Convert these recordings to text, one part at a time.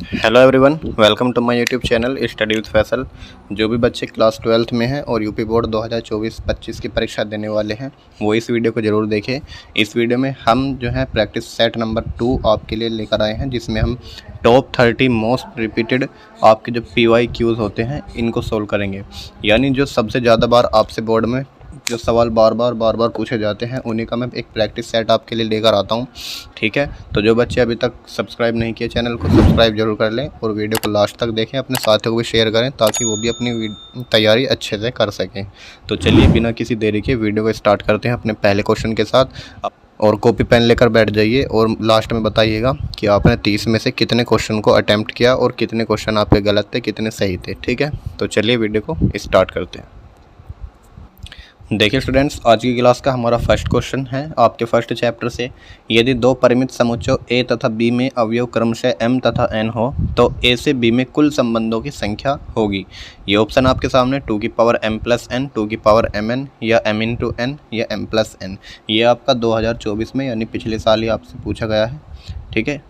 Hello everyone, welcome to my YouTube channel study with Faisal. जो भी बच्चे क्लास 12th में हैं और यूपी बोर्ड 2024-25 की परीक्षा देने वाले हैं वो इस वीडियो को ज़रूर देखें। इस वीडियो में हम जो है प्रैक्टिस सेट नंबर 2 आपके लिए लेकर आए हैं, जिसमें हम टॉप 30 मोस्ट रिपीटेड आपके जो PYQs होते हैं इनको सोल्व करेंगे। यानी जो सबसे ज़्यादा बार आपसे बोर्ड में जो सवाल बार बार पूछे जाते हैं उन्हीं का मैं एक प्रैक्टिस सेट आपके लिए लेकर आता हूं। ठीक है, तो जो बच्चे अभी तक सब्सक्राइब नहीं किए चैनल को सब्सक्राइब जरूर कर लें और वीडियो को लास्ट तक देखें, अपने साथियों को भी शेयर करें ताकि वो भी अपनी तैयारी अच्छे से कर सकें। तो चलिए बिना किसी देरी के वीडियो को स्टार्ट करते हैं अपने पहले क्वेश्चन के साथ। और कॉपी पेन लेकर बैठ जाइए और लास्ट में बताइएगा कि आपने 30 में से कितने क्वेश्चन को अटैम्प्ट किया और कितने क्वेश्चन आपके गलत थे, कितने सही थे। ठीक है, तो चलिए वीडियो को स्टार्ट करते हैं। देखिए स्टूडेंट्स, आज की क्लास का हमारा फर्स्ट क्वेश्चन है आपके फर्स्ट चैप्टर से। यदि दो परिमित समुच्चयों ए तथा बी में अवयव क्रमशः m तथा n हो तो a से b में कुल संबंधों की संख्या होगी। ये ऑप्शन आपके सामने 2 की पावर m प्लस n, 2 की पावर mn या m इंटू n या m प्लस n। ये आपका 2024 में यानी पिछले साल ही आपसे पूछा गया है। ठीक है,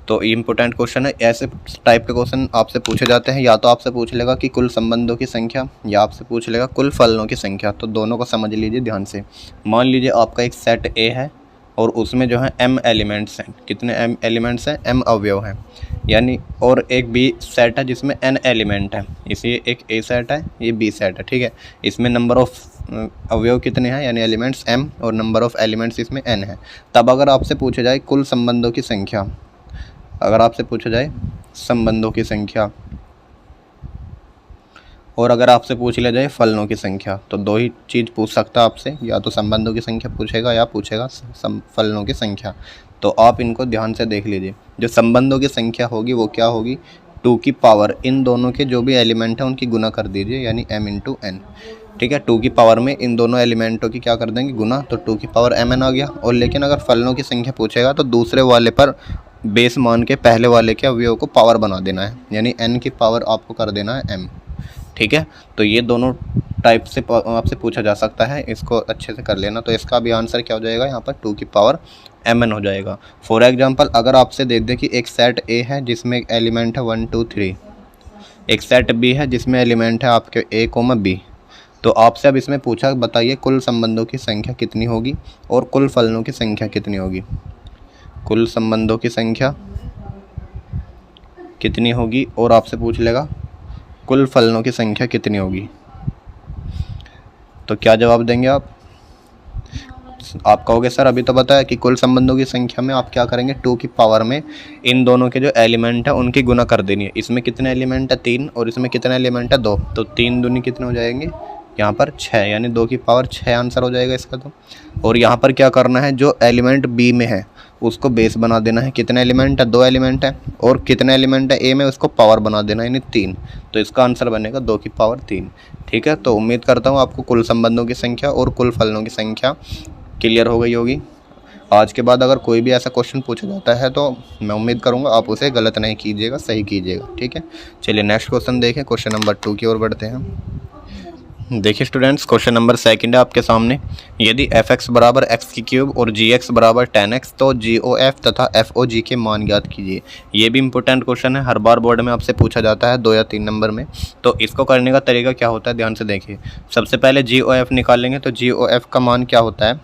तो ये इंपॉर्टेंट क्वेश्चन है। ऐसे टाइप के क्वेश्चन आपसे पूछे जाते हैं, या तो आपसे पूछ लेगा कि कुल संबंधों की संख्या या आपसे पूछ लेगा कुल फलनों की संख्या। तो दोनों को समझ लीजिए ध्यान से। मान लीजिए आपका एक सेट ए है और उसमें जो है m एलिमेंट्स हैं। कितने m एलिमेंट्स हैं? m अवयव हैं यानी। और एक b सेट है जिसमें n एलिमेंट है। इसी एक a सेट है, ये b सेट है। ठीक है, इसमें नंबर ऑफ अवयव कितने हैं यानी एलिमेंट्स m और नंबर ऑफ एलिमेंट्स इसमें n है। तब अगर आपसे पूछा जाए कुल संबंधों की संख्या, अगर आपसे पूछा जाए संबंधों की संख्या और अगर आपसे पूछ लिया जाए फलनों की संख्या, तो दो ही चीज़ पूछ सकता है आपसे, या तो संबंधों की संख्या पूछेगा या पूछेगा फलनों की संख्या। तो आप इनको ध्यान से देख लीजिए। जो संबंधों की संख्या होगी वो क्या होगी? 2 की पावर इन दोनों के जो भी एलिमेंट हैं उनकी गुना कर दीजिए यानी m इंटू n। ठीक है, 2 की पावर में इन दोनों एलिमेंटों की क्या कर देंगे? गुना। तो 2 की पावर mn आ गया। और लेकिन अगर फलनों की संख्या पूछेगा तो दूसरे वाले पर बेस मान के पहले वाले के अवयव को पावर बना देना है यानी n की पावर आपको कर देना है m। ठीक है, तो ये दोनों टाइप से आपसे पूछा जा सकता है, इसको अच्छे से कर लेना। तो इसका भी आंसर क्या हो जाएगा? यहाँ पर 2 की पावर mn हो जाएगा। फॉर एग्जांपल अगर आपसे दे दे कि एक सेट A है जिसमें एक एलिमेंट है 1 2 3, एक सेट B है जिसमें एलिमेंट है आपके A, B, तो आपसे अब इसमें पूछा बताइए कुल संबंधों की संख्या कितनी होगी और कुल फलनों की संख्या कितनी होगी। कुल संबंधों की संख्या कितनी होगी और आपसे पूछ लेगा कुल फलनों की संख्या कितनी होगी। तो क्या जवाब देंगे आप? कहोगे सर अभी तो बताया कि कुल संबंधों की संख्या में आप क्या करेंगे? 2 की पावर में इन दोनों के जो एलिमेंट है उनकी गुना कर देनी है। इसमें कितने एलिमेंट है? 3 और इसमें कितने एलिमेंट है? 2। तो 3 दूनी कितने हो जाएंगे? यहाँ पर 6 यानी 2 की पावर 6 आंसर हो जाएगा इसका। तो और यहाँ पर क्या करना है? जो एलिमेंट बी में है उसको बेस बना देना है। कितने एलिमेंट है? 2 एलिमेंट है। और कितने एलिमेंट है ए में? उसको पावर बना देना है यानी 3। तो इसका आंसर बनेगा 2 की पावर 3। ठीक है, तो उम्मीद करता हूँ आपको कुल संबंधों की संख्या और कुल फलनों की संख्या क्लियर हो गई होगी। आज के बाद अगर कोई भी ऐसा क्वेश्चन पूछा जाता है तो मैं उम्मीद करूँगा आप उसे गलत नहीं कीजिएगा, सही कीजिएगा। ठीक है, चलिए नेक्स्ट क्वेश्चन देखें। क्वेश्चन नंबर 2 की ओर बढ़ते हैं। देखिए स्टूडेंट्स, क्वेश्चन नंबर 2 है आपके सामने। यदि f(x) बराबर x की क्यूब और gx बराबर 10x तो GOF तथा FOG के मान ज्ञात कीजिए। ये भी इंपॉर्टेंट क्वेश्चन है, हर बार बोर्ड में आपसे पूछा जाता है 2 या 3 नंबर में। तो इसको करने का तरीका क्या होता है ध्यान से देखिए। सबसे पहले GOF निकालेंगे तो GOF का मान क्या होता है?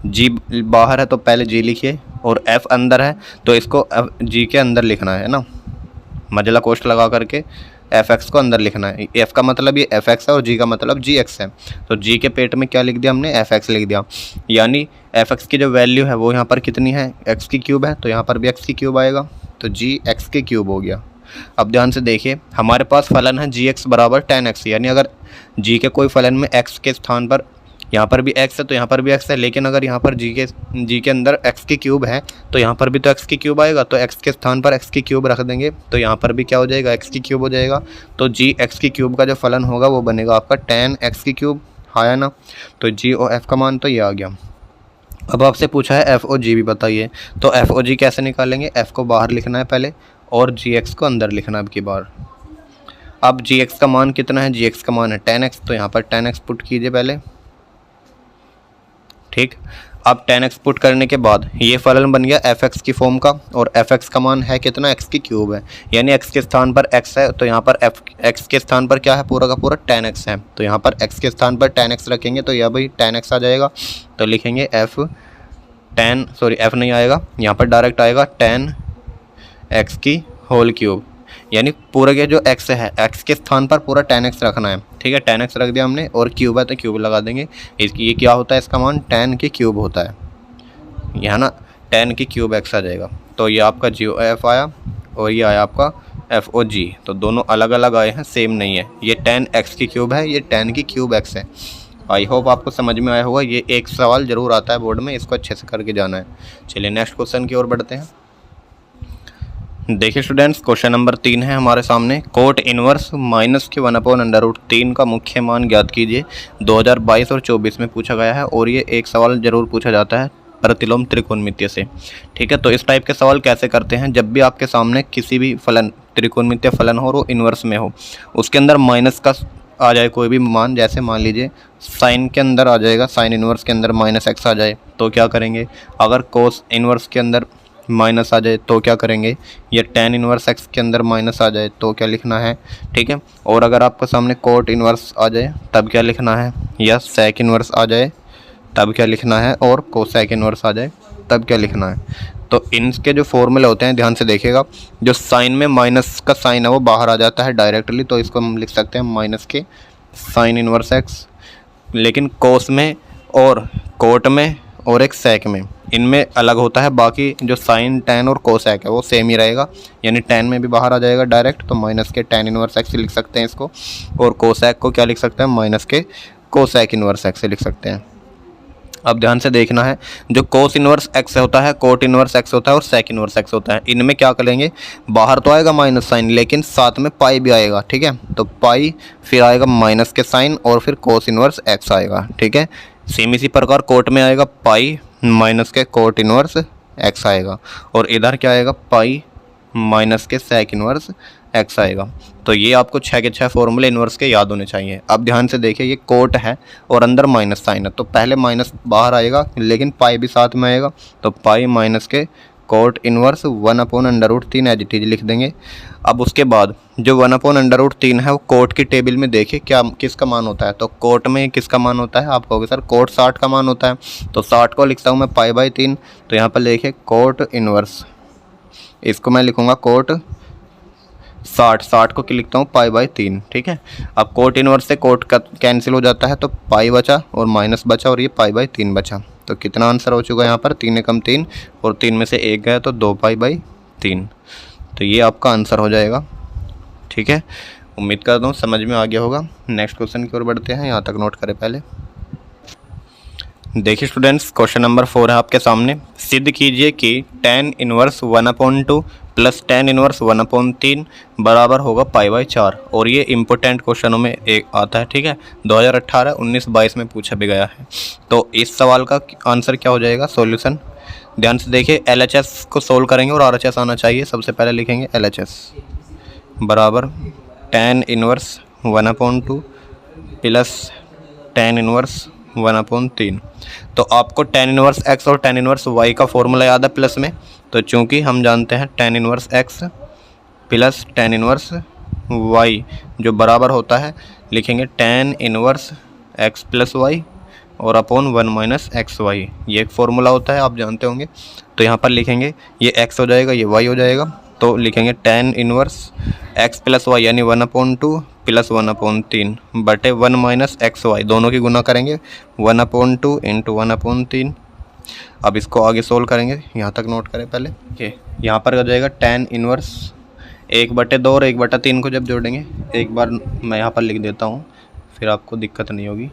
G बाहर है तो पहले G लिखिए और F अंदर है तो इसको G के अंदर लिखना है ना, मजला कोष्ठ लगा करके fx को अंदर लिखना है। f का मतलब ये fx है और g का मतलब gx है। तो g के पेट में क्या लिख दिया हमने? fx लिख दिया। यानी fx की जो वैल्यू है वो यहाँ पर कितनी है? x की क्यूब है तो यहाँ पर भी x की क्यूब आएगा, तो g x की क्यूब हो गया। अब ध्यान से देखिए, हमारे पास फलन है gx बराबर 10x, यानी अगर g के कोई फलन में x के स्थान पर यहाँ पर भी x है तो यहाँ पर भी x है, लेकिन अगर यहाँ पर g के अंदर x की क्यूब है तो यहाँ पर भी तो x की क्यूब आएगा। तो x के स्थान पर x की क्यूब रख देंगे तो यहाँ पर भी क्या हो जाएगा? x की क्यूब हो जाएगा। तो g x की क्यूब का जो फलन होगा वो बनेगा आपका 10x की क्यूब, आया ना। तो g और f का मान तो ये आ गया। अब आपसे पूछा है f और g भी बताइए। तो f और g कैसे निकालेंगे? f को बाहर लिखना है पहले और gx को अंदर लिखना है अब की बार। अब gx का मान कितना है? gx का मान है 10x, तो यहाँ पर 10x पुट कीजिए पहले। ठीक। अब tan x पुट करने के बाद ये फलन बन गया f(x) की फॉर्म का, और f(x) का मान है कितना, x की क्यूब है, यानी x के स्थान पर x है, तो यहाँ पर x के स्थान पर क्या है, पूरा का पूरा tan x है, तो यहाँ पर x के स्थान पर tan x रखेंगे तो यह भाई tan x आ जाएगा, तो लिखेंगे f नहीं आएगा, यहाँ पर डायरेक्ट आएगा tan x की होल क्यूब, यानी पूरा के जो x है, x के स्थान पर पूरा tan x रखना है, ठीक है। tan x रख दिया हमने, और क्यूब है तो क्यूब लगा देंगे। इसकी ये क्या होता है, इसका मान tan की क्यूब होता है, यहाँ ना tan की क्यूब x आ जाएगा, तो ये आपका GOF आया, और ये आया आपका FOG, तो दोनों अलग अलग आए हैं, सेम नहीं है। ये tan x की क्यूब है, ये tan की क्यूब x है। आई होप आपको समझ में आया होगा। ये एक सवाल ज़रूर आता है बोर्ड में, इसको अच्छे से करके जाना है। चलिए नेक्स्ट क्वेश्चन की ओर बढ़ते हैं। देखिए स्टूडेंट्स, क्वेश्चन नंबर 3 है हमारे सामने। कोट इनवर्स -1/√3 का मुख्य मान ज्ञात कीजिए। 2022 और 24 में पूछा गया है, और ये एक सवाल जरूर पूछा जाता है प्रतिलोम त्रिकोणमितीय से, ठीक है। तो इस टाइप के सवाल कैसे करते हैं, जब भी आपके सामने किसी भी फलन त्रिकोणमितीय फलन हो और वो इन्वर्स में हो, उसके अंदर माइनस का आ जाए कोई भी मान, जैसे मान लीजिए साइन के अंदर आ जाएगा, साइन इनवर्स के अंदर -x आ जाए तो क्या करेंगे, अगर कोस इनवर्स के अंदर माइनस आ जाए तो क्या करेंगे, या tan इनवर्स x के अंदर माइनस आ जाए तो क्या लिखना है, ठीक है। और अगर आपके सामने कोट इनवर्स आ जाए तब क्या लिखना है, या सेक इनवर्स आ जाए तब क्या लिखना है, और कोसेक इनवर्स आ जाए तब क्या लिखना है। तो इनके जो फॉर्मूले होते हैं ध्यान से देखिएगा, जो साइन में माइनस का साइन है वो बाहर आ जाता है डायरेक्टली, तो इसको हम लिख सकते हैं माइनस के साइन इनवर्स x, लेकिन कोस में और कोट में और एक सेक में, इनमें अलग होता है। बाकी जो साइन tan और कोसेक है वो सेम ही रहेगा, यानी tan में भी बाहर आ जाएगा डायरेक्ट, तो माइनस के tan इनवर्स x लिख सकते हैं इसको, और कोसेक को क्या लिख सकते हैं, माइनस के कोसेक इनवर्स x लिख सकते हैं। अब ध्यान से देखना है, जो कोस इनवर्स x होता है, कोट इनवर्स x होता है, और सेक इनवर्स x होता है, इनमें क्या करेंगे, बाहर तो आएगा माइनस साइन, लेकिन साथ में पाई भी आएगा, ठीक है। तो पाई, फिर आएगा माइनस के साइन, और फिर कोस इनवर्स x आएगा, ठीक है। सेम इसी प्रकार कोट में आएगा पाई माइनस के कोट इनवर्स x आएगा, और इधर क्या आएगा, पाई माइनस के सेक इनवर्स x आएगा। तो ये आपको 6 के 6 फॉर्मूले इनवर्स के याद होने चाहिए। अब ध्यान से देखिए, ये कोट है और अंदर माइनस साइन है, तो पहले माइनस बाहर आएगा, लेकिन पाई भी साथ में आएगा, तो पाई माइनस के cot inverse 1/√3 as it is लिख देंगे। अब उसके बाद जो 1/√3 है वो कोट की टेबल में देखिए क्या किसका मान होता है, तो कोट में किसका मान होता है, आप कहोगे सर कोट 60 का मान होता है, तो 60 को लिखता हूँ मैं पाई/3, तो यहाँ पर देखिए कोट इनवर्स, इसको मैं लिखूँगा कोट 60 को लिखता हूँ पाई/3, ठीक है। अब कोट इनवर्स से कोट का कैंसिल हो जाता है, तो पाई बचा और माइनस बचा, और ये पाई/3 बचा। तो कितना आंसर हो चुका है यहाँ पर, 3 एकम 3, और 3 में से 1 गया तो 2 पाई/3, तो ये आपका आंसर हो जाएगा, ठीक है। उम्मीद करता हूँ समझ में आ गया होगा। नेक्स्ट क्वेश्चन की ओर बढ़ते हैं, यहाँ तक नोट करें पहले। देखिए स्टूडेंट्स, क्वेश्चन नंबर 4 है आपके सामने। सिद्ध कीजिए कि tan inverse 1/2 plus tan inverse 1/3 बराबर होगा पाई/4, और ये इम्पोर्टेंट क्वेश्चनों में एक आता है, ठीक है। 2018, 19, 22 में पूछा भी गया है। तो इस सवाल का आंसर क्या हो जाएगा, सॉल्यूशन ध्यान से देखिए, LHS को सोल्व करेंगे और RHS आना चाहिए। सबसे पहले लिखेंगे LHS बराबर tan inverse 1/2 plus tan inverse 1/3। तो आपको tan इनवर्स x और tan इनवर्स y का फॉर्मूला याद है प्लस में, तो चूंकि हम जानते हैं tan inverse x plus tan inverse y जो बराबर होता है, लिखेंगे tan inverse x plus y और अपॉन 1 - xy, ये एक फॉर्मूला होता है, आप जानते होंगे। तो यहाँ पर लिखेंगे ये x हो जाएगा, ये y हो जाएगा, तो लिखेंगे tan inverse x plus y यानी 1/2 प्लस 1/3 बटे 1 - xy, दोनों की गुना करेंगे 1/2 इंटू 1/3। अब इसको आगे सोल्व करेंगे, यहाँ तक नोट करें पहले। ओके, यहाँ पर आ जाएगा tan इनवर्स 1/2 और 1/3 को जब जोड़ेंगे, एक बार मैं यहाँ पर लिख देता हूँ, फिर आपको दिक्कत नहीं होगी।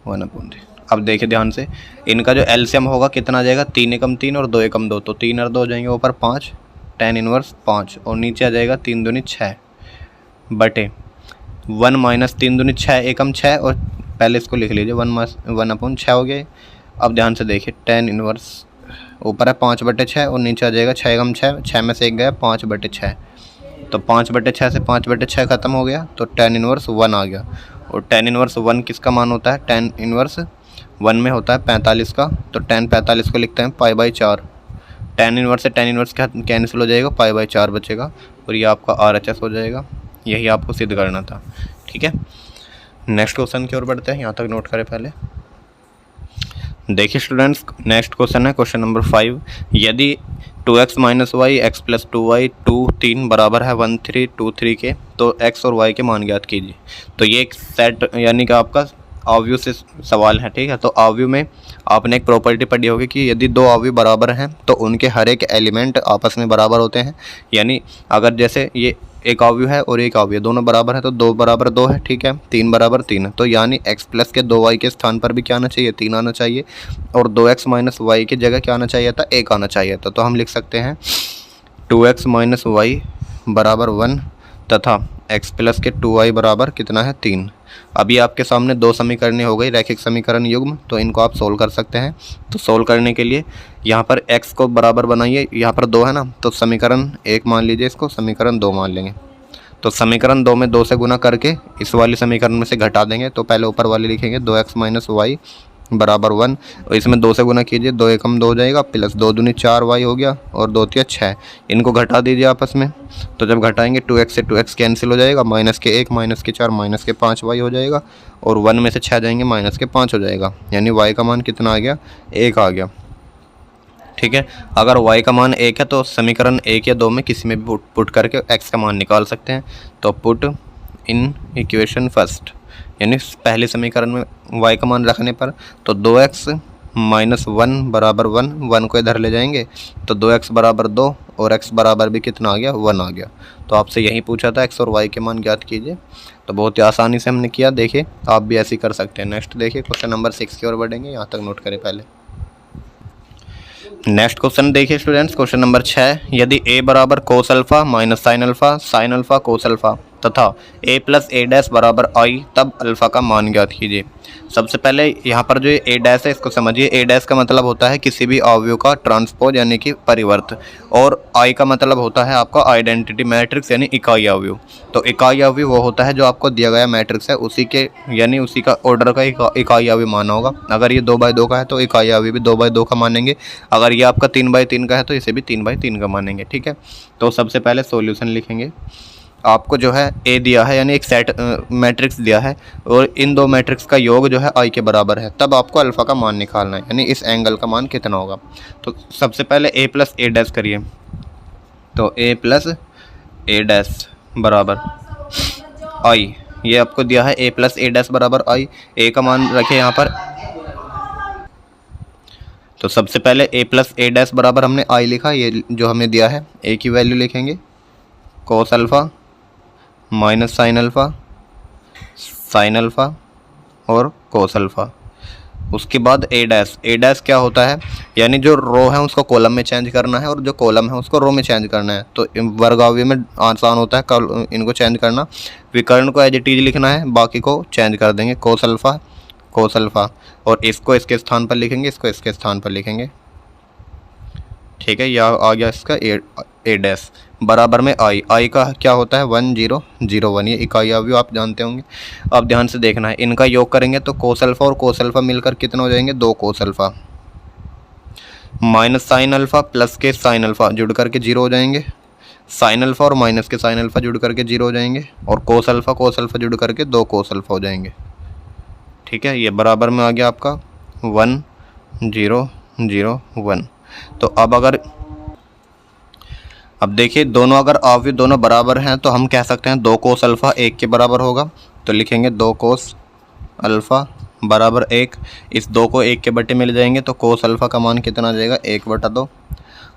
1/3। अब देखिए ध्यान से, इनका जो एलसीएम होगा कितना आ जाएगा, 3 एकम 3 और 2 एकम 2, तो 3 और 2 हो जाएंगे ऊपर 5, tan इनवर्स 5, और नीचे आ जाएगा 3 दूनी 6 बटे 1 - 3 दूनी 6 एकम 6, और पहले इसको लिख लीजिए 1/6 हो गया। अब ध्यान से देखिए, tan इनवर्स ऊपर है 5/6 और नीचे आ जाएगा 6 एकम 6, 6 में से 1 गया 5/6, तो 5/6 से 5/6 खत्म हो गया, तो tan इनवर्स 1 आ गया। और tan इनवर्स 1 किसका मान होता है, tan इनवर्स 1 में होता है 45 का, तो tan 45 को लिखते हैं π/4। tan इनवर्स से tan इनवर्स कैंसिल हो जाएगा, π/4 बचेगा और ये आपका RHS हो जाएगा। यही आपको सिद्ध करना था। ठीक है, नेक्स्ट क्वेश्चन की ओर बढ़ते हैं, यहाँ तक नोट करें पहले। देखिए स्टूडेंट्स, नेक्स्ट क्वेश्चन है क्वेश्चन नंबर 5। यदि 2x - y x + 2y 3 बराबर है 1 3 2 3 के, तो x और y के मान ज्ञात कीजिए। तो ये एक सेट यानी कि आपका अवयव से सवाल है। ठीक है, तो अवयव में आपने एक प्रॉपर्टी पढ़ी होगी कि यदि दो अवयव बराबर हैं तो उनके हर एक एलिमेंट आपस में बराबर होते हैं। यानी अगर जैसे ये एक अवयव है और एक अवयव दोनों बराबर है तो 2 बराबर 2 है। ठीक है, 3 बराबर 3 है, तो यानी x प्लस के 2y के स्थान पर भी क्या आना चाहिए, 3 आना चाहिए, और 2x - y की जगह क्या आना चाहिए था, 1 आना चाहिए था। तो हम लिख सकते हैं 2x - y बराबर 1 तथा x प्लस के 2y बराबर कितना है, 3। अभी आपके सामने दो समीकरणें हो गई, रैखिक समीकरण युग्म, तो इनको आप सोल्व कर सकते हैं। तो सोल्व करने के लिए यहाँ पर x को बराबर बनाइए, यहाँ पर 2 है ना, तो समीकरण 1 मान लीजिए, इसको समीकरण 2 मान लेंगे। तो समीकरण 2 में 2 से गुना करके इस वाली समीकरण में से घटा देंगे। तो पहले ऊपर वाले लिखेंगे 2x - y बराबर 1, और इसमें 2 से गुना कीजिए, 2 एकम 2 हो जाएगा, प्लस 2 दूनी 4y हो गया और 2 तिया 6। इनको घटा दीजिए आपस में। तो जब घटाएंगे 2x से 2x कैंसिल हो जाएगा, -1 -4 -5y हो जाएगा, और 1 में से 6 जाएंगे -5 हो जाएगा, यानी y का मान कितना आ गया, 1 आ गया। ठीक है, अगर y का मान 1 है तो समीकरण 1 या 2 में किसी में भी पुट करके x का मान निकाल सकते हैं। तो पुट इन इक्वेशन फर्स्ट, यानी पहले समीकरण में y का मान रखने पर, तो 2x - 1 बराबर 1, 1 को इधर ले जाएंगे तो 2x बराबर 2 और x बराबर भी कितना आ गया, 1 आ गया। तो आपसे यही पूछा था x और y के मान ज्ञात कीजिए, तो बहुत ही आसानी से हमने किया। देखिए आप भी ऐसे कर सकते हैं। नेक्स्ट देखिए क्वेश्चन नंबर 6 की ओर बढ़ेंगे, यहाँ तक नोट करें पहले। नेक्स्ट क्वेश्चन देखिए स्टूडेंट्स, क्वेश्चन नंबर 6। यदि a बराबर cos alpha minus sine alpha cos alpha तथा a प्लस a डैश बराबर i, तब अल्फा का मान ज्ञात कीजिए। सबसे पहले यहाँ पर जो a डैश है इसको समझिए। a डैश का मतलब होता है किसी भी अवयव का ट्रांसपोज यानी कि परिवर्त, और i का मतलब होता है आपका आइडेंटिटी मैट्रिक्स यानी इकाई अवयव। तो इकाई अवयव वो होता है जो आपको दिया गया मैट्रिक्स है उसी के यानी उसी का ऑर्डर का इकाई अवयव माना होगा। अगर ये 2/2 का है तो इकाई अवयव भी 2/2 का मानेंगे। अगर ये आपका 3/3 का है तो इसे भी 3/3 का मानेंगे। ठीक है, तो सबसे पहले सॉल्यूशन लिखेंगे। आपको जो है ए दिया है यानी एक सेट मैट्रिक्स दिया है, और इन दो मैट्रिक्स का योग जो है आई के बराबर है, तब आपको अल्फ़ा का मान निकालना है, यानी इस एंगल का मान कितना होगा। तो सबसे पहले ए प्लस ए डैश करिए, तो ए प्लस ए डैश बराबर आई, ये आपको दिया है ए प्लस ए डैश बराबर आई। ए का मान रखे यहाँ पर, तो सबसे पहले ए प्लस ए डैश बराबर हमने आई लिखा, ये जो हमें दिया है। ए की वैल्यू लिखेंगे cos alpha minus sine alpha और कोस अल्फ़ा। उसके बाद ए डैश क्या होता है, यानी जो रो है उसको कॉलम में चेंज करना है और जो कॉलम है उसको रो में चेंज करना है। तो वर्गावयव में आसान होता है इनको चेंज करना। विकर्ण को एज इट इज लिखना है, बाकी को चेंज कर देंगे कोस अल्फ़ा, और इसको इसके स्थान पर लिखेंगे, इसको इसके स्थान पर लिखेंगे। ठीक है, यह आ गया इसका ए डैश बराबर में आई का क्या होता है 1 0 0 1, ये इकाई अवयव आप जानते होंगे। अब ध्यान से देखना है, इनका योग करेंगे तो कोस अल्फ़ा और कोस अल्फ़ा मिलकर कितना हो जाएंगे 2 cos alpha, minus sine alpha plus के साइन अल्फ़ा जुड़ करके 0 हो जाएंगे, साइन अल्फ़ा और माइनस के साइन अल्फ़ा जुड़ करके 0 हो जाएंगे, और कोस अल्फ़ा जुड़ करके 2 कोस अल्फ़ा हो जाएंगे। ठीक है, ये बराबर में आ गया आपका 1 0 0 1। तो अब देखिए दोनों अगर अवयव दोनों बराबर हैं तो हम कह सकते हैं 2 कोस अल्फ़ा 1 के बराबर होगा। तो लिखेंगे 2 कोस अल्फ़ा बराबर 1, इस 2 को 1 के बटे मिल जाएंगे, तो कोस अल्फ़ा का मान कितना आ जाएगा 1/2।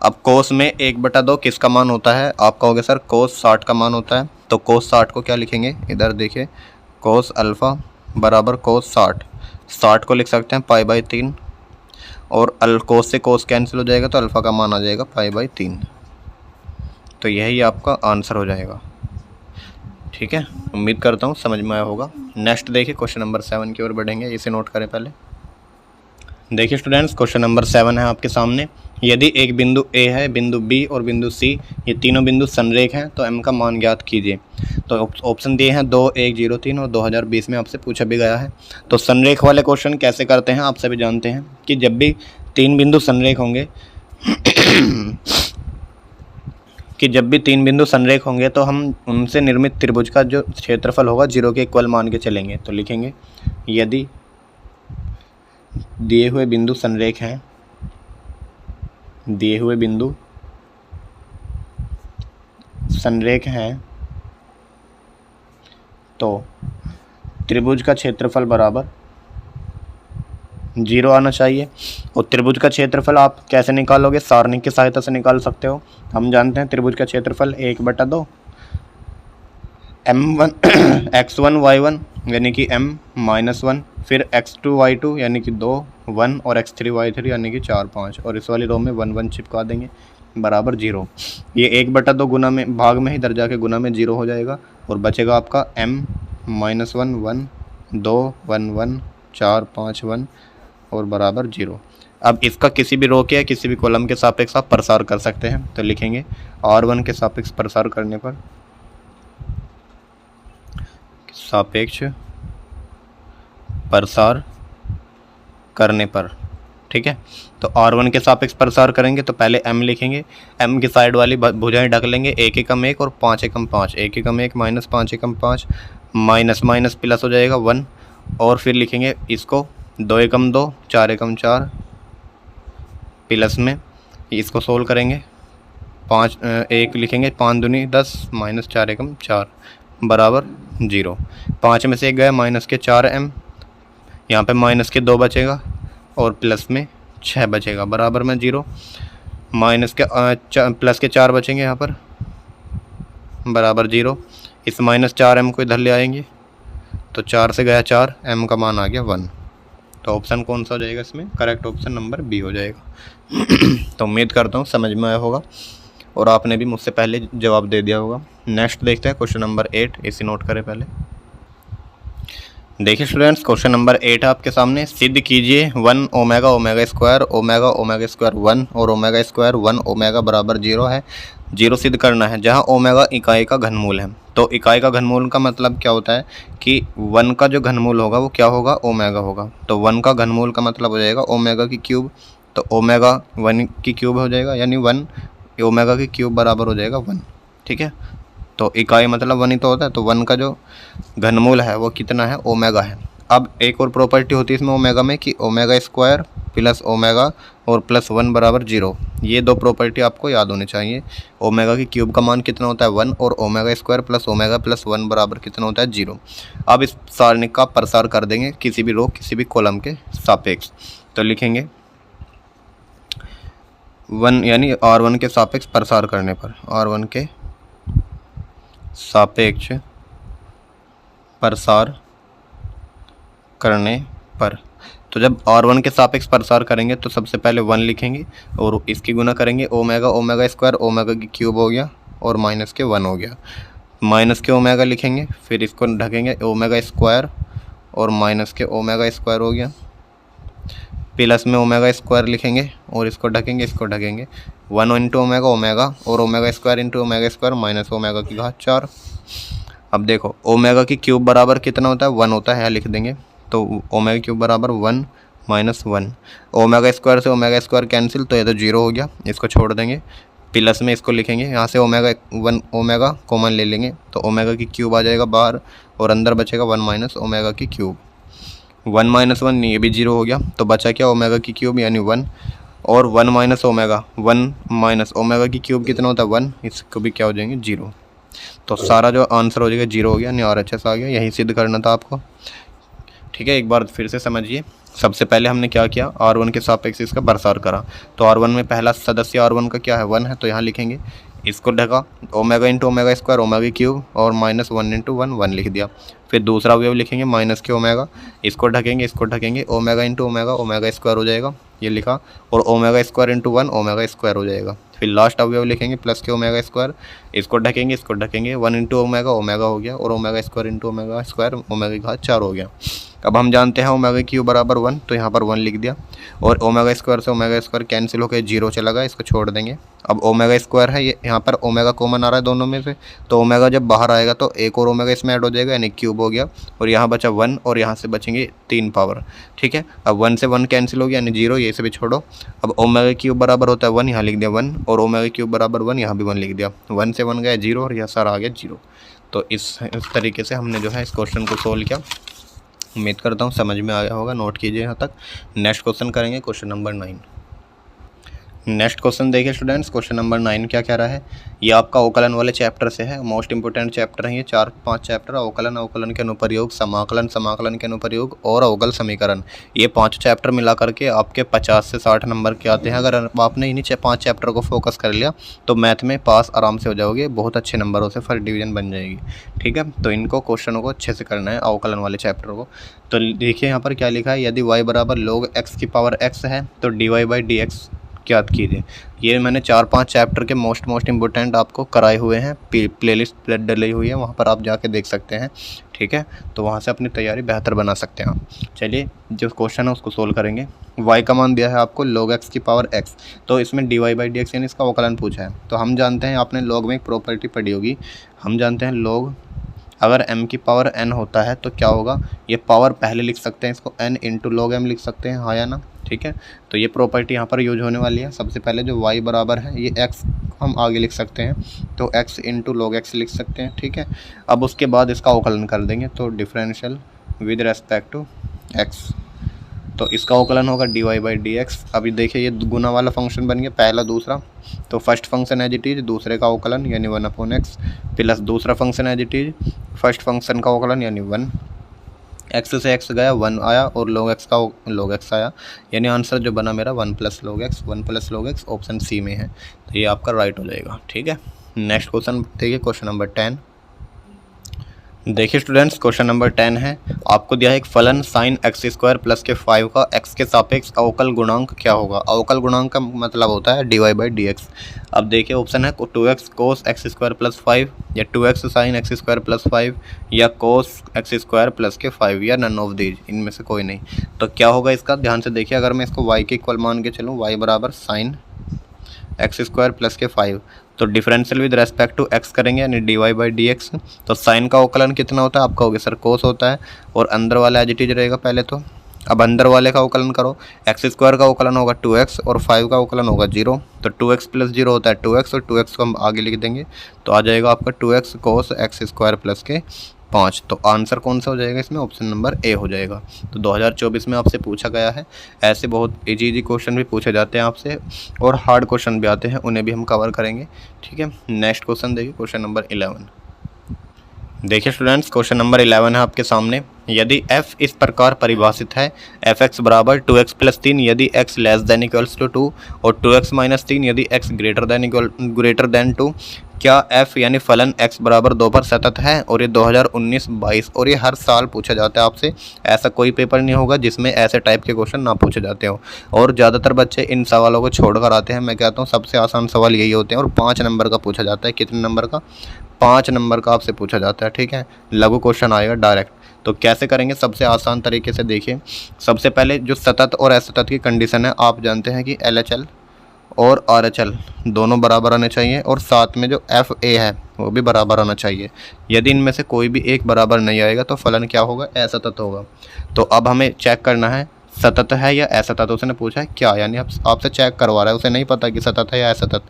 अब कोस में 1/2 किसका मान होता है, आप कहोगे सर कोस 60 का मान होता है। तो कोस 60 को क्या लिखेंगे, इधर देखिए कोस अल्फ़ा बराबर कोस 60 को लिख सकते हैं π/3, और कोस से कोस कैंसिल हो जाएगा तो अल्फ़ा का मान आ जाएगा π/3। तो यही आपका आंसर हो जाएगा। ठीक है, उम्मीद करता हूँ समझ में आया होगा। नेक्स्ट देखिए क्वेश्चन नंबर 7 की ओर बढ़ेंगे, इसे नोट करें पहले। देखिए स्टूडेंट्स, क्वेश्चन नंबर 7 है आपके सामने। यदि एक बिंदु ए है, बिंदु बी और बिंदु सी, ये तीनों बिंदु संरेख हैं, तो एम का मान ज्ञात कीजिए। तो ऑप्शन दिए हैं 2, 1, 0, 3 और 2020 में आपसे पूछा भी गया है। तो संरेख वाले क्वेश्चन कैसे करते हैं आप सभी जानते हैं कि जब भी तीन बिंदु संरेख होंगे तो हम उनसे निर्मित त्रिभुज का जो क्षेत्रफल होगा 0 के इक्वल मान के चलेंगे। तो लिखेंगे यदि दिए हुए बिंदु संरेख हैं, दिए हुए बिंदु संरेख हैं तो त्रिभुज का क्षेत्रफल बराबर 0 आना चाहिए। और त्रिभुज का क्षेत्रफल आप कैसे निकालोगे? सारणी की सहायता से निकाल सकते हो। हम जानते हैं त्रिभुज का क्षेत्रफल 1/2 m1 x1 y1 यानी कि m-1, फिर x2 y2 यानी कि 2 1 और x3 y3 यानी कि 4 5, और इस वाली रो में 1 1 चिपका देंगे बराबर 0। ये 1/2 गुना में भाग में ही इधर जाके गुना में 0 हो जाएगा और बचेगा आपका m-1 1 2 1 1 4 5 1 और बराबर 0। अब इसका किसी भी रो के या किसी भी कॉलम के सापेक्ष आप प्रसार कर सकते हैं। तो लिखेंगे r1 के सापेक्ष प्रसार करने पर, सापेक्ष प्रसार करने पर, ठीक है। तो r1 के सापेक्ष प्रसार करेंगे तो पहले m लिखेंगे, m की साइड वाली भुजाएं ढक लेंगे, 1 एकम 1 और 5 एकम 5, 1 एकम 1 माइनस 5 एकम 5, माइनस माइनस प्लस हो जाएगा 1, और फिर लिखेंगे इसको 2 एकम 2 4 एकम 4 प्लस में इसको सोल्व करेंगे 5 1 लिखेंगे 5 दूनी 10 माइनस 4 एकम 4 बराबर 0। 5 में से 1 गया माइनस के 4 m, यहाँ पे माइनस के 2 बचेगा और प्लस में 6 बचेगा बराबर में 0। माइनस के प्लस के 4 बचेंगे यहाँ पर बराबर 0। इस माइनस 4m को इधर ले आएंगे तो 4 से गया 4, m का मान आ गया 1। तो ऑप्शन कौन सा हो जाएगा इसमें? करेक्ट ऑप्शन नंबर बी हो जाएगा। तो उम्मीद करता हूँ समझ में आया होगा और आपने भी मुझसे पहले जवाब दे दिया होगा। नेक्स्ट देखते हैं क्वेश्चन नंबर 8, इसे नोट करें पहले। देखिए स्टूडेंट्स, क्वेश्चन नंबर 8 आपके सामने। सिद्ध कीजिए 1 omega omega square omega omega square 1 और ओमेगा स्क्वायर 1 ओमेगा बराबर 0 है। 0 सिद्ध करना है जहां ओमेगा इकाई का घनमूल है। तो इकाई का घनमूल का मतलब क्या होता है कि 1 का जो घनमूल होगा वो क्या होगा? ओमेगा होगा। तो 1 का घनमूल का मतलब हो जाएगा ओमेगा की क्यूब। तो ओमेगा 1 की क्यूब हो जाएगा, यानी 1 ओमेगा की क्यूब बराबर हो जाएगा 1, ठीक है। तो इकाई मतलब 1 ही तो होता है। तो 1 का जो घनमूल है वो कितना है? ओमेगा है। अब एक और प्रॉपर्टी होती है इसमें ओमेगा में कि ओमेगा स्क्वायर प्लस ओमेगा और प्लस 1 बराबर 0। ये दो प्रॉपर्टी आपको याद होनी चाहिए। ओमेगा की क्यूब का मान कितना होता है? 1, और omega square plus omega plus 1 बराबर कितना होता है? 0। अब इस सारणी का प्रसार कर देंगे किसी भी रो किसी भी कॉलम के सापेक्ष। तो लिखेंगे 1 यानी r1 के सापेक्ष प्रसार करने पर, r1 के सापेक्ष प्रसार करने पर। तो जब r1 के सापेक्ष प्रसार करेंगे तो सबसे पहले 1 लिखेंगे और इसकी गुना करेंगे ओमेगा ओमेगा स्क्वायर, ओमेगा की क्यूब हो गया और माइनस के 1 हो गया। माइनस के ओमेगा लिखेंगे, फिर इसको ढकेंगे ओमेगा स्क्वायर और माइनस के ओमेगा स्क्वायर हो गया, प्लस में ओमेगा स्क्वायर लिखेंगे और इसको ढकेंगे, इसको ढकेंगे 1 इंटू ओमेगा ओमेगा और omega square into omega square minus omega की घात 4। अब देखो ओमेगा की क्यूब बराबर कितना होता है? 1 होता है, यहाँ लिख देंगे। तो ओमेगा क्यूब बराबर 1 माइनस 1, ओमेगा स्क्वायर से ओमेगा स्क्वायर कैंसिल, तो ये तो 0 हो गया, इसको छोड़ देंगे। प्लस में इसको लिखेंगे, यहाँ से ओमेगा कॉमन ले लेंगे तो ओमेगा की क्यूब आ जाएगा बाहर और अंदर बचेगा 1 माइनस ओमेगा की क्यूब। 1 माइनस 1 ये भी 0 हो गया, तो बचा क्या? ओमेगा की क्यूब यानी 1 और 1 माइनस ओमेगा, 1 माइनस ओमेगा की क्यूब कितना होता है? 1, इसको भी क्या हो जाएंगे? 0। तो सारा जो आंसर हो जाएगा 0 हो गया, यानी RHS आ गया। यही सिद्ध करना था आपको, ठीक है। एक बार फिर से समझिए। सबसे पहले हमने क्या किया? r1 के सापेक्ष इसका प्रसार करा। तो r1 में पहला सदस्य r1 का क्या है? 1 है, तो यहाँ लिखेंगे, इसको ढका omega into omega square omega cube और माइनस 1 इंटू 1 1 लिख दिया। फिर दूसरा अवयव लिखेंगे माइनस के ओमेगा, इसको ढकेंगे, इसको ढकेंगे, omega into omega omega square हो जाएगा, ये लिखा, और omega square into 1 omega square हो जाएगा। फिर लास्ट अवयव लिखेंगे प्लस के ओमेगा स्क्वायर, इसको ढकेंगे, इसको ढकेंगे, 1 इंटू ओमेगा ओमेगा हो गया और omega square into omega square omega की घात 4 हो गया। अब हम जानते हैं ओमेगा क्यू बराबर 1, तो यहाँ पर 1 लिख दिया, और ओमेगा स्क्वायर से ओमेगा स्क्वायर कैंसिल होकर 0 चला गया, इसको छोड़ देंगे। अब ओमेगा स्क्वायर है, ये यहाँ पर ओमेगा कॉमन आ रहा है दोनों में से, तो ओमेगा जब बाहर आएगा तो एक और ओमेगा इसमें ऐड हो जाएगा, यानी क्यूब हो गया, और यहाँ बचा 1 और यहाँ से बचेंगे 3 पावर। ठीक है, अब 1 से 1 कैंसिल हो गया यानी 0, ये से भी छोड़ो। अब ओमेगा क्यूब बराबर होता है 1, यहाँ लिख दिया 1, और ओमेगा क्यूब बराबर 1, यहाँ भी 1 लिख दिया। 1 से 1 गया 0 और यह सारा आ गया 0। तो इस तरीके से हमने जो है इस क्वेश्चन को सोल्व किया। उम्मीद करता हूँ समझ में आया होगा, नोट कीजिए यहाँ तक। नेक्स्ट क्वेश्चन करेंगे, क्वेश्चन नंबर 9। नेक्स्ट क्वेश्चन देखिए स्टूडेंट्स, क्वेश्चन नंबर 9 क्या कह रहा है। ये आपका अवकलन वाले चैप्टर से है, मोस्ट इंपोर्टेंट चैप्टर है ये, 4-5 चैप्टर, अवकलन, अवकलन के अनुप्रयोग, समाकलन, समाकलन के अनुप्रयोग और अवकल समीकरण। ये 5 चैप्टर मिला करके आपके 50 से 60 नंबर के आते हैं। अगर आपने इन्हीं 5 चैप्टर को फोकस कर लिया तो मैथ में पास आराम से हो जाओगे, बहुत अच्छे नंबरों से फर्स्ट डिवीजन बन जाएगी। ठीक है, तो इनको क्वेश्चनों को अच्छे से करना है, अवकलन वाले चैप्टर को। तो देखिए यहाँ पर क्या लिखा है, यदि y बराबर log x की पावर x है तो dy/dx ज्ञात कीजिए। ये मैंने 4-5 चैप्टर के मोस्ट इंपोर्टेंट आपको कराए हुए हैं, प्लेलिस्ट डली हुई है, वहाँ पर आप जाके देख सकते हैं। ठीक है, तो वहाँ से अपनी तैयारी बेहतर बना सकते हैं आप। चलिए जो क्वेश्चन है उसको सोल्व करेंगे। y का मान दिया है आपको log x की पावर x, तो इसमें dy/dx यानी इसका अवकलन पूछा है। तो हम जानते हैं, आपने log में एक प्रॉपर्टी पढ़ी होगी, हम जानते हैं log अगर m की पावर n होता है तो क्या होगा, ये पावर पहले लिख सकते हैं, इसको n इंटू log m लिख सकते हैं, हाँ या ना। ठीक है, तो ये प्रॉपर्टी यहाँ पर यूज होने वाली है। सबसे पहले जो y बराबर है, ये x हम आगे लिख सकते हैं, तो x इंटू log x लिख सकते हैं। ठीक है, अब उसके बाद इसका अवकलन कर देंगे, तो differential with respect to x, तो इसका अवकलन होगा dy/dx। अभी देखिए ये गुना वाला फंक्शन बन गया, पहला दूसरा, तो first function as it is, दूसरे का अवकलन यानी 1/x, प्लस दूसरा function as it is, first function का अवकलन यानी 1, x से x गया 1 आया, और log x का log x आया, यानी आंसर जो बना मेरा 1 + log x, 1 + log x option C में है, तो ये आपका राइट हो जाएगा। ठीक है, नेक्स्ट क्वेश्चन देखिए, क्वेश्चन नंबर 10। देखिए स्टूडेंट्स, क्वेश्चन नंबर 10 है, आपको दिया है एक फलन sin x² प्लस के 5 का x के सापेक्ष अवकल गुणांक क्या होगा। अवकल गुणांक का मतलब होता है dy/dx। अब देखिए ऑप्शन है 2x cos x² प्लस 5, या 2x sin x² प्लस 5, या cos x² प्लस के 5, या नन ऑफ दीज, इनमें से कोई नहीं। तो क्या होगा इसका, ध्यान से देखिए। अगर मैं इसको y के इक्वल मान के चलूँ, y बराबर sin x² प्लस के 5, तो differential with respect to x करेंगे यानी dy/dx। तो साइन का अवकलन कितना होता है, आप कहोगे सर कोस होता है, और अंदर वाला एज इट इज रहेगा पहले तो। अब अंदर वाले का अवकलन करो, x² का अवकलन होगा 2x और 5 का अवकलन होगा 0, तो 2x + 0 होता है 2x, और 2x को हम आगे लिख देंगे, तो आ जाएगा आपका 2x cos x² प्लस के 5। तो आंसर कौन सा हो जाएगा इसमें, ऑप्शन नंबर ए हो जाएगा। तो 2024 में आपसे पूछा गया है, ऐसे बहुत इजी क्वेश्चन भी पूछे जाते हैं आपसे, और हार्ड क्वेश्चन भी आते हैं, उन्हें भी हम कवर करेंगे। ठीक है, नेक्स्ट क्वेश्चन देखिए, क्वेश्चन नंबर 11। देखिए स्टूडेंट्स, क्वेश्चन नंबर 11 है आपके सामने। यदि f इस प्रकार परिभाषित है, fx बराबर 2x + 3 यदि x <= 2 और 2x - 3 यदि x > 2, क्या f यानी फलन x बराबर 2 पर सतत है। और ये 2019-22 और ये हर साल पूछा जाता है आपसे, ऐसा कोई पेपर नहीं होगा जिसमें ऐसे टाइप के क्वेश्चन ना पूछे जाते हो, और ज़्यादातर बच्चे इन सवालों को छोड़ कर आते हैं। मैं कहता हूँ सबसे आसान सवाल यही होते हैं, और 5 नंबर का पूछा जाता है। कितने नंबर का, 5 नंबर का आपसे पूछा जाता है। ठीक है, लघु क्वेश्चन आएगा डायरेक्ट। तो कैसे करेंगे, सबसे आसान तरीके से देखिए। सबसे पहले जो सतत और असतत की कंडीशन है, आप जानते हैं कि LHL और RHL दोनों बराबर आने चाहिए, और साथ में जो FA है वो भी बराबर आना चाहिए। यदि इनमें से कोई भी एक बराबर नहीं आएगा तो फलन क्या होगा, असतत होगा। तो अब हमें चेक करना है सतत है या असतत। उसने पूछा है क्या, यानी आपसे चेक करवा रहा है, उसे नहीं पता कि सतत है या असतत।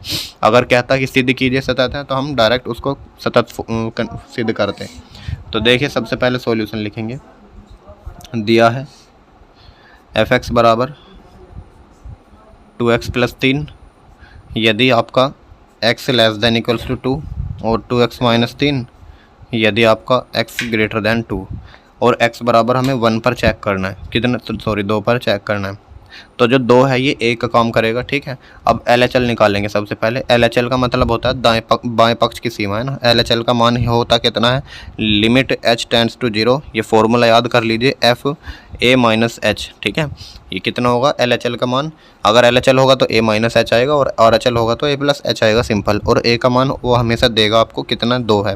अगर कहता है कि सिद्ध कीजिए सतत है, तो हम डायरेक्ट उसको सतत सिद्ध करते हैं। तो देखिए सबसे पहले सॉल्यूशन लिखेंगे। दिया है fx बराबर 2x + 3 यदि आपका x <= 2 और 2x - 3 यदि आपका x <= 2, और x बराबर हमें 1 पर चेक करना है, कितना, सॉरी 2 पर चेक करना है। तो जो 2 है ये एक का काम करेगा। ठीक है, अब LHL निकालेंगे। सबसे पहले LHL का मतलब होता है बाएं पक्ष की सीमा है ना। LHL का मान होता कितना है, लिमिट h टेंड्स टू 0। ये फॉर्मूला याद कर लीजिए, FA - h। ठीक है, ये कितना होगा LHL का मान। अगर LHL होगा तो A - h आएगा, और RHL होगा तो A + h आएगा, सिंपल। और A का मान वो हमेशा देगा आपको कितना, 2 है।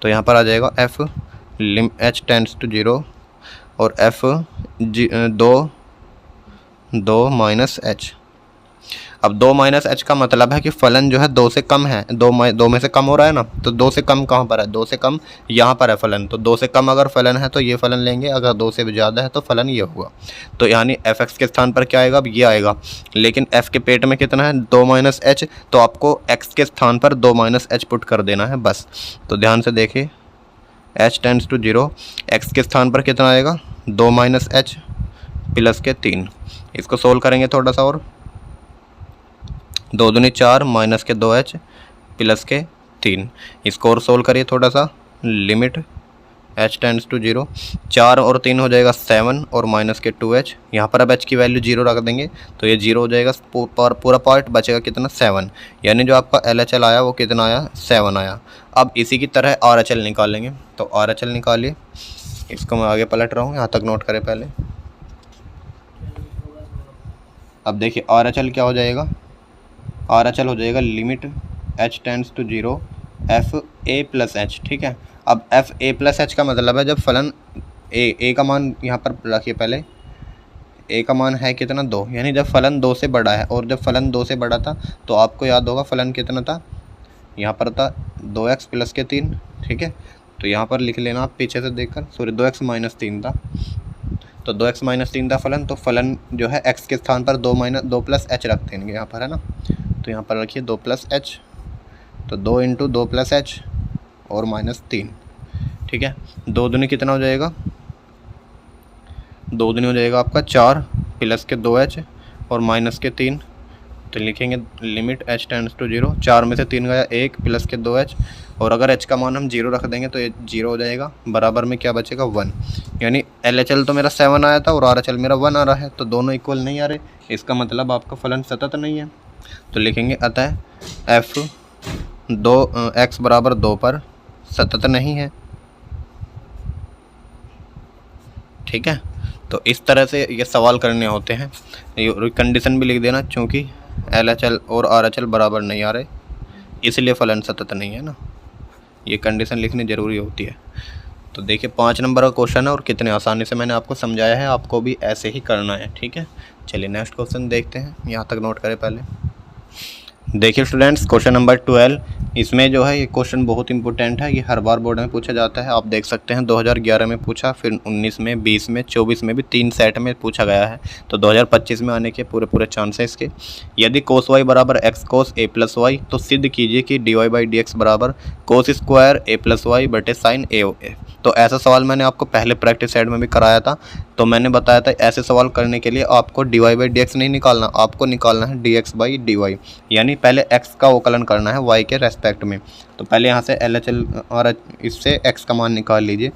तो यहाँ पर आ जाएगा F h टेंड्स टू 0 और एफ दो दो माइनस एच। अब 2 माइनस एच का मतलब है कि फलन जो है 2 से कम है, 2 में से कम हो रहा है ना, तो 2 से कम कहाँ पर है, 2 से कम यहाँ पर है फलन, तो 2 से कम अगर फलन है तो ये फलन लेंगे, अगर 2 से ज़्यादा है तो फलन ये होगा। तो यानी एफ एक्स के स्थान पर क्या आएगा, अब ये आएगा, लेकिन एफ के पेट में कितना है 2 माइनस एच, तो आपको एक्स के स्थान पर 2 माइनस एच पुट कर देना है बस। तो ध्यान से देखिए, एच टेंड्स टू 0, एक्स के स्थान पर कितना आएगा 2 माइनस एच प्लस के 3। इसको सोल्व करेंगे थोड़ा सा, और 2 दूनी 4 माइनस के 2h प्लस के 3। इसको और सोल्व करिए थोड़ा सा, लिमिट h टेंड्स टू 0, 4 और 3 हो जाएगा 7 और माइनस के 2h। यहाँ पर अब h की वैल्यू 0 रख देंगे तो ये 0 हो जाएगा, पूरा पार्ट बचेगा कितना 7, यानी जो आपका LHL आया वो कितना आया 7 आया। अब इसी की तरह RHL निकालेंगे, तो RHL निकालिए, इसको मैं आगे पलट रहा हूँ, यहाँ तक नोट करें पहले। अब देखिए RHL क्या हो जाएगा, RHL हो जाएगा limit h tends to 0 f a plus h. ठीक है, अब एफ ए प्लस एच का मतलब है जब फलन ए का मान यहाँ पर रखिए पहले, ए का मान है कितना 2, यानी जब फलन 2 से बड़ा है, और जब फलन 2 से बड़ा था तो आपको याद होगा फलन कितना था, यहाँ पर था 2x प्लस के 3। ठीक है, तो यहाँ पर लिख लेना आप पीछे से देखकर, सॉरी 2x माइनस 3 था, तो 2x माइनस 3 था फलन, तो फलन जो है x के स्थान पर 2 प्लस एच रख देंगे यहाँ पर, है ना। तो यहाँ पर रखिए 2 प्लस एच, तो 2 इंटू 2 प्लस एच और माइनस 3। ठीक है, 2 दूनी कितना हो जाएगा, 2 दूनी हो जाएगा आपका 4 प्लस के 2h और माइनस के 3। तो लिखेंगे लिमिट h टेंड्स टू 0, 4 में से 3 गया 1 प्लस के 2h, और अगर h का मान हम 0 रख देंगे तो ये 0 हो जाएगा, बराबर में क्या बचेगा 1। यानी LHL तो मेरा 7 आया था और RHL मेरा 1 आ रहा है, तो दोनों इक्वल नहीं आ रहे, इसका मतलब आपका फलन सतत नहीं है। तो लिखेंगे अतः f x बराबर 2 पर सतत नहीं है। ठीक है, तो इस तरह से ये सवाल करने होते हैं। ये कंडीशन भी लिख देना, चूँकि LHL और RHL बराबर नहीं आ रहे इसलिए फलन सतत नहीं है ना, ये कंडीशन लिखनी ज़रूरी होती है। तो देखिए 5 नंबर का क्वेश्चन है और कितने आसानी से मैंने आपको समझाया है, आपको भी ऐसे ही करना है। ठीक है, चलिए नेक्स्ट क्वेश्चन देखते हैं, यहाँ तक नोट करें पहले। देखिए स्टूडेंट्स, क्वेश्चन नंबर 12, इसमें जो है ये क्वेश्चन बहुत इंपॉर्टेंट है, ये हर बार बोर्ड में पूछा जाता है। आप देख सकते हैं 2011 में पूछा, फिर 19 में, 20 में, 24 में भी 3 सेट में पूछा गया है, तो 2025 में आने के पूरे चांस है इसके। यदि कोस वाई बराबर एक्स कोस ए प्लस वाई, तो सिद्ध कीजिए कि d Y by D x बराबर कोस स्क्वायर ए प्लस वाई बटे साइन ए। तो ऐसा सवाल मैंने आपको पहले प्रैक्टिस सेट में भी कराया था, तो मैंने बताया था ऐसे सवाल करने के लिए आपको d Y by D x नहीं निकालना, आपको निकालना है d x by d y, यानी पहले x का अवकलन करना है y के रेस्पेक्ट में। तो पहले यहाँ से LHL और इससे x का मान निकाल लीजिए।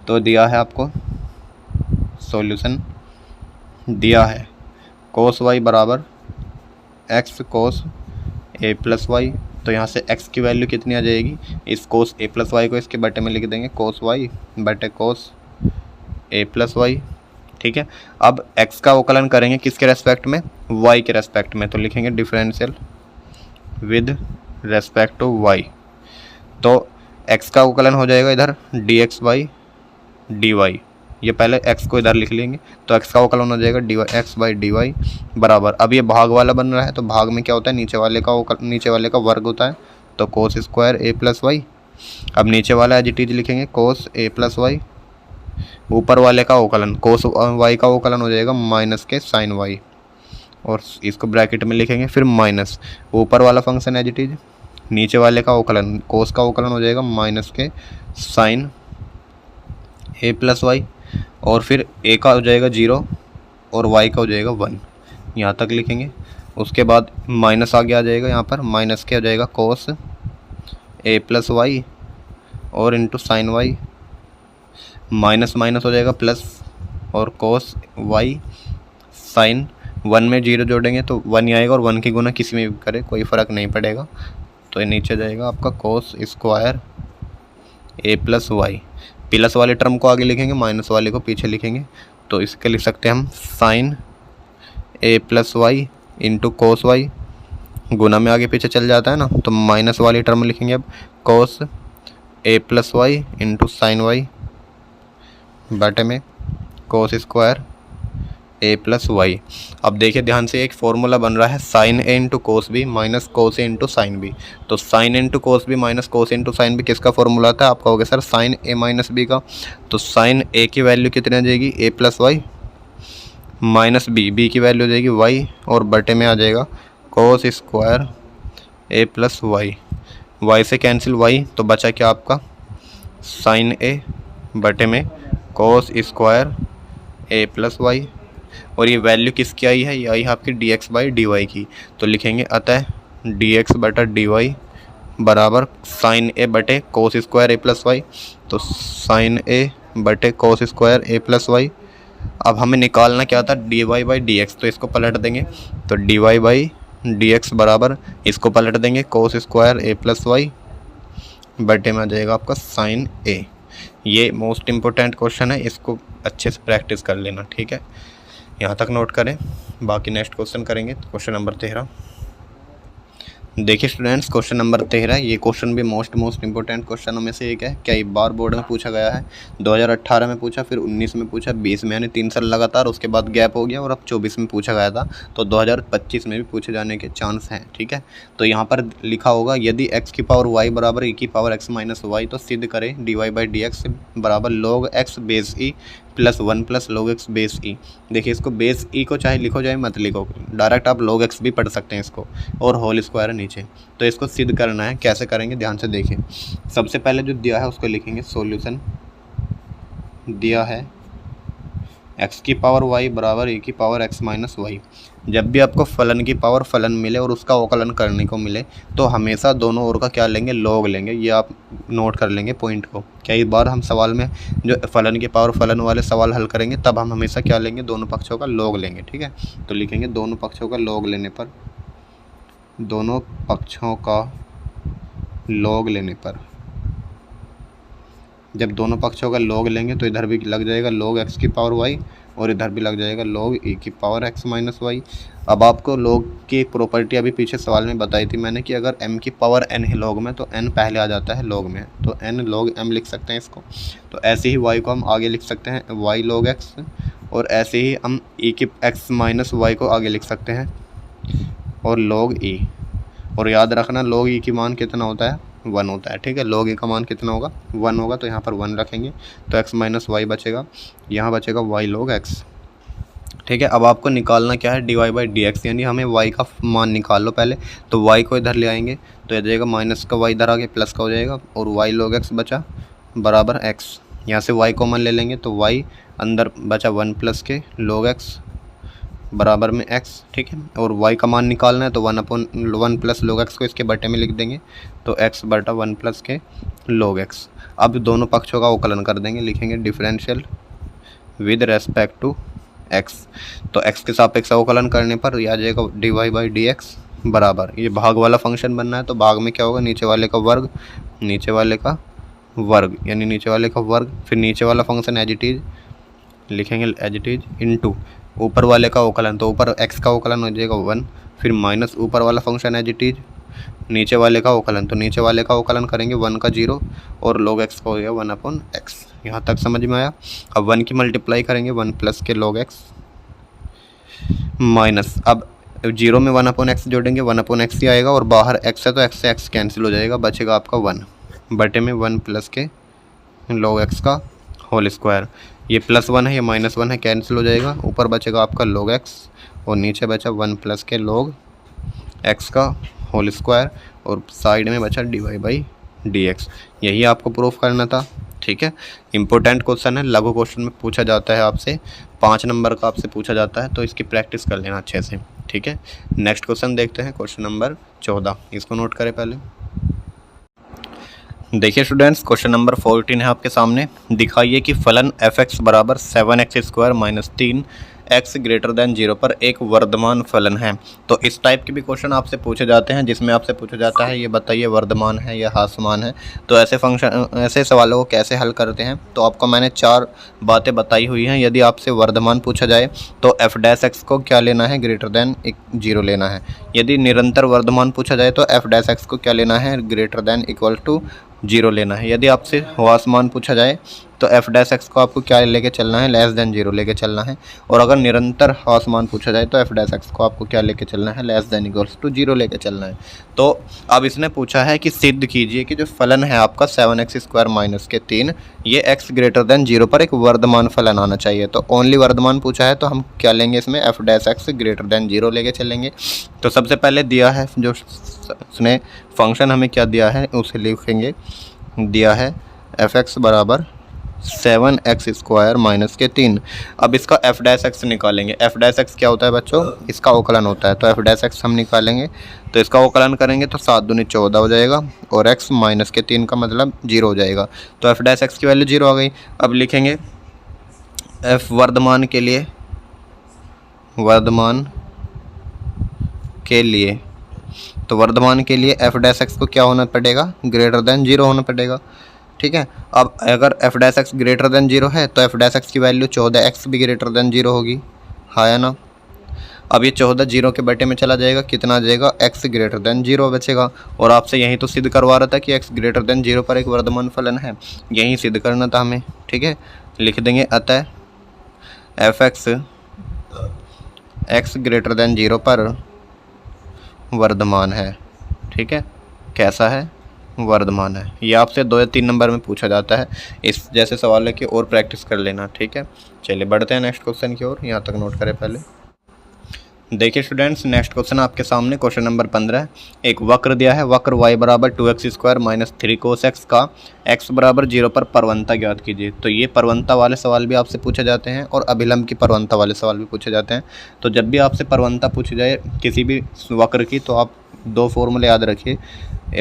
तो दिया है आपको सॉल्यूशन, दिया है कोस y बराबर x cos a plus y, तो यहाँ से x की वैल्यू कितनी आ जाएगी, इस कोस a प्लस वाई को इसके बटे में लिख देंगे कोस y बटे कोस a प्लस वाई। ठीक है, अब x का अवकलन करेंगे किसके रेस्पेक्ट में, y के रेस्पेक्ट में, तो लिखेंगे differential with respect to y। तो x का अवकलन हो जाएगा इधर dx बाई dy, ये पहले x को इधर लिख लेंगे, तो x का अवकलन हो जाएगा x बाई डी वाई बराबर, अब ये भाग वाला बन रहा है, तो भाग में क्या होता है, नीचे वाले का वर्ग होता है, तो कोस स्क्वायर ए प्लस वाई। अब नीचे वाला एज इट इज लिखेंगे कोस ए प्लस वाई, ऊपर वाले का अवकलन कोस वाई का अवकलन हो जाएगा माइनस के साइन वाई, और इसको ब्रैकेट में लिखेंगे, फिर माइनस ऊपर वाला फंक्शन एज इट इज, नीचे वाले का अवकलन कोस का अवकलन हो जाएगा माइनस के साइन ए प्लस वाई, और फिर ए का हो जाएगा 0 और वाई का हो जाएगा 1, यहाँ तक लिखेंगे। उसके बाद माइनस आगे आ जाएगा, यहाँ पर माइनस के हो जाएगा कोस ए प्लस वाई और into sine y, minus minus हो जाएगा प्लस और कोस वाई साइन, 1 में 0 जोड़ेंगे तो 1 ही आएगा, और 1 की गुना किसी में भी करे कोई फ़र्क नहीं पड़ेगा, तो ये नीचे जाएगा आपका कोस स्क्वायर ए प्लस वाई, प्लस वाले टर्म को आगे लिखेंगे, माइनस वाले को पीछे लिखेंगे, तो इसके लिख सकते हैं हम sine A plus Y into cos Y, गुना में आगे पीछे चल जाता है ना, तो माइनस वाली टर्म लिखेंगे अब कोस ए plus Y into sine Y बटे में कोस स्क्वायर ए प्लस वाई। अब देखिए ध्यान से, एक फॉर्मूला बन रहा है sine A into cos B minus cos A into sine B. तो sine into cos B minus cos into sine B किसका फॉर्मूला था? आप कहोगे sir sine A minus B का। तो साइन ए की वैल्यू कितनी आ जाएगी? A plus y minus B की वैल्यू हो जाएगी वाई, और बटे में आ जाएगा कोस स्क्वायर ए प्लस वाई से कैंसिल वाई, तो बचा क्या आपका? साइन ए बटे में कोस स्क्वायर ए प्लस वाई। और ये वैल्यू किसकी आई है? ये आई है आपकी d x by d y की। तो लिखेंगे अतः डी एक्स बटा डी वाई बराबर साइन ए बटे कोस स्क्वायर ए प्लस वाई। तो साइन ए बटे कोस स्क्वायर ए प्लस वाई। अब हमें निकालना क्या था? D Y by D x. तो इसको पलट देंगे, तो d Y by D x बराबर, इसको पलट देंगे कोस स्क्वायर ए प्लस वाई बटे में आ जाएगा आपका साइन ए। ये मोस्ट इम्पोर्टेंट क्वेश्चन है, इसको अच्छे से प्रैक्टिस कर लेना, ठीक है? यहाँ तक नोट करें, बाकी नेक्स्ट क्वेश्चन करेंगे। क्वेश्चन नंबर 13 देखिए स्टूडेंट्स, क्वेश्चन नंबर 13, ये क्वेश्चन भी मोस्ट इंपॉर्टेंट क्वेश्चनों में से एक है। कई बार बोर्ड में पूछा गया है, 2018 में पूछा, फिर 19 में पूछा, 20 में, यानी 3 साल लगातार, उसके बाद गैप हो गया और अब 24 में पूछा गया था। तो 2025 में भी पूछे जाने के चांस हैं, ठीक है? तो यहाँ पर लिखा होगा यदि x की पावर y बराबर e की पावर x माइनस वाई, तो सिद्ध करें D Y by D x बराबर log x base E plus 1 plus log x base E. देखिए इसको बेस ई को चाहे लिखो चाहे मत लिखो, डायरेक्ट आप log x भी पढ़ सकते हैं इसको, और होल स्क्वायर है नीचे। तो इसको सिद्ध करना है, कैसे करेंगे ध्यान से देखिए। सबसे पहले जो दिया है उसको लिखेंगे सॉल्यूशन। दिया है x की पावर y बराबर e की पावर x माइनस वाई। जब भी आपको फलन की पावर फलन मिले और उसका अवकलन करने को मिले, तो हमेशा दोनों ओर का क्या लेंगे? लॉग लेंगे। ये आप नोट कर लेंगे पॉइंट को। कई बार हम सवाल में जो फलन की पावर फलन वाले सवाल हल करेंगे, तब हम हमेशा क्या लेंगे? दोनों पक्षों का लॉग लेंगे, ठीक है? तो लिखेंगे दोनों पक्षों का लॉग लेने पर, दोनों पक्षों का लॉग लेने पर, जब दोनों पक्षों का लॉग लेंगे तो इधर भी लग जाएगा log x की पावर y, और इधर भी लग जाएगा log e की पावर x माइनस वाई। अब आपको log की एक प्रॉपर्टी अभी पीछे सवाल में बताई थी मैंने कि अगर m की पावर n है log में, तो n पहले आ जाता है log में, तो n log m लिख सकते हैं इसको। तो ऐसे ही y को हम आगे लिख सकते हैं y log x, और ऐसे ही हम e की x माइनस वाई को आगे लिख सकते हैं, और log e। और याद रखना log e की मान कितना होता है? 1 होता है, ठीक है? log e का मान कितना होगा? 1 होगा, तो यहाँ पर 1 रखेंगे, तो x माइनस वाई बचेगा, यहाँ बचेगा y log x, ठीक है? अब आपको निकालना क्या है? D Y by D x, यानी हमें y का मान निकाल लो पहले। तो y को इधर ले आएंगे, तो आ जाएगा माइनस का y इधर आगे प्लस का हो जाएगा, और y log x बचा बराबर x। यहाँ से y कॉमन ले लेंगे, तो y अंदर बचा 1 प्लस के log x बराबर में x, ठीक है? और y का मान निकालना है, तो 1 प्लस log x को इसके बटे में लिख देंगे, तो x बटा 1 प्लस के log x। अब दोनों पक्षों का अवकलन कर देंगे, लिखेंगे differential with respect to x। तो x के सापेक्ष अवकलन करने पर यह आ जाएगा d Y by D x बराबर, ये भाग वाला फंक्शन बनना है, तो भाग में क्या होगा? नीचे वाले का वर्ग, नीचे वाले का वर्ग, यानी नीचे वाले का वर्ग, फिर नीचे वाला फंक्शन एज इट इज लिखेंगे एज इट इज इनटू ऊपर वाले का अवकलन, तो ऊपर x का अवकलन हो जाएगा 1, फिर माइनस ऊपर वाला फंक्शन एज इट इज नीचे वाले का अवकलन, तो नीचे वाले का अवकलन करेंगे 1 का 0, और log x का हो गया 1/x। यहाँ तक समझ में आया? अब 1 की मल्टीप्लाई करेंगे 1 प्लस के log x माइनस, अब 0 में 1/x जोड़ेंगे, 1/x ही आएगा, और बाहर x है तो x से x कैंसिल हो जाएगा, बचेगा आपका 1 बटे में 1 प्लस के log x का होल स्क्वायर। ये +1 है, ये -1 है, कैंसिल हो जाएगा, ऊपर बचेगा आपका log x, और नीचे बचा 1 प्लस के log x का होल स्क्वायर, और साइड में बचा d Y by D x. यही आपको प्रूफ करना था, ठीक है? इंपॉर्टेंट क्वेश्चन है, लघु क्वेश्चन में पूछा जाता है आपसे, 5 नंबर का आपसे पूछा जाता है, तो इसकी प्रैक्टिस कर लेना अच्छे से, ठीक है? नेक्स्ट क्वेश्चन देखते हैं, क्वेश्चन नंबर 14, इसको नोट करें पहले। देखिए स्टूडेंट्स, क्वेश्चन नंबर 14 है आपके सामने। दिखाइए कि फलन f(x) बराबर 7x² minus 3x greater than 0 पर एक वर्धमान फलन है। तो इस टाइप के भी क्वेश्चन आपसे पूछे जाते हैं, जिसमें आपसे पूछा जाता है ये बताइए वर्धमान है या ह्रासमान है। तो ऐसे सवालों को कैसे हल करते हैं, तो आपको मैंने 4 बातें बताई हुई हैं। यदि आपसे वर्धमान पूछा जाए तो f(x) को क्या लेना है? ग्रेटर दैन 0 लेना है। यदि निरंतर वर्धमान पूछा जाए तो f(x) को क्या लेना है? ग्रेटर दैन इक्वल टू 0 लेना है। यदि आपसे ह्रासमान पूछा जाए तो एफ डैश एक्स को आपको क्या लेके चलना है, लेस देन 0 लेके चलना है। और अगर निरंतर हास मान पूछा जाए तो एफ डैश एक्स को आपको क्या लेके चलना है, लेस देन इक्वल्स टू 0 लेके चलना है। तो अब इसने पूछा है कि सिद्ध कीजिए कि जो फलन है आपका 7x² माइनस के 3 ये x ग्रेटर देन 0 पर एक वर्धमान फलन आना चाहिए। तो ओनली वर्धमान पूछा है तो हम क्या लेंगे इसमें, F dash x greater than 0 लेके चलेंगे। तो सबसे पहले दिया है जो उसने फंक्शन हमें क्या दिया है उसे लिखेंगे, दिया है एफ एक्स बराबर 7x² माइनस के 3। अब इसका एफ डैश एक्स निकालेंगे। एफ डैश एक्स क्या होता है बच्चों, इसका अवकलन होता है। तो एफ डैश एक्स हम निकालेंगे तो इसका अवकलन करेंगे तो 7 दूनी 14 हो जाएगा और x माइनस के 3 का मतलब 0 हो जाएगा। तो एफ डैश एक्स की वैल्यू 0 आ गई। अब लिखेंगे एफ वर्धमान के लिए, वर्धमान के लिए, तो वर्धमान के लिए एफ डैश एक्स को क्या होना पड़ेगा, ग्रेटर देन 0 होना पड़ेगा। ठीक है, अब अगर F dash x greater than 0 है तो एफ डैश एक्स की वैल्यू 14x भी ग्रेटर देन 0 होगी, हाँ या ना। अब ये 14 0 के बटे में चला जाएगा, कितना आ जाएगा, x ग्रेटर देन 0 बचेगा। और आपसे यही तो सिद्ध करवा रहा था कि x ग्रेटर देन 0 पर एक वर्धमान फलन है, यही सिद्ध करना था हमें। ठीक है, लिख देंगे अतः एफ एक्स ग्रेटर देन 0 पर वर्धमान है। ठीक है, कैसा है, वर्धमान है। ये आपसे 2 या 3 नंबर में पूछा जाता है, इस जैसे सवाल की और प्रैक्टिस कर लेना। ठीक है, चलिए बढ़ते हैं नेक्स्ट क्वेश्चन की ओर। यहाँ तक नोट करें पहले। देखिए स्टूडेंट्स, नेक्स्ट क्वेश्चन आपके सामने क्वेश्चन नंबर 15 है। एक वक्र दिया है, वक्र y बराबर 2x² माइनस 3 cos x का x बराबर 0 पर परवंता ज्ञात कीजिए। तो ये परवंता वाले सवाल भी आपसे पूछे जाते हैं और अभिलंब की परवंता वाले सवाल भी पूछे जाते हैं। तो जब भी आपसे परवंता पूछी जाए किसी भी वक्र की तो आप 2 फॉर्मूले याद रखिए।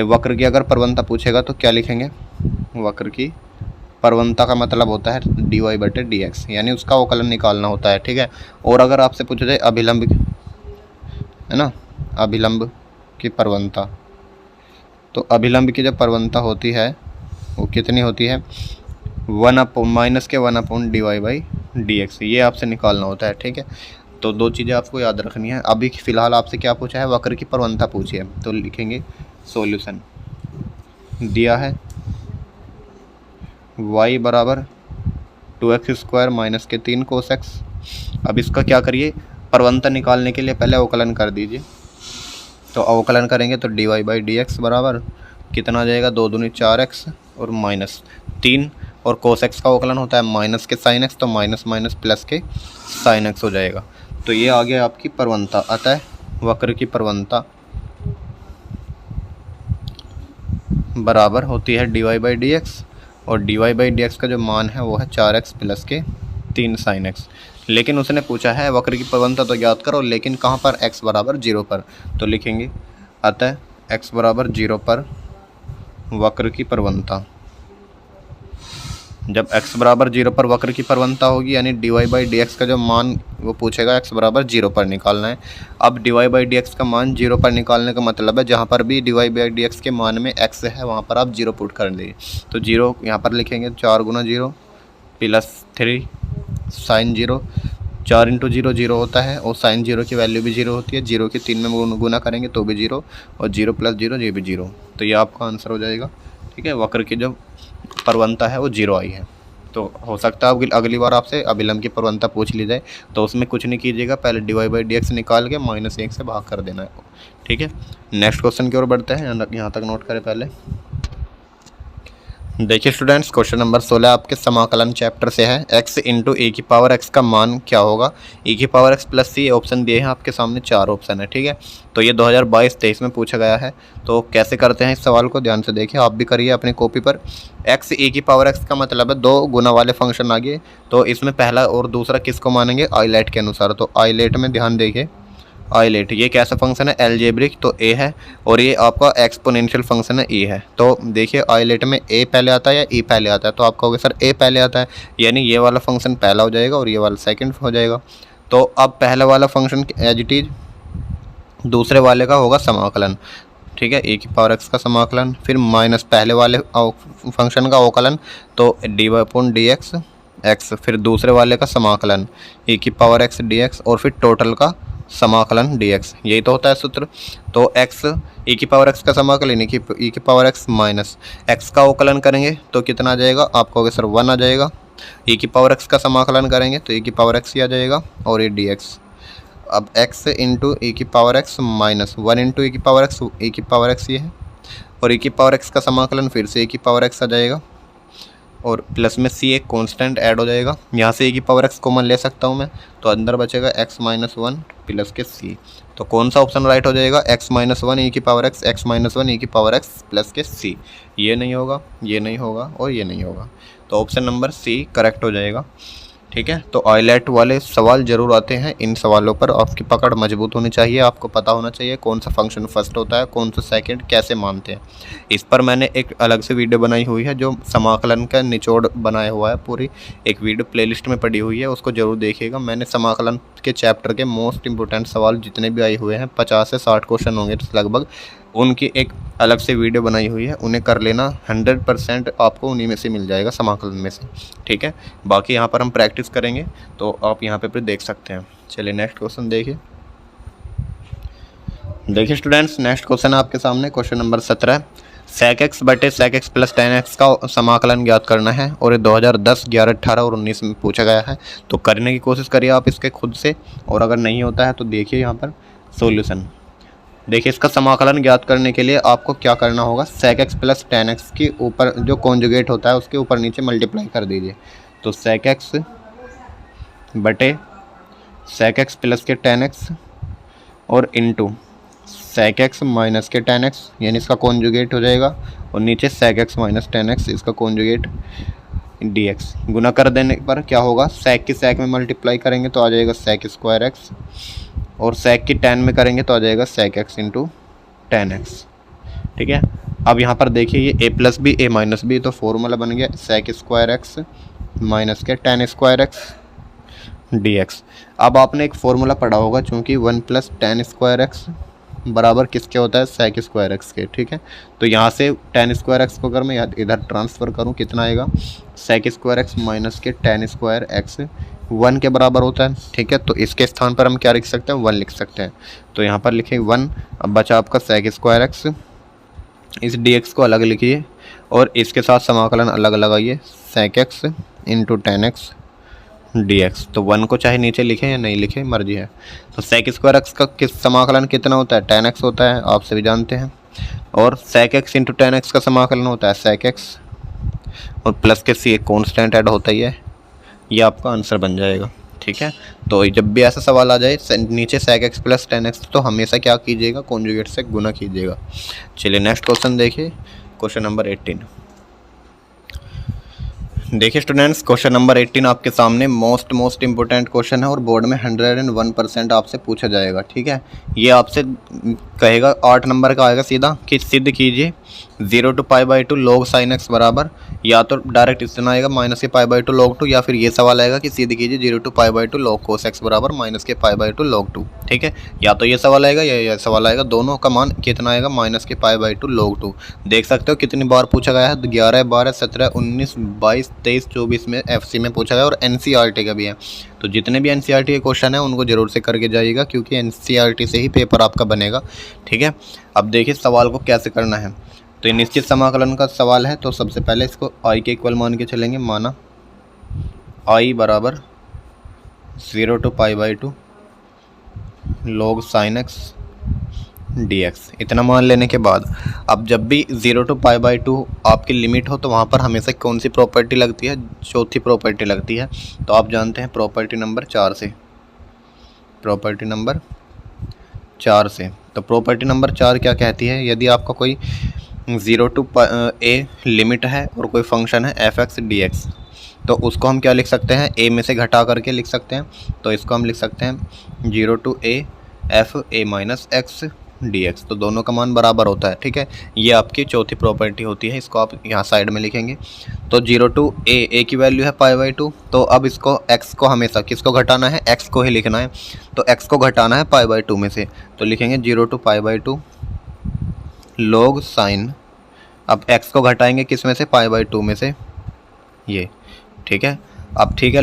वक्र की अगर परवंता पूछेगा तो क्या लिखेंगे, वक्र की परवंता का मतलब होता है dy/dx, यानी उसका अवकलन निकालना होता है। ठीक है, और अगर आपसे पूछा जाए अभिलंब, है ना, अभिलंब की परवंता, तो अभिलंब की जब परवंता होती है वो कितनी होती है, 1/-1/dy/dx, ये आपसे निकालना होता है। ठीक है, तो 2 चीज़ें आपको याद रखनी है। अभी फ़िलहाल आपसे क्या पूछा है, वक्र की परवंता पूछी है, तो लिखेंगे सॉल्यूशन। दिया है y बराबर 2x² माइनस के 3 cos x। अब इसका क्या करिए, परवंता निकालने के लिए पहले अवकलन कर दीजिए। तो अवकलन करेंगे तो dy/dx बराबर कितना आ जाएगा, 2 दूनी 4x और माइनस 3, और cos x का अवकलन होता है माइनस के sin x, तो माइनस माइनस प्लस के sin x हो जाएगा। तो ये आ गया आपकी परवंता। अतः वक्र की परवंता बराबर होती है dy/dx, और dy/dx का जो मान है वो है 4x प्लस के 3 sin x। लेकिन उसने पूछा है वक्र की परवंता तो याद करो, लेकिन कहाँ पर, x बराबर 0 पर। तो लिखेंगे अतः x बराबर 0 पर वक्र की परवंता। जब x बराबर 0 पर वक्र की परवंता होगी यानी dy/dx का जो मान वो पूछेगा x बराबर 0 पर निकालना है। अब dy/dx का मान 0 पर निकालने का मतलब है जहाँ पर भी dy/dx के मान में x है वहाँ पर आप 0 पुट कर देंगे। तो 0 यहाँ पर लिखेंगे 4 गुना 0 प्लस 3 sin 0, 4 × 0 0 होता है और sin 0 की वैल्यू भी 0 होती है। 0 की 3 में गुना करेंगे तो भी 0, और 0 + 0 ये भी 0। तो ये आपका आंसर हो जाएगा। ठीक है, वक्र की जो परवंता है वो 0 आई है। तो हो सकता है अगली बार आपसे अभिलंब की परवंता पूछ ली जाए, तो उसमें कुछ नहीं कीजिएगा, पहले dy/dx निकाल के -1 से भाग कर देना है। ठीक है, नेक्स्ट क्वेश्चन की ओर बढ़ते हैं, यहाँ तक नोट करें पहले। देखिए स्टूडेंट्स, क्वेश्चन नंबर 16 आपके समाकलन चैप्टर से है। x × e⁻x का मान क्या होगा, e⁻x + c ऑप्शन दिए हैं आपके सामने, 4 ऑप्शन है। ठीक है, तो ये 2022-23 में पूछा गया है। तो कैसे करते हैं इस सवाल को, ध्यान से देखिए, आप भी करिए अपनी कॉपी पर। x e⁻x का मतलब है 2 गुना वाले फंक्शन आगे, तो इसमें पहला और दूसरा किसको मानेंगे, आइलेट के अनुसार। तो आइलेट में ध्यान देखिए, आइलेट ये कैसा फंक्शन है, एलजेब्रिक, तो a है, और ये आपका एक्सपोनेंशियल फंक्शन है e है। तो देखिए आइलेट में a पहले आता है या e पहले आता है, तो आप कहोगे सर a पहले आता है, यानी ये वाला फंक्शन पहला हो जाएगा और ये वाला सेकंड हो जाएगा। तो अब पहले वाला फंक्शन एज इट इज दूसरे वाले का होगा समाकलन। ठीक है, e⁻x का समाकलन, फिर माइनस पहले वाले फंक्शन का अवकलन, तो dy/dx x, फिर दूसरे वाले का समाकलन e⁻x dx, और फिर टोटल का समाकलन dx, यही तो होता है सूत्र। तो x e की पावर x का समाकलन e की पावर x माइनस x का अवकलन करेंगे तो कितना आ जाएगा, आप कहोगे सर 1 आ जाएगा। e की पावर x का समाकलन करेंगे तो e की पावर x ही आ जाएगा और ये dx। अब x इंटू e की power x minus 1 into e की पावर x ये है, और e की पावर x का समाकलन फिर से e की पावर x आ जाएगा, और प्लस में c एक कांस्टेंट ऐड हो जाएगा। यहाँ से e की पावर x कॉमन ले सकता हूँ मैं, तो अंदर बचेगा x माइनस 1 प्लस के c। तो कौन सा ऑप्शन राइट हो जाएगा, x माइनस 1 e की power x, x minus 1 e की पावर x प्लस के c। ये नहीं होगा, ये नहीं होगा और ये नहीं होगा, तो ऑप्शन नंबर c करेक्ट हो जाएगा। ठीक है, तो आइलेट वाले सवाल जरूर आते हैं। इन सवालों पर आपकी पकड़ मजबूत होनी चाहिए, आपको पता होना चाहिए कौन सा फंक्शन फर्स्ट होता है, कौन सा सेकंड, कैसे मानते हैं। इस पर मैंने एक अलग से वीडियो बनाई हुई है जो समाकलन का निचोड़ बनाया हुआ है, पूरी एक वीडियो प्लेलिस्ट में पड़ी हुई है, उसको जरूर देखिएगा। मैंने समाकलन के चैप्टर के मोस्ट इंपॉर्टेंट सवाल जितने भी आए हुए हैं, 50 से 60 क्वेश्चन होंगे लगभग, उनकी एक अलग से वीडियो बनाई हुई है, उन्हें कर लेना। 100% आपको उन्हीं में से मिल जाएगा, समाकलन में से। ठीक है, बाकी यहाँ पर हम प्रैक्टिस करेंगे तो आप यहाँ पे देख सकते हैं। चलिए नेक्स्ट क्वेश्चन देखिए। देखिए स्टूडेंट्स, नेक्स्ट क्वेश्चन है आपके सामने, क्वेश्चन नंबर 17। sec x बटे sec x plus tan x का समाकलन ज्ञात करना है और ये 2010, 11, 18 और 19 में पूछा गया है। तो करने की कोशिश करिए आप इसके खुद से, और अगर नहीं होता है तो देखिए यहाँ पर सॉल्यूशन। देखिए इसका समाकलन ज्ञात करने के लिए आपको क्या करना होगा, sec x plus tan x के ऊपर जो कॉन्जुगेट होता है उसके ऊपर नीचे मल्टीप्लाई कर दीजिए। तो sec x बटे sec x प्लस के tan x और इनटू sec x माइनस के tan x, यानी इसका कॉन्जुगेट हो जाएगा, और नीचे sec x minus tan x इसका कॉन्जुगेट dx। गुना कर देने पर क्या होगा, sec की sec में मल्टीप्लाई करेंगे तो आ जाएगा sec स्क्वायर x, और sec की tan में करेंगे तो आ जाएगा sec x into tan x। ठीक है, अब यहाँ पर देखिए ये a plus b a minus b, तो फॉर्मूला बन गया sec स्क्वायर x माइनस के tan स्क्वायर x dx। अब आपने एक फॉर्मूला पढ़ा होगा, चूँकि 1 प्लस tan स्क्वायर x बराबर किसके होता है, sec स्क्वायर x के। ठीक है, तो यहाँ से tan स्क्वायर x को अगर मैं इधर ट्रांसफ़र करूँ कितना आएगा, sec स्क्वायर x माइनस के tan स्क्वायर x 1 के बराबर होता है। ठीक है, तो इसके स्थान पर हम क्या लिख सकते हैं, 1 लिख सकते हैं। तो यहाँ पर लिखें 1। अब बचा आपका sec स्क्वायर x, इस dx को अलग लिखिए और इसके साथ समाकलन अलग लगाइए, sec x into tan x dx। तो 1 को चाहे नीचे लिखें या नहीं लिखें, मर्जी है। तो sec स्क्वायर x का किस समाकलन कितना होता है, tan x होता है, आप सभी जानते हैं। और sec x into tan x का समाकलन होता है sec x, और प्लस के c एक कॉन्स्टेंट ऐड होता ही है, ये आपका आंसर बन जाएगा। ठीक है, तो जब भी ऐसा सवाल आ जाए नीचे sec x plus tan x, तो हमेशा क्या कीजिएगा, कॉन्जुगेट से गुना कीजिएगा। चलिए नेक्स्ट क्वेश्चन देखिए, क्वेश्चन नंबर 18। देखिए स्टूडेंट्स, क्वेश्चन नंबर 18 आपके सामने मोस्ट इंपॉर्टेंट क्वेश्चन है और बोर्ड में 101% आपसे पूछा जाएगा। ठीक है, ये आपसे कहेगा 8 नंबर का आएगा सीधा कि सिद्ध कीजिए 0 to π/2 log sin x बराबर, या तो डायरेक्ट इतना आएगा माइनस के π/2 log 2, या फिर ये सवाल आएगा कि सिद्ध कीजिए 0 to π/2 log cos x बराबर माइनस के π/2 log 2। ठीक है, या तो ये सवाल आएगा या ये सवाल आएगा, दोनों का मान कितना आएगा, माइनस के π/2 log 2। देख सकते हो कितनी बार पूछा गया है, 11, 12, 17, 19, 22, 23, 24 में FC में पूछा गया, और NCERT का भी है। तो जितने भी NCERT के क्वेश्चन है उनको जरूर से करके जाइएगा, क्योंकि NCERT से ही पेपर आपका बनेगा। ठीक है, अब देखिए सवाल को कैसे करना है। तो ये निश्चित समाकलन का सवाल है, तो सबसे पहले इसको i के इक्वल मान के चलेंगे। माना i बराबर 0 to π/2 log sin x dx। इतना मान लेने के बाद अब जब भी 0 to π/2 आपकी लिमिट हो तो वहाँ पर हमेशा कौन सी प्रॉपर्टी लगती है, चौथी प्रॉपर्टी लगती है। तो आप जानते हैं प्रॉपर्टी नंबर 4 से, प्रॉपर्टी नंबर 4 से। तो प्रॉपर्टी नंबर 4 क्या कहती है, यदि आपका कोई 0 to a लिमिट है और कोई फंक्शन है f(x) dx, तो उसको हम क्या लिख सकते हैं, a में से घटा करके लिख सकते हैं। तो इसको हम लिख सकते हैं 0 to a f a minus x dx, तो दोनों का मान बराबर होता है। ठीक है, ये आपकी चौथी प्रॉपर्टी होती है, इसको आप यहाँ साइड में लिखेंगे। तो 0 to a की वैल्यू है π/2, तो अब इसको x को हमेशा किसको घटाना है, x को ही लिखना है। तो x को घटाना है π/2 में से, तो लिखेंगे 0 to π/2 log sin, अब x को घटाएंगे किस में से, π/2 में से, ये। ठीक है, अब ठीक है,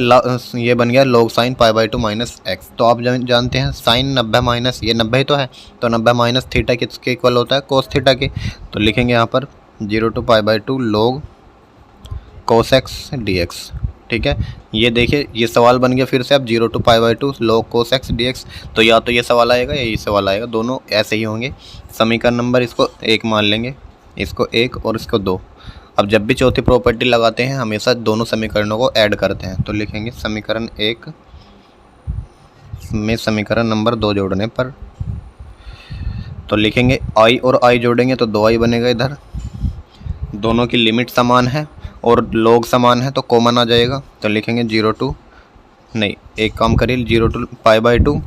ये बन गया log sine pi by two minus x. तो आप जानते हैं साइन 90 माइनस ये 90 ही तो है, तो 90 माइनस थीटा किसके इक्वल होता है, कोस थीटा के। तो लिखेंगे यहाँ पर 0 to pi by two log cos x d x. ठीक है, ये देखिए ये सवाल बन गया फिर से। अब 0 to pi by two log cos x d x, तो या तो ये सवाल आएगा या ये सवाल आएगा, दोनों ऐसे ही होंगे। समीकरण नंबर इसको 1 मान लेंगे, इसको 1 और इसको 2। अब जब भी चौथी प्रॉपर्टी लगाते हैं हमेशा दोनों समीकरणों को ऐड करते हैं। तो लिखेंगे समीकरण 1 में समीकरण नंबर 2 जोड़ने पर, तो लिखेंगे i और i जोड़ेंगे तो 2i बनेगा। इधर दोनों की लिमिट समान है और log समान है तो कॉमन आ जाएगा। तो लिखेंगे 0 टू, नहीं एक काम करिए, 0 to pi by two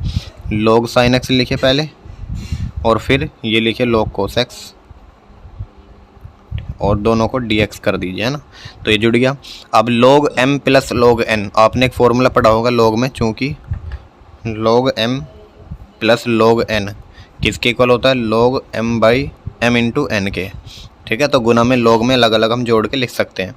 log sine x लिखे पहले, और फिर ये लिखे log कोस एक्स, और दोनों को dx कर दीजिए, है ना। तो ये जुड़ गया। अब log m plus log n, आपने एक फॉर्मूला पढ़ा होगा log में, चूँकि log m plus log n किसके इक्वल होता है, log m by m into n के। ठीक है, तो गुना में log में अलग अलग हम जोड़ के लिख सकते हैं।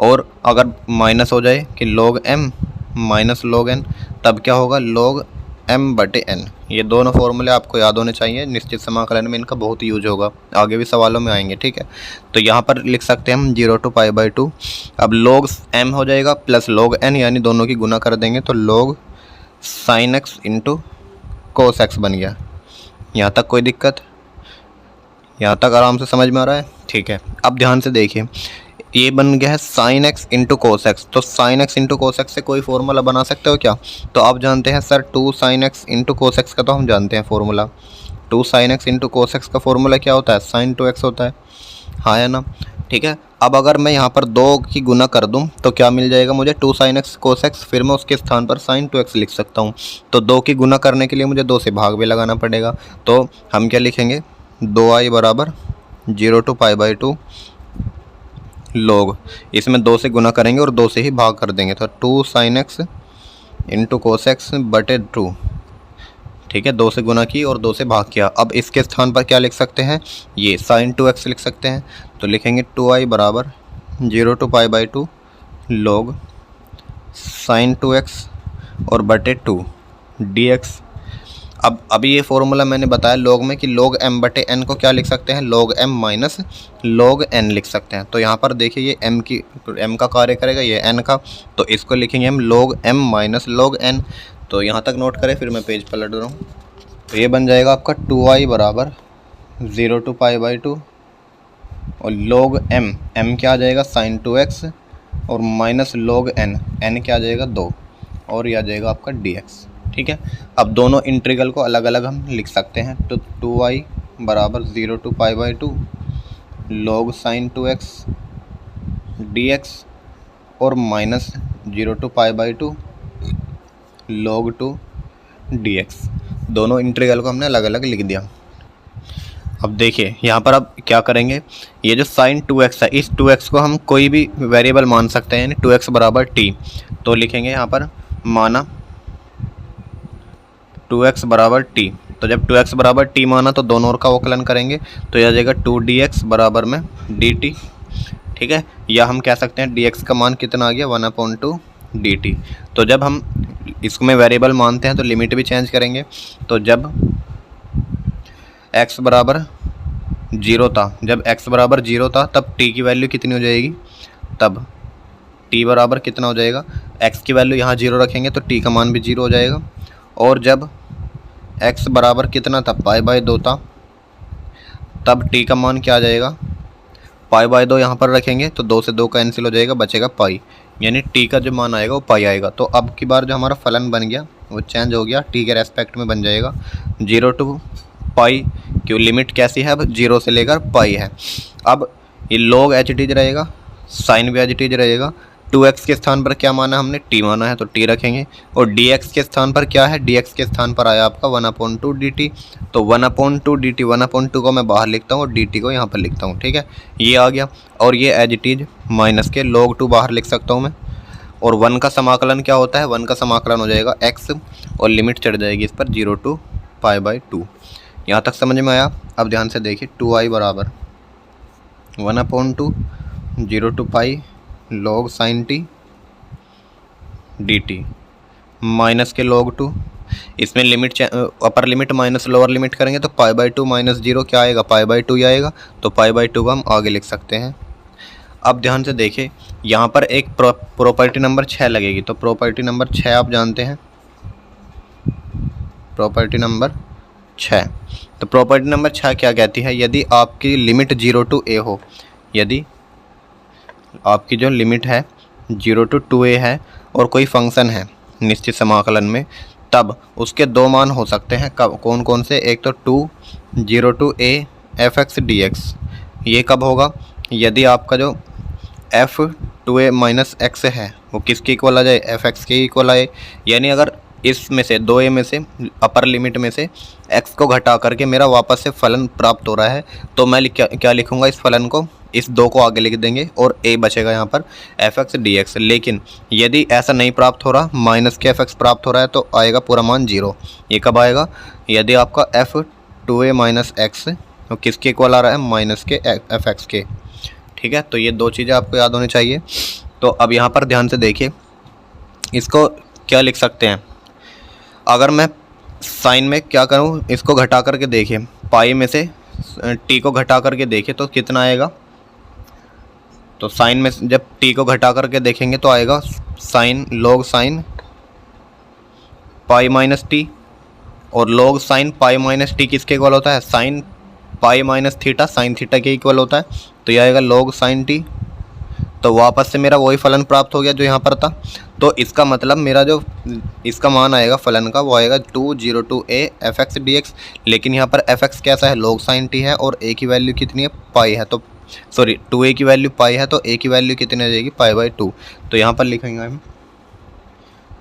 और अगर माइनस हो जाए कि log m minus log n, तब क्या होगा, log m बटे n। ये दोनों फॉर्मूले आपको याद होने चाहिए, निश्चित समाकलन में इनका बहुत यूज होगा, आगे भी सवालों में आएंगे। ठीक है, तो यहाँ पर लिख सकते हैं हम 0 टू पाई बाई टू। अब log m हो जाएगा प्लस log n, यानी दोनों की गुना कर देंगे तो log sine x into cos x बन गया। यहाँ तक कोई दिक्कत, यहाँ तक आराम से समझ में आ रहा है। ठीक है, अब ध्यान से देखिए, ये बन गया है sine x into cos x. तो sine x into cos x से कोई फॉर्मूला बना सकते हो क्या, तो आप जानते हैं sir 2 sign x into cos x का तो हम जानते हैं formula. 2 sign x into cos x का फॉर्मूला क्या होता है, साइन 2x होता है, हाँ है ना। ठीक है, अब अगर मैं यहाँ पर 2 की गुना कर दूँ तो क्या मिल जाएगा मुझे, 2 साइन एक्स कोस एक्स, फिर मैं उसके स्थान पर साइन 2x लिख सकता हूँ। तो 2 की गुना करने के लिए मुझे 2 से भाग भी लगाना पड़ेगा। तो हम क्या लिखेंगे, 2i बराबर 0 to pi by two log, इसमें 2 से गुना करेंगे और 2 से ही भाग कर देंगे। तो 2 sign x into cos x बटे 2। ठीक है, 2 से गुना की और 2 से भाग किया। अब इसके स्थान पर क्या लिख सकते हैं, ये साइन 2x लिख सकते हैं। तो लिखेंगे 2i बराबर 0 to pi by two log sine 2x और बटे 2 dx। अब अभी ये फॉर्मूला मैंने बताया log में कि log m बटे n को क्या लिख सकते हैं, log m minus log n लिख सकते हैं। तो यहाँ पर देखिए ये m का कार्य करेगा, ये n का, तो इसको लिखेंगे हम log m minus log n। तो यहाँ तक नोट करें, फिर मैं पेज पलट रहा हूँ। तो ये बन जाएगा आपका 2i बराबर 0 टू पाई बाई टू और log m क्या आ जाएगा साइन 2x और माइनस log n क्या आ जाएगा 2, और ये आ जाएगा आपका dx। ठीक है, अब दोनों इंटीग्रल को अलग अलग हम लिख सकते हैं। तो 2i बराबर 0 to pi by two log sine 2x dx और minus 0 to pi by two log 2 dx। दोनों इंटीग्रल को हमने अलग अलग लिख दिया। अब देखिए यहाँ पर अब क्या करेंगे, ये जो साइन 2x है, इस 2x को हम कोई भी वेरिएबल मान सकते हैं, यानी 2x बराबर t। तो लिखेंगे यहाँ पर माना 2x बराबर t। तो जब 2x बराबर t माना तो दोनों ओर का अवकलन करेंगे, तो यह आ जाएगा 2dx बराबर में dt। ठीक है, या हम कह सकते हैं dx का मान कितना आ गया, 1/2 dt। तो जब हम इसको में वेरिएबल मानते हैं तो लिमिट भी चेंज करेंगे। तो जब x बराबर 0 था, जब x बराबर 0 था तब t की वैल्यू कितनी हो जाएगी, तब t बराबर कितना हो जाएगा, x की वैल्यू यहाँ 0 रखेंगे तो t का मान भी 0 हो जाएगा। और जब x बराबर कितना था, पाई बाई 2 था, तब t का मान क्या आ जाएगा, पाई बाई 2 यहाँ पर रखेंगे तो 2 से 2 कैंसिल हो जाएगा, बचेगा पाई, यानी t का जो मान आएगा वो पाई आएगा। तो अब की बार जो हमारा फलन बन गया वो चेंज हो गया, t के रेस्पेक्ट में बन जाएगा 0 टू पाई, क्यों लिमिट कैसी है, अब 0 से लेकर पाई है। अब ये log एच टी रहेगा, साइन भी एच टी रहेगा। 2x के स्थान पर क्या माना हमने, t माना है तो t रखेंगे, और dx के स्थान पर क्या है, dx के स्थान पर आया आपका 1/2 dt। तो 1/2 dt, 1/2 को मैं बाहर लिखता हूँ और dt को यहाँ पर लिखता हूँ। ठीक है, ये आ गया, और ये एज इट इज माइनस के log 2 बाहर लिख सकता हूँ मैं। और 1 का समाकलन क्या होता है, 1 का समाकलन हो जाएगा x, और लिमिट चढ़ जाएगी इस पर 0 टू पाई बाई 2। यहाँ तक समझ में आया। अब ध्यान से देखिए 2i बराबर 1/2 0 to pi log sine t dt minus के log 2। इसमें limit upper limit minus lower limit करेंगे तो pi by two minus zero क्या आएगा, पाई बाई टू ही आएगा। तो पाई बाई टू को हम आगे लिख सकते हैं। अब ध्यान से देखिए, यहाँ पर एक प्रॉपर्टी नंबर 6 लगेगी। तो प्रॉपर्टी नंबर 6 आप जानते हैं, प्रॉपर्टी नंबर 6। तो प्रॉपर्टी नंबर 6 क्या कहती है, यदि आपकी लिमिट 0 टू a हो, यदि आपकी जो लिमिट है 0 टू 2a है और कोई फंक्शन है निश्चित समाकलन में, तब उसके दो मान हो सकते हैं। कब, कौन कौन से, एक तो 0 टू a f(x) dx। ये कब होगा, यदि आपका जो f 2a माइनस एक्स है वो किसके इक्वल आ जाए, f(x) के इक्वल आए। यानी अगर इसमें से 2a में से अपर लिमिट में से x को घटा करके मेरा वापस से फलन प्राप्त हो रहा है, तो मैं क्या लिखूँगा, इस फलन को, इस 2 को आगे लिख देंगे और a बचेगा यहाँ पर f(x) dx। लेकिन यदि ऐसा नहीं प्राप्त हो रहा, माइनस के f(x) प्राप्त हो रहा है, तो आएगा पूरा मान 0। ये कब आएगा, यदि आपका f 2a माइनस एक्स तो किसके इक्वल आ रहा है, माइनस के f(x) के। ठीक है, तो ये 2 चीज़ें आपको याद होनी चाहिए। तो अब यहाँ पर ध्यान से देखिए, इसको क्या लिख सकते हैं, अगर मैं साइन में क्या करूँ, इसको घटा करके देखिए, पाई में से t को घटा करके देखें तो कितना आएगा। तो साइन में जब t को घटा करके देखेंगे तो आएगा sine, log sine pi minus t, और log sine pi minus t किसके इक्वल होता है, sine pi minus theta, sine theta के इक्वल होता है। तो यह आएगा log साइन टी। तो वापस से मेरा वही फलन प्राप्त हो गया जो यहाँ पर था। तो इसका मतलब मेरा जो इसका मान आएगा फलन का, वो आएगा 0 टू a f(x) dx। लेकिन यहाँ पर f(x) कैसा है, log साइन टी है, और a की वैल्यू कितनी है, पाई है। तो सॉरी 2a की वैल्यू पाई है, तो a की वैल्यू कितनी आ जाएगी, पाई बाई 2। तो यहाँ पर लिखेंगे हम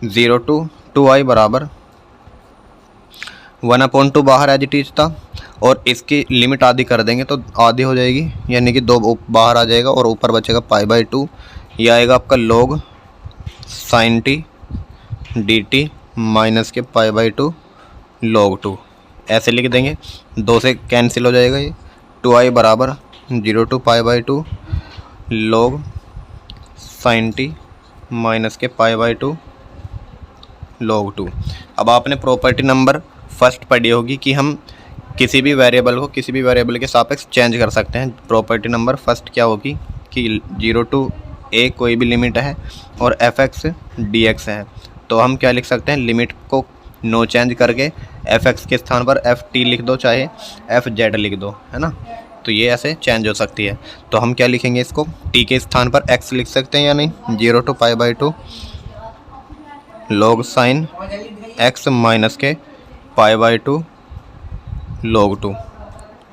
0 टू 2i बराबर 1/2 बाहर एज इट इज था, और इसकी लिमिट आधी कर देंगे तो आधी हो जाएगी, यानी कि 2 बाहर आ जाएगा और ऊपर बचेगा पाई बाई 2। यह आएगा आपका log sine t dt minus के पाई बाई 2 log 2। ऐसे लिख देंगे, 2 से कैंसिल हो जाएगा ये। 2i बराबर 0 to pi by 2 log sine t minus के पाई बाई 2 log 2। अब आपने प्रॉपर्टी नंबर फर्स्ट पढ़ी होगी कि हम किसी भी वेरिएबल को किसी भी वेरिएबल के सापेक्ष चेंज कर सकते हैं। प्रॉपर्टी नंबर फर्स्ट क्या होगी कि 0 टू a कोई भी लिमिट है और f(x) dx है, तो हम क्या लिख सकते हैं, लिमिट को नो चेंज करके f(x) के स्थान पर ft लिख दो, चाहे fz लिख दो, है ना। तो ये ऐसे चेंज हो सकती है। तो हम क्या लिखेंगे, इसको t के स्थान पर x लिख सकते हैं या नहीं, 0 to pi by 2 log sine x minus के पाई बाई 2 log 2,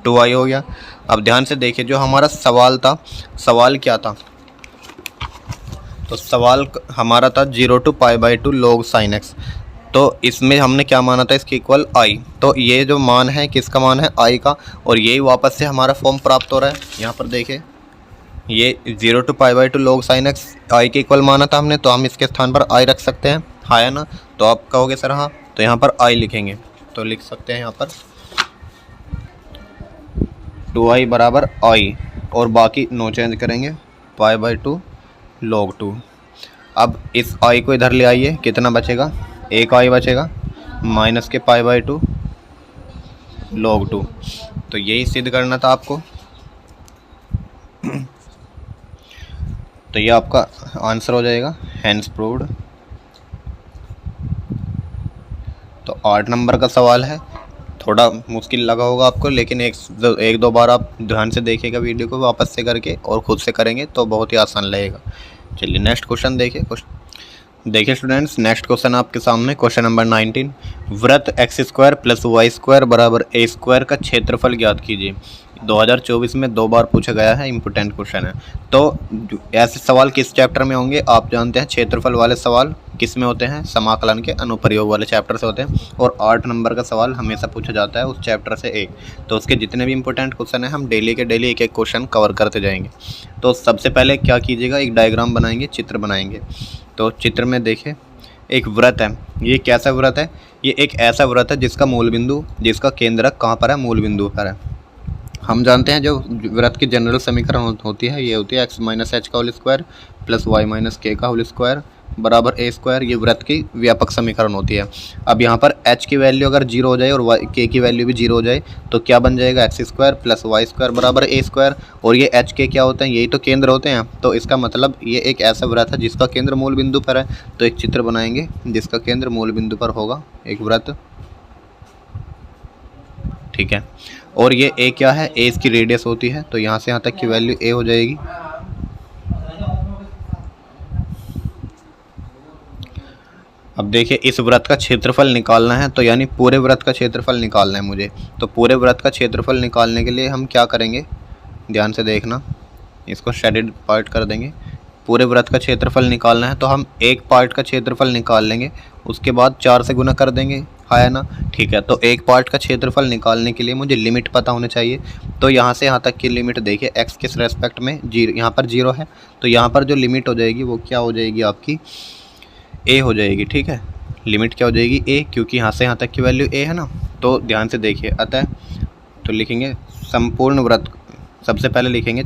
2i हो गया। अब ध्यान से देखिए, जो हमारा सवाल था, सवाल क्या था, तो सवाल हमारा था 0 to pi by 2 log sine x। तो इसमें हमने क्या माना था, इसके इक्वल i। तो ये जो मान है किसका मान है, i का, और यही वापस से हमारा फॉर्म प्राप्त हो रहा है। यहाँ पर देखिए, ये 0 to pi by 2 log sine x i के इक्वल माना था हमने, तो हम इसके स्थान पर i रख सकते हैं, हाँ है ना। तो आप कहोगे सर हाँ, तो यहाँ पर i लिखेंगे, तो लिख सकते हैं यहाँ पर 2i बराबर i, और बाकी नो चेंज करेंगे, पाई बाई 2 log 2। अब इस i को इधर ले आइए, कितना बचेगा, एक i बचेगा, माइनस के पाई बाई 2 log 2। तो यही सिद्ध करना था आपको। तो ये आपका आंसर हो जाएगा, हैंस प्रूव्ड। तो 8 नंबर का सवाल है, थोड़ा मुश्किल लगा होगा आपको, लेकिन एक दो बार आप ध्यान से देखिएगा वीडियो को वापस से करके, और ख़ुद से करेंगे तो बहुत ही आसान लगेगा। चलिए नेक्स्ट क्वेश्चन देखिए स्टूडेंट्स, नेक्स्ट क्वेश्चन आपके सामने, क्वेश्चन नंबर 19। वृत्त x² प्लस y² बराबर a² का क्षेत्रफल ज्ञात कीजिए। 2024 में 2 बार पूछा गया है, इंपॉर्टेंट क्वेश्चन है। तो ऐसे सवाल किस चैप्टर में होंगे, आप जानते हैं क्षेत्रफल वाले सवाल किस में होते हैं, समाकलन के अनुप्रयोग वाले चैप्टर से होते हैं, और 8 नंबर का सवाल हमेशा पूछा जाता है उस चैप्टर से एक। तो उसके जितने भी इंपॉर्टेंट क्वेश्चन हैं, हम डेली के डेली एक एक क्वेश्चन कवर करते जाएंगे। तो सबसे पहले क्या कीजिएगा, एक डायग्राम बनाएंगे, चित्र बनाएंगे। तो चित्र में देखिए, एक वृत्त है। ये कैसा वृत्त है, ये एक ऐसा वृत्त है जिसका मूल बिंदु, जिसका केंद्रक कहाँ पर है, मूल बिंदु पर है। हम जानते हैं जो वृत्त की जनरल समीकरण होती है, ये होती है x माइनस एच का whole square plus y minus के का होल स्क्वायर बराबर ए स्क्वायर, ये वृत्त की व्यापक समीकरण होती है। अब यहाँ पर h की वैल्यू अगर 0 हो जाए और k की वैल्यू भी 0 हो जाए तो क्या बन जाएगा, x square plus y square बराबर ए स्क्वायर। और ये h k क्या होते हैं, यही तो केंद्र होते हैं। तो इसका मतलब ये एक ऐसा वृत्त है जिसका केंद्र मूल बिंदु पर है। तो एक चित्र बनाएंगे जिसका केंद्र मूल बिंदु पर होगा, एक वृत्त, ठीक है। और ये a क्या है, a इसकी रेडियस होती है। तो यहाँ से यहाँ तक की वैल्यू a हो जाएगी। अब देखिए इस वृत्त का क्षेत्रफल निकालना है, तो यानी पूरे वृत्त का क्षेत्रफल निकालना है मुझे। तो पूरे वृत्त का क्षेत्रफल निकालने के लिए हम क्या करेंगे, ध्यान से देखना, इसको शेडेड पार्ट कर देंगे। पूरे वृत्त का क्षेत्रफल निकालना है तो हम एक पार्ट का क्षेत्रफल निकाल लेंगे, उसके बाद 4 से गुना कर देंगे, है ना, ठीक है। तो एक पार्ट का क्षेत्रफल निकालने के लिए मुझे लिमिट पता होनी चाहिए। तो यहाँ से यहाँ तक की लिमिट देखिए, x किस रेस्पेक्ट में, यहाँ पर 0 है। तो यहाँ पर जो लिमिट हो जाएगी वो क्या हो जाएगी आपकी, a हो जाएगी, ठीक है। लिमिट क्या हो जाएगी, a, क्योंकि यहाँ से यहाँ तक की वैल्यू a है ना। तो ध्यान से देखिए, अतः तो लिखेंगे संपूर्ण वृत्त, सबसे पहले लिखेंगे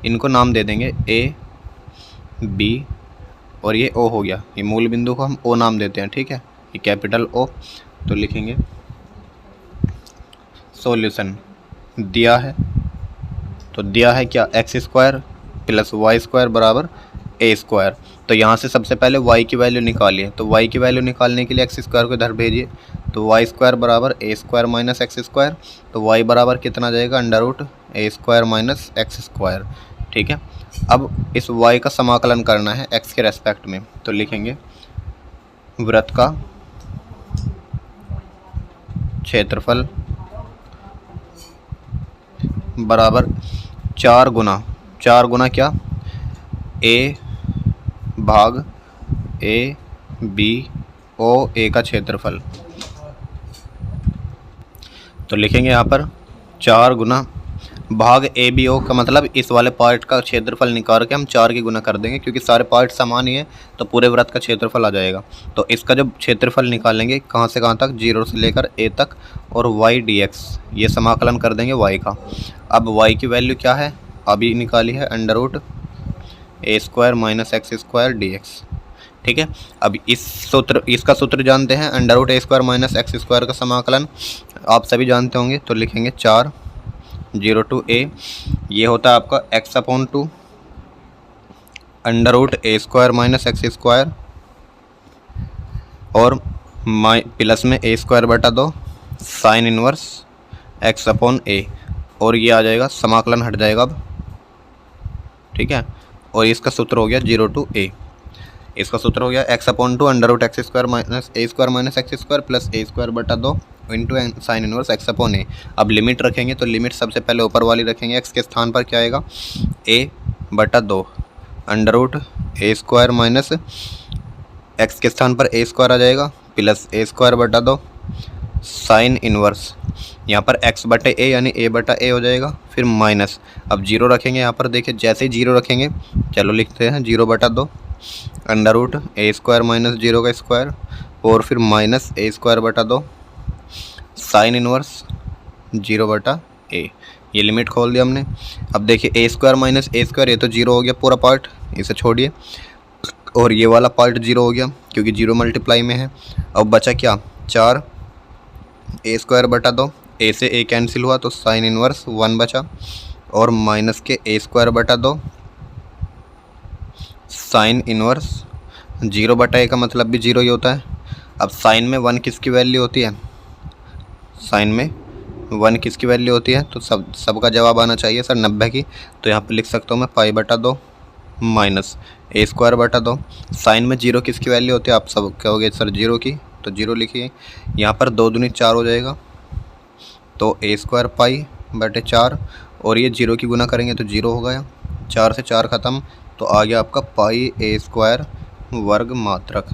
इनको नाम दे देंगे a b और ये o हो गया। ये मूल बिंदु को हम o नाम देते हैं, ठीक है, ये कैपिटल O। तो लिखेंगे सॉल्यूशन दिया है, तो दिया है क्या, x square plus y square बराबर ए स्क्वायर। तो यहाँ से सबसे पहले y की वैल्यू निकालिए। तो y की वैल्यू निकालने के लिए एक्स स्क्वायर को इधर भेजिए। तो वाई स्क्वायर बराबर a square minus x square. तो y बराबर कितना आ जाएगा, under root a square minus x square, ठीक है। अब इस y का समाकलन करना है x के रेस्पेक्ट में। तो लिखेंगे वृत्त का क्षेत्रफल बराबर 4 गुना क्या, a भाग ए बी ओ ए का क्षेत्रफल। तो लिखेंगे यहाँ पर 4 गुना भाग ए बी ओ का मतलब इस वाले पार्ट का क्षेत्रफल निकाल के हम 4 की गुना कर देंगे, क्योंकि सारे पार्ट समान ही है तो पूरे वृत्त का क्षेत्रफल आ जाएगा। तो इसका जब क्षेत्रफल निकालेंगे कहाँ से कहाँ तक, 0 से लेकर a तक, और y dx, ये समाकलन कर देंगे y का। अब y की वैल्यू क्या है, अभी निकाली है, under root a square minus x square d x, ठीक है। अब इसका सूत्र जानते हैं, under root a square minus x square का समाकलन आप सभी जानते होंगे। तो लिखेंगे 4 0 टू a, ये होता है आपका x upon 2 under root a square minus x square, और प्लस में a स्क्वायर बटा 2 sine inverse x upon a, और ये आ जाएगा, समाकलन हट जाएगा अब, ठीक है। और इसका सूत्र हो गया 0 टू a, इसका सूत्र हो गया x upon 2 under root x square minus a square minus x square plus a square बटा 2 into sine inverse x upon a. अब लिमिट रखेंगे, तो लिमिट सबसे पहले ऊपर वाली रखेंगे, x के स्थान पर क्या आएगा, a बटा 2 under root a square minus x के स्थान पर ए स्क्वायर आ जाएगा प्लस ए स्क्वायर बटा 2 साइन इनवर्स, यहाँ पर x बटे a यानी a बटा a हो जाएगा, फिर माइनस, अब 0 रखेंगे यहाँ पर, देखिए जैसे ही 0 रखेंगे, चलो लिखते हैं 0 बटा 2 under root a square minus 0 का स्क्वायर, और फिर माइनस ए स्क्वायर बटा 2 साइन इनवर्स 0 बटा a। ये लिमिट खोल दिया हमने। अब देखिए ए स्क्वायर माइनस ए स्क्वायर, ये तो 0 हो गया पूरा पार्ट, इसे छोड़िए, और ये वाला पार्ट 0 हो गया क्योंकि 0 मल्टीप्लाई में है। अब बचा क्या, 4 ए स्क्वायर बटा 2, ए से ए कैंसिल हुआ तो साइन इनवर्स 1 बचा, और माइनस के ए स्क्वायर बटा 2 साइन इनवर्स 0 बटा a का मतलब भी 0 ही होता है। अब साइन में 1 किसकी वैल्यू होती है, साइन में 1 किसकी वैल्यू होती है, तो सबका जवाब आना चाहिए सर 90 की। तो यहाँ पर लिख सकता हूँ मैं पाई बटा 2 माइनस ए स्क्वायर बटा 2, साइन में 0 किसकी वैल्यू होती है, आप सब कहोगे सर 0 की, तो 0 लिखिए। यहाँ पर 2 दूनी 4 हो जाएगा, तो ए स्क्वायर पाई बटे 4, और ये 0 की गुना करेंगे तो 0 हो गया, 4 से 4 ख़त्म, तो आ गया आपका पाई ए स्क्वायर वर्ग मात्रक।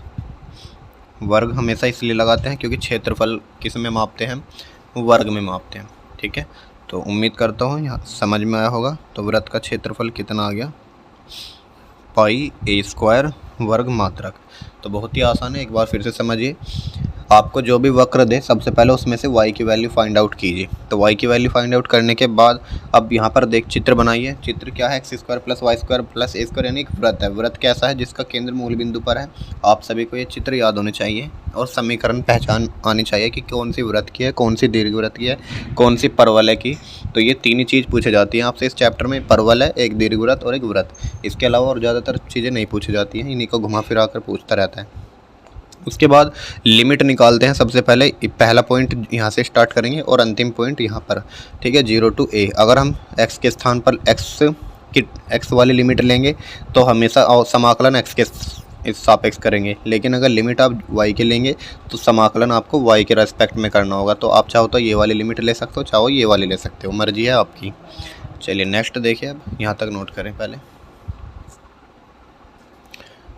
वर्ग हमेशा इसलिए लगाते हैं क्योंकि क्षेत्रफल किस में मापते हैं, वर्ग में मापते हैं, ठीक है। तो उम्मीद करता हूँ यहाँ समझ में आया होगा। तो वृत्त का क्षेत्रफल कितना आ गया, पाई ए स्क्वायर वर्ग मात्रक। तो बहुत ही आसान है, एक बार फिर से समझिए। आपको जो भी वक्र दे सबसे पहले उसमें से y की वैल्यू फाइंड आउट कीजिए। तो y की वैल्यू फाइंड आउट करने के बाद अब यहाँ पर देख चित्र बनाइए। चित्र क्या है, x² + y² + a² यानी एक वृत्त है। वृत्त कैसा है, जिसका केंद्र मूल बिंदु पर है। आप सभी को ये चित्र याद होने चाहिए और समीकरण पहचान आनी चाहिए कि कौन सी वृत्त की है, कौन सी दीर्घवृत्त की है, कौन सी परवलय की। तो ये तीन ही चीज़ पूछी जाती हैं आपसे इस चैप्टर में, परवलय, एक दीर्घवृत्त और एक वृत्त। इसके अलावा और ज़्यादातर चीज़ें नहीं पूछी जाती हैं, इन्हीं को घुमा फिरा कर पूछता रहता है। उसके बाद लिमिट निकालते हैं। सबसे पहले पहला पॉइंट यहाँ से स्टार्ट करेंगे और अंतिम पॉइंट यहाँ पर, ठीक है, 0 to a। अगर हम x के स्थान पर x वाली लिमिट लेंगे तो हमेशा समाकलन x के इस सापेक्ष करेंगे, लेकिन अगर लिमिट आप y के लेंगे तो समाकलन आपको y के रेस्पेक्ट में करना होगा। तो आप चाहो तो ये वाली लिमिट ले सकते हो, चाहो ये वाली ले सकते हो, मर्जी है आपकी। चलिए नेक्स्ट देखिए, अब यहाँ तक नोट करें पहले।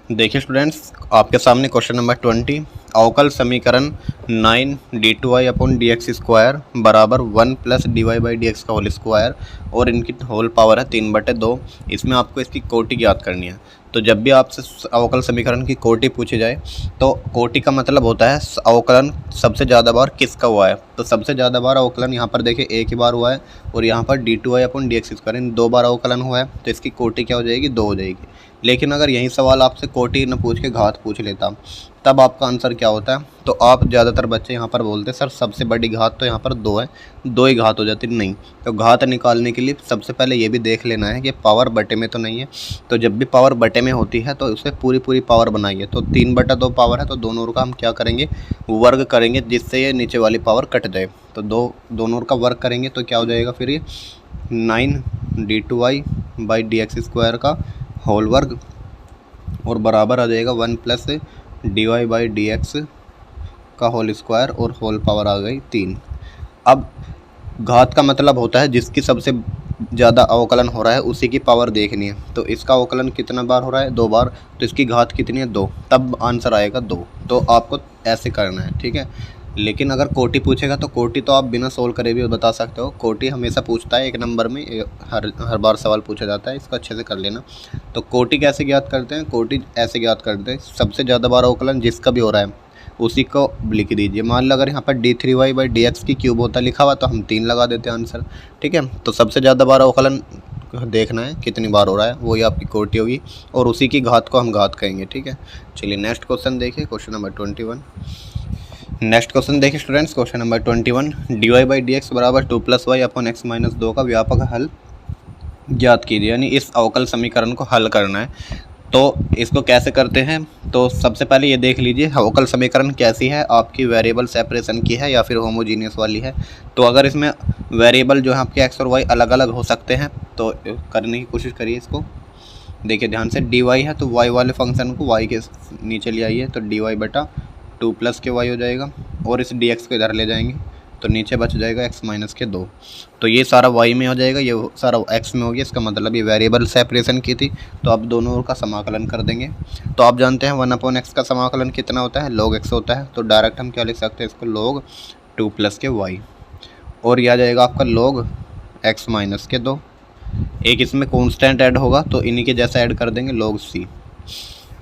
देखिए स्टूडेंट्स, आपके सामने क्वेश्चन नंबर 20, अवकल समीकरण 9d2y/dx² बराबर 1 + dy/dx का होल स्क्वायर और इनकी होल पावर है 3/2। इसमें आपको इसकी कोटि ज्ञात करनी है। तो जब भी आपसे अवकल समीकरण की कोटि पूछी जाए तो कोटि का मतलब होता है अवकलन सबसे ज़्यादा बार किसका हुआ है। तो सबसे ज़्यादा बार अवकलन यहाँ पर देखिए एक ही बार हुआ है और यहाँ पर d2y/dx² इन 2 बार अवकलन हुआ है। तो इसकी कोटि क्या हो जाएगी, 2 हो जाएगी। लेकिन अगर यही सवाल आपसे कोटि न पूछ के घात पूछ लेता तब आपका आंसर क्या होता है। तो आप ज़्यादातर बच्चे यहाँ पर बोलते सर सबसे बड़ी घात तो यहाँ पर 2 है, 2 ही घात हो जाती। नहीं, तो घात निकालने के लिए सबसे पहले ये भी देख लेना है कि पावर बटे में तो नहीं है। तो जब भी पावर बटे में होती है तो उसे पूरी पूरी पावर बनाइए। तो 3/2 पावर है, तो दोनों का हम क्या करेंगे, वर्ग करेंगे, जिससे ये नीचे वाली पावर कट जाए। तो दोनों का वर्ग करेंगे तो क्या हो जाएगा फिर ये 9d2y/dx² का होल वर्ग और बराबर आ जाएगा 1 + dy/dx का होल स्क्वायर और होल पावर आ गई 3। अब घात का मतलब होता है जिसकी सबसे ज़्यादा अवकलन हो रहा है उसी की पावर देखनी है। तो इसका अवकलन कितना बार हो रहा है, 2 बार। तो इसकी घात कितनी है, 2, तब आंसर आएगा 2। तो आपको ऐसे करना है, ठीक है। लेकिन अगर कोटि पूछेगा तो कोटि तो आप बिना सोल्व करे भी बता सकते हो। कोटि हमेशा पूछता है 1 नंबर में, हर बार सवाल पूछा जाता है, इसको अच्छे से कर लेना। तो कोटि कैसे ज्ञात करते हैं, कोटि ऐसे ज्ञात करते हैं, सबसे ज़्यादा बार अवकलन जिसका भी हो रहा है उसी को लिख दीजिए। मान लो अगर यहाँ पर d3y/dx की क्यूब होता लिखा हुआ तो हम 3 लगा देते हैं आंसर, ठीक है। तो सबसे ज़्यादा बार अवकलन देखना है कितनी बार हो रहा है, वही आपकी कोटि होगी और उसी की घात को हम घात कहेंगे, ठीक है। चलिए नेक्स्ट क्वेश्चन देखिए, क्वेश्चन नंबर 21। नेक्स्ट क्वेश्चन देखिए स्टूडेंट्स, क्वेश्चन नंबर 21, dy/dx बराबर 2 + y/x - 2 का व्यापक हल ज्ञात कीजिए। यानी इस अवकल समीकरण को हल करना है। तो इसको कैसे करते हैं, तो सबसे पहले ये देख लीजिए अवकल समीकरण कैसी है, आपकी वेरिएबल सेपरेशन की है या फिर होमोजीनियस वाली है। तो अगर इसमें वेरिएबल जो है आपके x और y अलग अलग हो सकते हैं तो करने की कोशिश करिए इसको। देखिए ध्यान से, dy है तो y वाले फंक्शन को y के नीचे ले आइए, तो dy/2 + के y हो जाएगा और इस dx को इधर ले जाएंगे तो नीचे बच जाएगा x - 2। तो ये सारा y में हो जाएगा, ये सारा x में हो गया। इसका मतलब ये वेरिएबल सेपरेशन की थी। तो अब दोनों का समाकलन कर देंगे। तो आप जानते हैं 1/x का समाकलन कितना होता है, log x होता है। तो डायरेक्ट हम क्या लिख सकते हैं इसको, log 2 + के y और यह आ जाएगा आपका log x - 2। एक इसमें कॉन्स्टेंट ऐड होगा तो इन्हीं के जैसा ऐड कर देंगे, log c।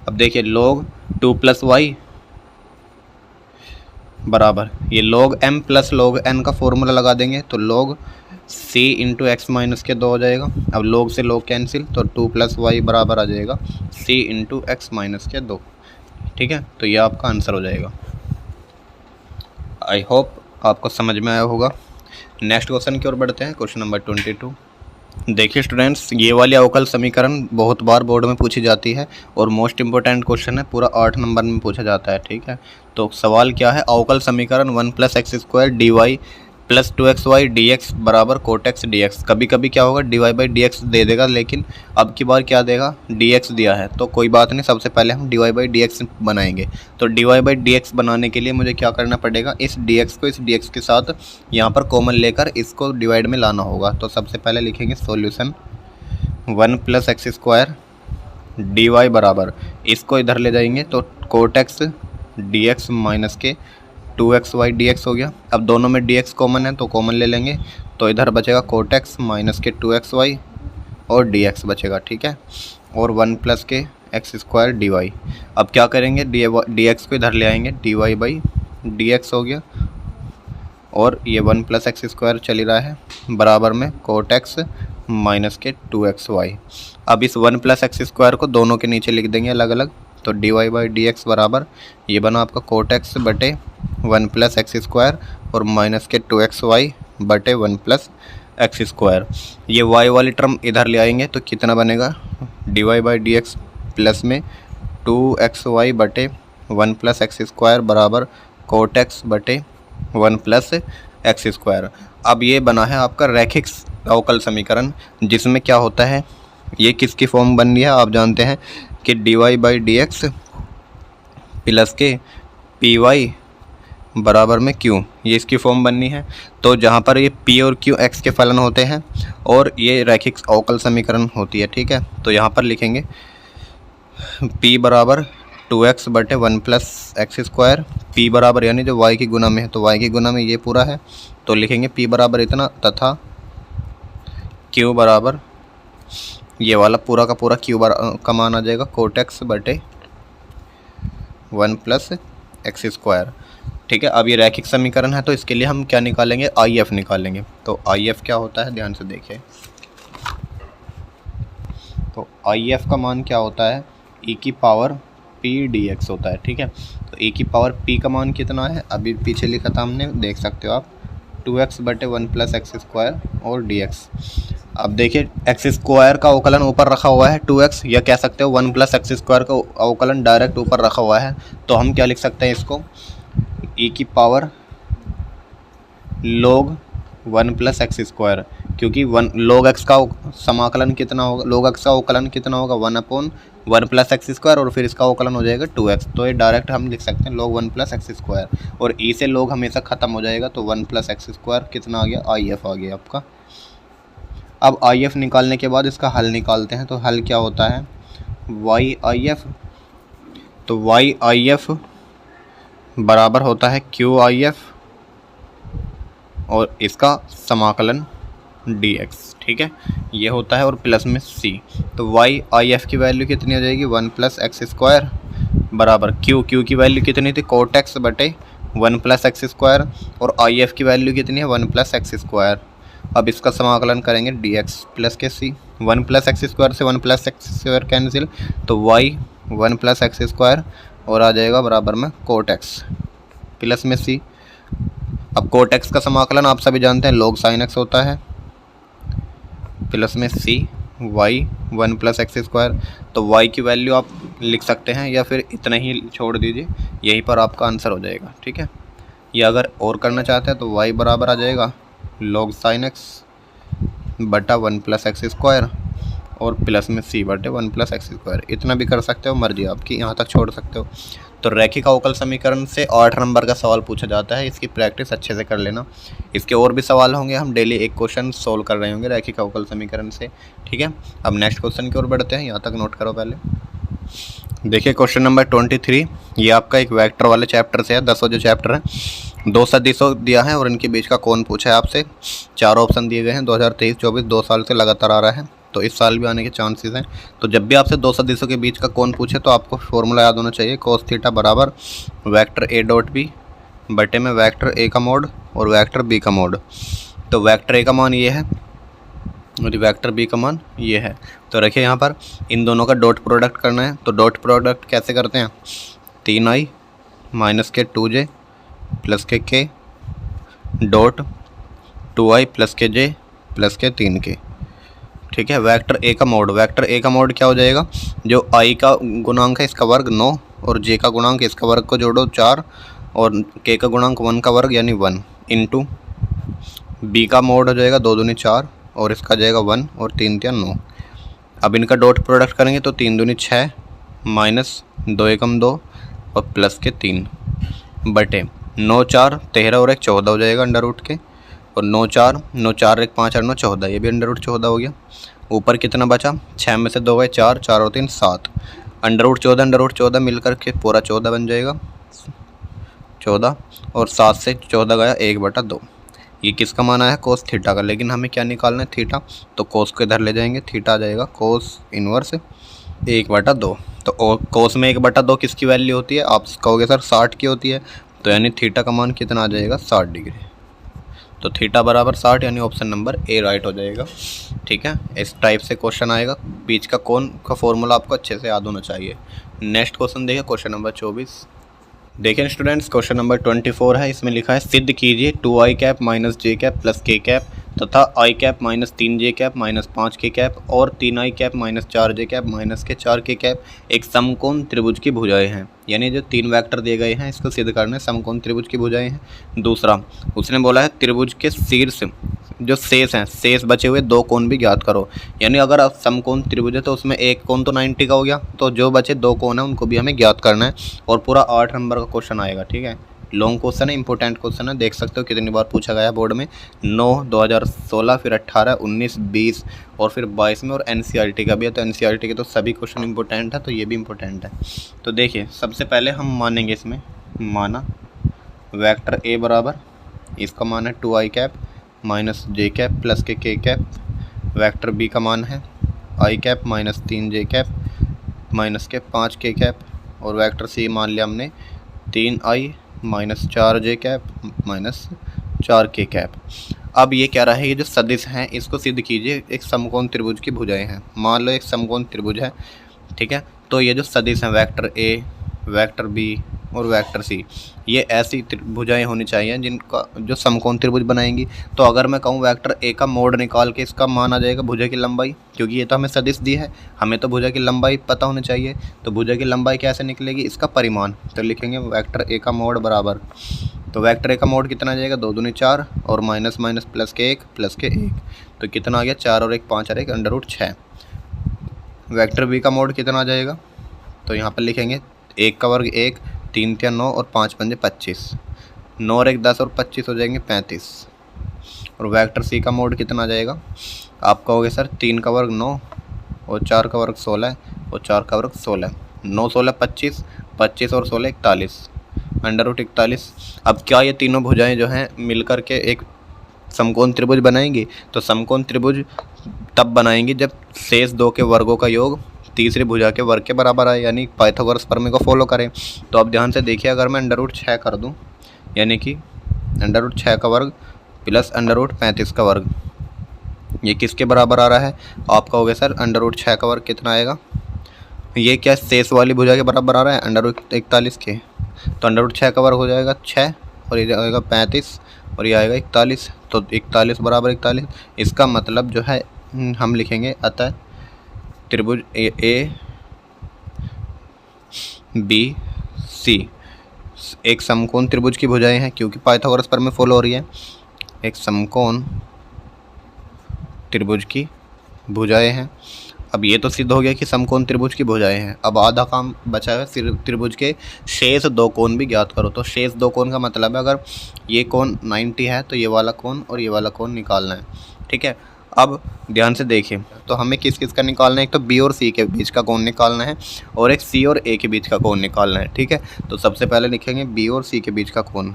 अब देखिए log 2 + y बराबर ये log m + log n का फॉर्मूला लगा देंगे तो log c × x - 2 हो जाएगा। अब log से log कैंसिल, तो 2 + y बराबर आ जाएगा c × x - 2, ठीक है। तो ये आपका आंसर हो जाएगा। आई होप आपको समझ में आया होगा। नेक्स्ट क्वेश्चन की ओर बढ़ते हैं, क्वेश्चन नंबर 22। देखिए स्टूडेंट्स, ये वाली अवकल समीकरण बहुत बार बोर्ड में पूछी जाती है और मोस्ट इंपॉर्टेंट क्वेश्चन है, पूरा 8 नंबर में पूछा जाता है, ठीक है। तो सवाल क्या है, अवकल समीकरण 1 + x² dy + 2xy dx बराबर cot x dx। कभी कभी क्या होगा, dy/dx दे देगा, लेकिन अब की बार क्या देगा, dx दिया है। तो कोई बात नहीं, सबसे पहले हम dy/dx बनाएंगे। तो dy/dx बनाने के लिए मुझे क्या करना पड़ेगा, इस dx को इस dx के साथ यहाँ पर कॉमन लेकर इसको डिवाइड में लाना होगा। तो सबसे पहले लिखेंगे सॉल्यूशन 1 + x² dy बराबर, इसको इधर ले जाएंगे तो cot x dx - के 2xy dx हो गया। अब दोनों में dx कॉमन है तो कॉमन ले लेंगे, तो इधर बचेगा cot x - के 2xy और dx बचेगा, ठीक है। और 1 + के x² dy। अब क्या करेंगे, dx को इधर ले आएंगे, dy/dx डी एक्स हो गया, और ये 1 प्लस एक्स स्क्वायर चल ही रहा है बराबर में कोट एक्स माइनस के 2xy। अब इस 1 प्लस एक्स स्क्वायर को दोनों के नीचे लिख देंगे अलग अलग, तो d Y by D x बराबर ये बना आपका कोट एक्स बटे 1 प्लस एक्स स्क्वायर और माइनस के 2xy बटे 1 प्लस एक्स स्क्वायर। ये y वाली टर्म इधर ले आएंगे तो कितना बनेगा, d Y by D x plus में 2xy बटे 1 प्लस एक्स स्क्वायर बराबर कोट एक्स बटे 1 प्लस एक्स स्क्वायर। अब ये बना है आपका रैखिक अवकल समीकरण, जिसमें क्या होता है, ये किसकी फॉर्म बन रही है आप जानते हैं कि d Y by D x plus के पी वाई बराबर में क्यू, ये इसकी फॉर्म बननी है। तो जहाँ पर ये पी और क्यू एक्स के फलन होते हैं और ये रैखिक अवकल समीकरण होती है, ठीक है। तो यहाँ पर लिखेंगे पी बराबर 2x बटे 1 प्लस एक्स स्क्वायर, पी बराबर यानी जो y की गुना में है, तो y की गुना में ये पूरा है, तो लिखेंगे p बराबर इतना, तथा q बराबर ये वाला पूरा का पूरा q का मान आ जाएगा कोट एक्स बटे 1 प्लस एक्स स्क्वायर, ठीक है। अब ये रैखिक समीकरण है तो इसके लिए हम क्या निकालेंगे, आई एफ निकालेंगे। तो आई एफ क्या होता है, ध्यान से देखिए। तो आई एफ का मान क्या होता है, ई की पावर पी डी एक्स होता है, ठीक है। तो ई की पावर पी का मान कितना है, अभी पीछे लिखा था हमने, देख सकते हो आप, 2x बटे 1 प्लस एक्स स्क्वायर और डी एक्स। अब देखिए एक्स स्क्वायर का अवकलन ऊपर रखा हुआ है 2x, या कह सकते हो 1 प्लस एक्स स्क्वायर का अवकलन डायरेक्ट ऊपर रखा हुआ है, तो हम क्या लिख सकते हैं इसको, ई की power log 1 plus x square, क्योंकि 1 log x का समाकलन कितना होगा, log x का अवकलन कितना होगा 1/1 प्लस एक्स स्क्वायर, और फिर इसका अवकलन हो जाएगा 2x। तो ये डायरेक्ट हम लिख सकते हैं log 1 प्लस एक्स स्क्वायर, और ई से log हमेशा ख़त्म हो जाएगा, तो 1 प्लस एक्स स्क्वायर कितना आ गया, आई एफ आ गया आपका। अब आई एफ निकालने के बाद इसका हल निकालते हैं, तो हल क्या होता है, वाई आई एफ, तो वाई आई एफ बराबर होता है क्यू आई एफ और इसका समाकलन डी एक्स, ठीक है, ये होता है, और प्लस में सी। तो वाई आई एफ की वैल्यू कितनी आ जाएगी, 1 प्लस एक्स स्क्वायर बराबर क्यू की वैल्यू कितनी थी, कोट एक्स बटे 1 प्लस एक्स स्क्वायर, और आई एफ की वैल्यू कितनी है 1 प्लस एक्स स्क्वायर। अब इसका समाकलन करेंगे डी एक्स प्लस के सी, 1 प्लस एक्स स्क्वायर से 1 प्लस एक्स स्क्वायर कैंसिल, तो वाई 1 प्लस एक्स स्क्वायर और आ जाएगा बराबर में कोट एक्स प्लस में सी। अब कोट एक्स का समाकलन आप सभी जानते हैं log साइन एक्स होता है, प्लस में सी वाई 1 प्लस एक्स स्क्वायर। तो वाई की वैल्यू आप लिख सकते हैं या फिर इतना ही छोड़ दीजिए, यहीं पर आपका आंसर हो जाएगा, ठीक है। या अगर और करना चाहते हैं तो वाई बराबर आ जाएगा log साइन एक्स बटा 1 प्लस एक्स स्क्वायर और प्लस में सी बटे 1 प्लस एक्स स्क्वायर, इतना भी कर सकते हो, मर्जी आपकी, यहाँ तक छोड़ सकते हो। तो रैखिक अवकल समीकरण से 8 नंबर का सवाल पूछा जाता है, इसकी प्रैक्टिस अच्छे से कर लेना। इसके और भी सवाल होंगे, हम डेली एक क्वेश्चन सोल्व कर रहे होंगे रैखिक अवकल समीकरण से, ठीक है। अब नेक्स्ट क्वेश्चन की ओर बढ़ते हैं, यहाँ तक नोट करो पहले। देखिए क्वेश्चन नंबर 23, ये आपका एक वेक्टर वाले चैप्टर से है, 10 जो चैप्टर है, 2 सदिशों दिया है और इनके बीच का कौन पूछा है आपसे। 4 ऑप्शन दिए गए हैं, 2023-24 2 साल से लगातार आ रहा है, तो इस साल भी आने के चांसेस हैं। तो जब भी आपसे 2 सदिशों के बीच का कौन पूछे तो आपको फॉर्मूला याद होना चाहिए, कोस थीटा बराबर वेक्टर ए डॉट बी बटे में वेक्टर ए का मोड और वेक्टर बी का मोड। तो वेक्टर ए का मान ये है और वेक्टर बी का मान ये है। तो रखिए यहाँ पर इन दोनों का डॉट प्रोडक्ट करना है, तो डॉट प्रोडक्ट कैसे करते हैं, 3i माइनस के 2j प्लस के डॉट 2i प्लस के j प्लस के 3k, ठीक है। वेक्टर ए का मोड, वेक्टर ए का मोड क्या हो जाएगा, जो i का गुणांक है इसका वर्ग 9 और j का गुणांक इसका वर्ग को जोड़ो 4 और k का गुणांक 1 का वर्ग यानी 1 इंटू b का मोड हो जाएगा 2 दूनी 4 और इसका जाएगा 1 और 3 3 9। अब इनका डॉट प्रोडक्ट करेंगे तो 3 दूनी 6 माइनस 2 एकम 2 और प्लस के 3 बटे 9 4 13 और 1 14 हो जाएगा अंडर रूट के, और 9 4 1 5 और 9 14, ये भी अंडर रूट 14 हो गया। ऊपर कितना बचा, 6 में से 2 गए 4 4 और 3 7, अंडर रूट 14 मिलकर के पूरा 14 बन जाएगा 14, और 7 से 14 गया 1/2। ये किसका मान आया, कोस थीटा का, लेकिन हमें क्या निकालना है थीटा, तो कोस को इधर ले जाएंगे, थीटा आ जाएगा कोस इनवर्स 1/2। तो कोस में 1/2 किसकी वैल्यू होती है, आप कहोगे सर 60 की होती है, तो यानी थीटा का मान कितना आ जाएगा 60 डिग्री। तो थीटा बराबर 60 यानी ऑप्शन नंबर ए राइट हो जाएगा। ठीक है, इस टाइप से क्वेश्चन आएगा। बीच का कोण का फॉर्मूला आपको अच्छे से याद होना चाहिए। नेक्स्ट क्वेश्चन देखिए, क्वेश्चन नंबर 24। देखिए स्टूडेंट्स, क्वेश्चन नंबर 24 है। इसमें लिखा है सिद्ध कीजिए 2i कैप माइनस जे कैप प्लस के कैप तथा i cap minus 3j cap minus 5k cap और 3i cap minus 4j cap minus के 4k कैप एक समकोण त्रिभुज की भुजाएं हैं। यानी जो 3 वेक्टर दिए गए हैं इसको सिद्ध करना है, समकोण त्रिभुज की भुजाएं हैं। दूसरा उसने बोला है त्रिभुज के शीर्ष जो शेष हैं, शेष बचे हुए 2 कोण भी ज्ञात करो। यानी अगर आप समकोण त्रिभुज है तो उसमें एक कोण तो 90 का हो गया, तो जो बचे 2 कोण हैं उनको भी हमें ज्ञात करना है। और पूरा 8 नंबर का क्वेश्चन आएगा। ठीक है, लॉन्ग क्वेश्चन है, इंपॉर्टेंट क्वेश्चन है। देख सकते हो कितनी बार पूछा गया है बोर्ड में, 9, 2016, फिर 18, 19, 20 और फिर 22 में, और NCERT का भी है। तो NCERT के तो सभी क्वेश्चन इंपॉर्टेंट है, तो ये भी इंपॉर्टेंट है। तो देखिए सबसे पहले हम मानेंगे, इसमें माना वेक्टर ए बराबर, इसका मान है 2i कैप माइनस जे कैप प्लस के कैप। वेक्टर बी का मान है i cap minus 3j cap minus के 5k कैप। और वेक्टर सी मान लिया हमने 3i minus 4j cap minus 4k cap. अब ये कह रहा है ये जो सदिश हैं इसको सिद्ध कीजिए एक समकोण त्रिभुज की भुजाएं हैं। मान लो एक समकोण त्रिभुज है। ठीक है, तो ये जो सदिश हैं वेक्टर ए, वेक्टर बी और वेक्टर सी, ये ऐसी भुजाएं होनी चाहिए जिनका जो समकोण त्रिभुज बनाएंगी। तो अगर मैं कहूँ वेक्टर ए का मोड निकाल के इसका मान आ जाएगा भुजा की लंबाई, क्योंकि ये तो हमें सदिश दी है, हमें तो भुजा की लंबाई पता होनी चाहिए। तो भुजा की लंबाई कैसे निकलेगी, इसका परिमाण। तो लिखेंगे वेक्टर ए का मोड बराबर, तो वेक्टर ए का मोड कितना आ जाएगा, 2 दूनी 4 और माइनस माइनस प्लस के 1 प्लस के 1, तो कितना आ गया 4 और 1 5 और 1 √6। वेक्टर बी का मोड कितना आ जाएगा, तो यहाँ पर लिखेंगे 1 का वर्ग 1, 3 × 9 और 5 × 5 = 25, 9 और 1 10 और 25 हो जाएंगे 35। और वेक्टर सी का मोड कितना आ जाएगा, आप कहोगे सर 3 का वर्ग 9 और 4 का वर्ग 16 और 4 का वर्ग 16, 9 16 25, 25 और 16 41, √41। अब क्या ये तीनों भुजाएं जो हैं मिलकर के एक समकोण त्रिभुज बनाएंगी? तो समकोण त्रिभुज तब बनाएंगी जब शेष 2 के वर्गों का योग तीसरी भुजा के वर्ग के बराबर आए, यानी पाइथागोरस प्रमेय को फॉलो करें। तो अब ध्यान से देखिए, अगर मैं √6 कर दूं, यानी कि √6 का वर्ग प्लस √35 का वर्ग, ये किसके बराबर आ रहा है? आप कहोगे सर √6 का वर्ग कितना आएगा, ये क्या शेष वाली भुजा के बराबर आ रहा है √41 के। तो √6 का वर्ग हो जाएगा 6 और ये आएगा 35 और ये आएगा 41, तो 41 बराबर 41। इसका मतलब जो है हम लिखेंगे अतः त्रिभुज ए बी सी एक समकोण त्रिभुज की भुजाएं हैं, क्योंकि पाइथागोरस प्रमेय फॉलो हो रही है। एक समकोण त्रिभुज की भुजाएं हैं। अब ये तो सिद्ध हो गया कि समकोण त्रिभुज की भुजाएं हैं। अब आधा काम बचा है, त्रिभुज के शेष 2 कोण भी ज्ञात करो। तो शेष 2 कोण का मतलब है अगर ये कोण 90 है तो ये वाला कोण और ये वाला कोण निकालना है। ठीक है, अब ध्यान से देखिए, तो हमें किस किस का निकालना है, एक तो बी और सी के बीच का कोण निकालना है और एक सी और ए के बीच का कोण निकालना है। ठीक है, तो सबसे पहले लिखेंगे बी और सी के बीच का कोण।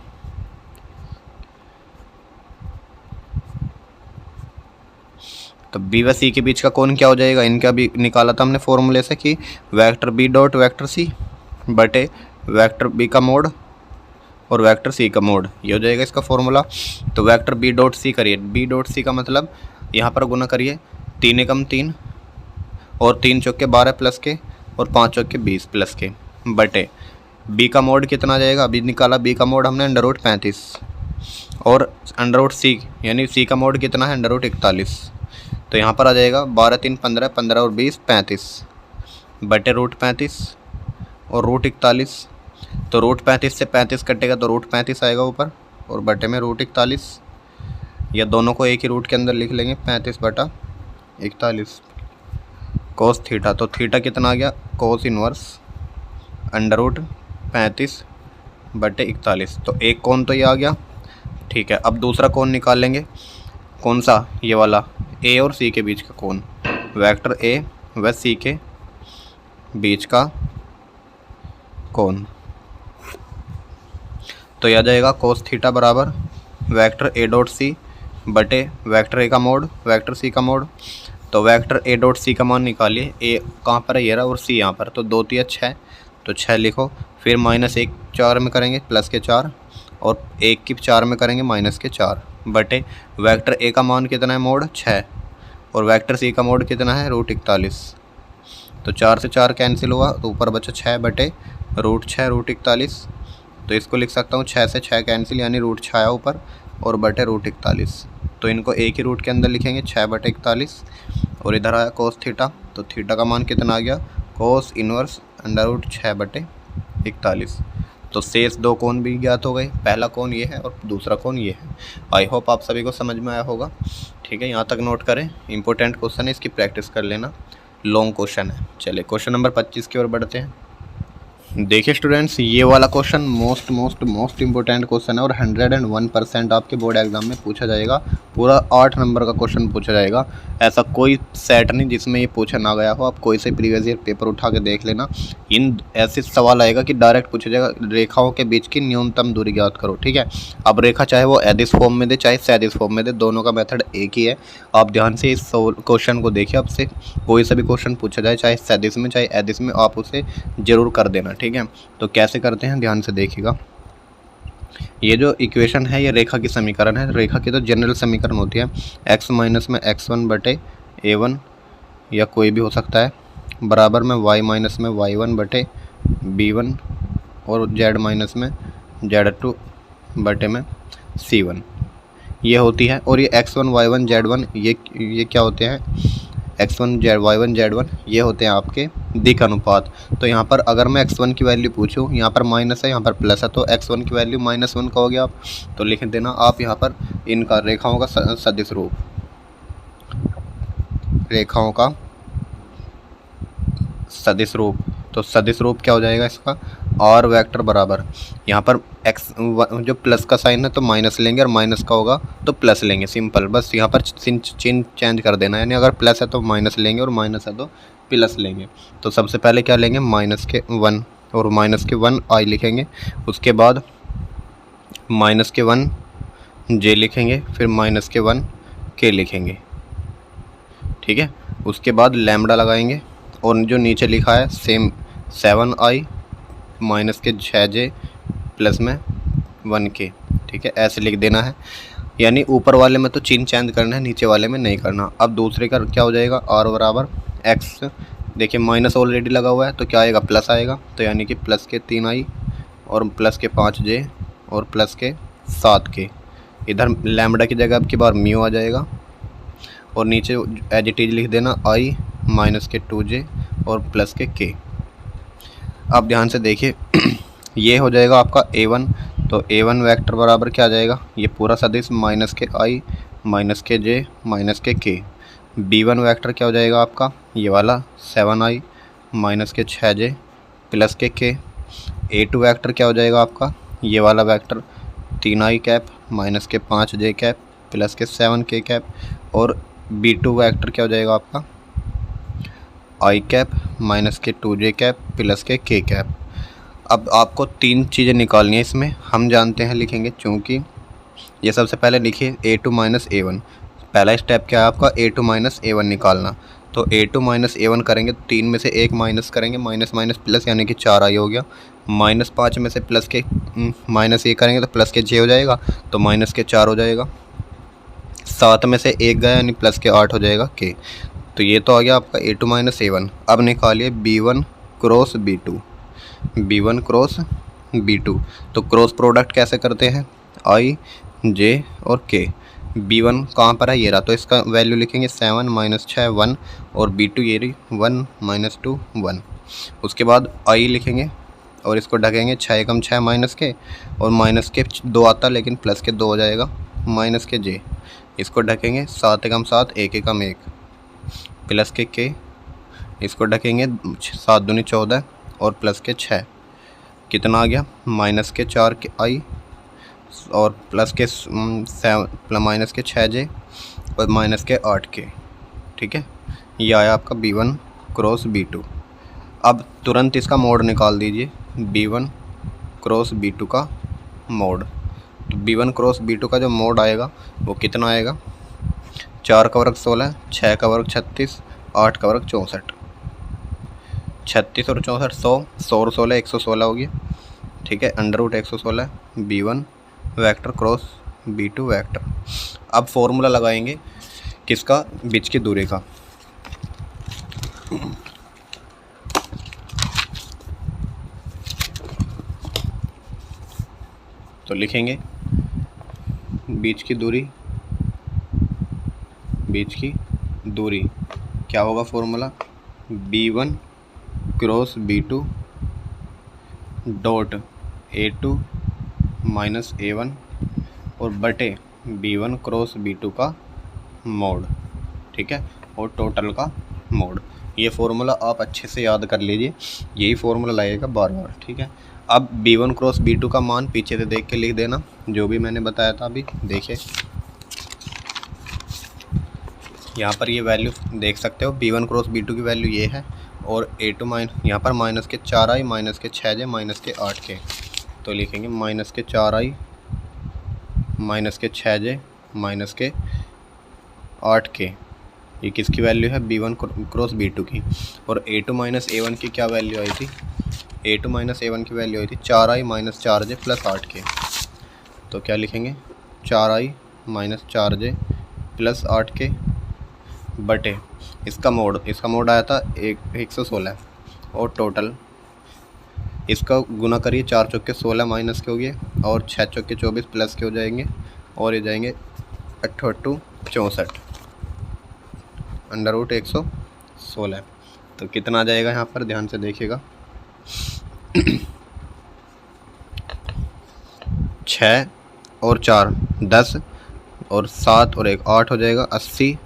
तो बी व सी के बीच का कोण क्या हो जाएगा, इनका भी निकाला था हमने फॉर्मूले से कि vector b dot vector c बटे वेक्टर बी का मोड और वेक्टर सी का मोड, ये हो जाएगा इसका फॉर्मूला। तो वेक्टर बी डॉट सी करिए, बी डॉट सी का मतलब यहाँ पर गुना करिए 3 एकम 3 और 3 चौके 12 प्लस के और 5 चौके 20 प्लस के बटे बी का मोड कितना आ जाएगा, अभी निकाला बी का मोड हमने √35 और √c यानी सी का मोड कितना है √41। तो यहाँ पर आ जाएगा 12 3 15, 15 और 20 35 बटे √35 और √41। तो √35 से 35 कटेगा तो √35 आएगा ऊपर और बटे में √41, या दोनों को एक ही रूट के अंदर लिख लेंगे 35/41 कोस थीटा। तो थीटा कितना आ गया, कोस इनवर्स √35/41। तो एक कोण तो ये आ गया। ठीक है, अब दूसरा कोण निकाल लेंगे, कौन सा, ये वाला ए और सी के बीच का कोण, वेक्टर ए व सी के बीच का कोण। तो यह आ जाएगा कोस थीटा बराबर वेक्टर ए डॉट सी बटे वेक्टर ए का मोड वेक्टर सी का मोड। तो वेक्टर ए डॉट सी का मान निकालिए, ए कहाँ पर है ये रहा और सी यहाँ पर, तो 2 × 3 = 6, तो 6 लिखो, फिर -1 4 में करेंगे प्लस के 4 और 1 की 4 में करेंगे -4 बटे वेक्टर ए का मान कितना है मोड 6 और वेक्टर सी का मोड कितना है √41। तो 4 से 4 कैंसिल हुआ तो ऊपर बचा 6 बटे √6 √41। तो इसको लिख सकता हूँ 6 से 6 कैंसिल यानी √6 आया ऊपर और बटे √41। तो इनको एक ही रूट के अंदर लिखेंगे 6 बटे 41 और इधर आया कोस थीटा। तो थीटा का मान कितना आ गया कोस इनवर्स √6 बटे 41। तो शेष दो कोण भी ज्ञात हो गए, पहला कोण ये है और दूसरा कोण ये है। आई होप आप सभी को समझ में आया होगा। ठीक है, यहाँ तक नोट करें, इंपॉर्टेंट क्वेश्चन है, इसकी प्रैक्टिस कर लेना, लॉन्ग क्वेश्चन है। चलिए क्वेश्चन नंबर 25 की ओर बढ़ते हैं। देखिए स्टूडेंट्स, ये वाला क्वेश्चन मोस्ट इंपॉर्टेंट क्वेश्चन है और 101% आपके बोर्ड एग्जाम में पूछा जाएगा। पूरा 8 नंबर का क्वेश्चन पूछा जाएगा। ऐसा कोई सेट नहीं जिसमें ये पूछा ना गया हो। आप कोई से प्रीवियस ईयर पेपर उठा के देख लेना, इन ऐसे सवाल आएगा कि डायरेक्ट पूछा जाएगा रेखाओं के बीच की न्यूनतम दूरी ज्ञात करो। ठीक है, अब रेखा चाहे वो एदिश फॉर्म में दे चाहे सैदिश फॉर्म में दे, दोनों का मेथड एक ही है। आप ध्यान से इस क्वेश्चन को देखिए, आपसे कोई सा भी क्वेश्चन पूछा जाए चाहे सैदिश में चाहे एदिश में, आप उसे जरूर कर देना। ठीक है, तो कैसे करते हैं ध्यान से देखिएगा। ये जो इक्वेशन है ये रेखा की समीकरण है। रेखा की तो जनरल समीकरण होती है x माइनस में x1 बटे a1 या कोई भी हो सकता है, बराबर में y माइनस में y1 बटे b1 और z माइनस में z2 बटे में c1 ये होती है। और ये x1 y1 z1 ये क्या होते हैं, x1 y1 z1 ये होते हैं आपके दिक् अनुपात। तो यहाँ पर अगर मैं x1 की वैल्यू पूछूँ, यहाँ पर माइनस है यहाँ पर प्लस है, तो x1 की वैल्यू -1 कहोगे आप, तो लिख देना आप यहाँ पर इनका रेखाओं का सदिश रूप, रेखाओं का सदिश रूप। तो सदिश रूप क्या हो जाएगा इसका, और वेक्टर बराबर यहाँ पर x जो प्लस का साइन है तो माइनस लेंगे और माइनस का होगा तो प्लस लेंगे, सिंपल। बस यहाँ पर चिन्ह चेंज कर देना, यानी अगर प्लस है तो माइनस लेंगे और माइनस है तो प्लस लेंगे। तो सबसे पहले क्या लेंगे -1 और -1 i लिखेंगे, उसके बाद -1 j लिखेंगे, फिर -1 k लिखेंगे। ठीक है, उसके बाद लैम्बडा लगाएंगे और जो नीचे लिखा है सेम 7i -6j प्लस में 1k। ठीक है, ऐसे लिख देना है, यानी ऊपर वाले में तो चिन्ह चेंज करना है, नीचे वाले में नहीं करना। अब दूसरे का क्या हो जाएगा r बराबर x, देखिए माइनस ऑलरेडी लगा हुआ है तो क्या आएगा प्लस आएगा, तो यानी कि प्लस के 3i और प्लस के 5j और प्लस के 7k। इधर लैम्बडा की जगह अब की बार म्यू आ जाएगा और नीचे एज इट इज लिख देना i -2j और प्लस के k। अब ध्यान से देखिए ये हो जाएगा आपका a1, तो a1 वेक्टर बराबर क्या आ जाएगा, ये पूरा सदिश -i -k b1 वेक्टर क्या हो जाएगा आपका, ये वाला 7i -6j प्लस के k। a2 वेक्टर क्या हो जाएगा आपका, ये वाला vector 3i cap -5j cap plus के 7k कैप। और b2 वेक्टर क्या हो जाएगा आपका, i cap -2j cap plus के k कैप। अब आपको 3 चीज़ें निकालनी है इसमें, हम जानते हैं लिखेंगे, चूँकि ये सबसे पहले लिखिए a2 -a1। पहला स्टेप क्या है आपका, a2 -a1 निकालना। तो a2 -a1 करेंगे तो 3 में से 1 माइनस करेंगे, माइनस माइनस प्लस यानी कि 4i हो गया। -5 में से प्लस के -1 करेंगे तो प्लस के j हो जाएगा, तो माइनस के 4 हो जाएगा। 7 में से 1 गया यानी प्लस के 8 हो जाएगा k। तो ये तो आ गया आपका a2 -a1। अब निकालिए b1 cross b2, b1 cross b2। तो क्रॉस प्रोडक्ट कैसे करते हैं, i j और k। b1 कहाँ पर है, ये रहा, तो इसका वैल्यू लिखेंगे 7 -6 1 और b2 ये रही 1 -2 1। उसके बाद i लिखेंगे और इसको ढकेंगे 6 कम 6 माइनस के, और माइनस के 2 आता लेकिन प्लस के 2 हो जाएगा, माइनस के j। इसको ढकेंगे 7 कम 7 1 कम 1 प्लस के k। इसको ढकेंगे 7 दूनी 14 और प्लस के 6, कितना आ गया माइनस के 4 के i और प्लस के माइनस के 6j और माइनस के 8k। ठीक है, ये आया आपका b1 क्रॉस b2। अब तुरंत इसका मोड निकाल दीजिए, b1 क्रॉस b2 का मोड। तो b1 क्रॉस b2 का जो मोड आएगा वो कितना आएगा, 4 का वर्ग 16, 6 का वर्ग 36, 8 का वर्ग 64। 36 और 64 100 और 16 116 हो गया। ठीक है, √116 b1 vector cross b2 vector. अब फॉर्मूला लगाएंगे किसका, बीच की दूरी का। तो लिखेंगे बीच की दूरी क्या होगा formula, b1 cross b2 dot a2 minus a1 और बटे b1 क्रॉस b2 का मोड, ठीक है, और टोटल का मोड। ये फॉर्मूला आप अच्छे से याद कर लीजिए, यही फॉर्मूला लगेगा बार बार, ठीक है। अब b1 क्रॉस b2 का मान पीछे से देख के लिख देना, जो भी मैंने बताया था अभी। देखिए यहाँ पर ये वैल्यू देख सकते हो, b1 क्रॉस b2 की वैल्यू ये है, और a2 यहाँ पर माइनस के 4i माइनस के 6j माइनस के 8k। तो लिखेंगे माइनस के 4i माइनस के 6j माइनस के 8k। ये किसकी वैल्यू है, b1 क्रॉस b2 की। और a2 माइनस a1 की क्या वैल्यू आई थी, a2 माइनस a1 की वैल्यू आई थी 4i minus 4j plus 8k। तो क्या लिखेंगे, 4i minus 4j plus 8k बटे इसका मोड आया था 116, और टोटल इसका गुना करिए, 4 चौके 16 माइनस के हो गए, और 6 चौके 24 प्लस के हो जाएंगे, और ये जाएंगे 8 64 अंडर रूट 116। तो कितना आ जाएगा यहाँ पर, ध्यान से देखिएगा 6 और 4 10 और 7 और 1 8 हो जाएगा 80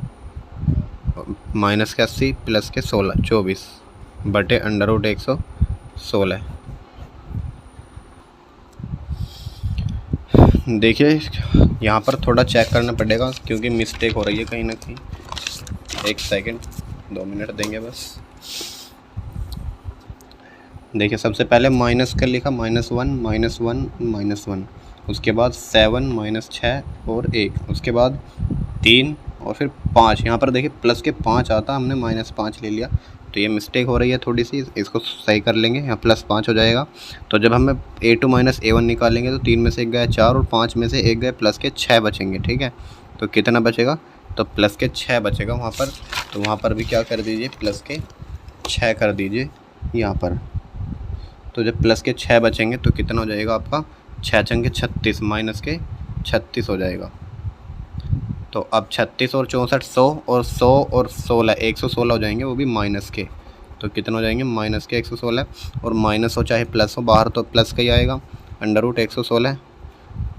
माइनस के 80 प्लस के 16 24 बटे अंडर रूट 116। देखिए यहाँ पर थोड़ा चेक करना पड़ेगा क्योंकि मिस्टेक हो रही है कहीं ना कहीं। 1 सेकंड 2 मिनट देंगे बस। देखिए सबसे पहले माइनस का लिखा, -1 उसके बाद 7 माइनस 6 और 1, उसके बाद 3 और फिर 5। यहाँ पर देखिए प्लस के 5 आता, हमने -5 ले लिया, तो ये मिस्टेक हो रही है थोड़ी सी, इसको सही कर लेंगे। यहाँ +5 हो जाएगा। तो जब हमें a2 माइनस a1 निकालेंगे तो 3 में से 1 गया 4 और 5 में से 1 गए, प्लस के 6 बचेंगे, ठीक है। तो कितना बचेगा, तो प्लस के 6 बचेगा वहाँ पर। तो वहाँ पर भी क्या कर दीजिए, प्लस के 6 कर दीजिए यहाँ पर। तो जब प्लस के 6 बचेंगे तो कितना हो जाएगा आपका, 6 चंगे 36 माइनस के 36 हो जाएगा। तो अब 36 और 64 100 और 100 और 16 116 हो जाएंगे, वो भी माइनस के। तो कितना हो जाएंगे, माइनस के 116, और माइनस हो चाहे प्लस हो, बाहर तो प्लस का ही आएगा, अंडर रूट 116,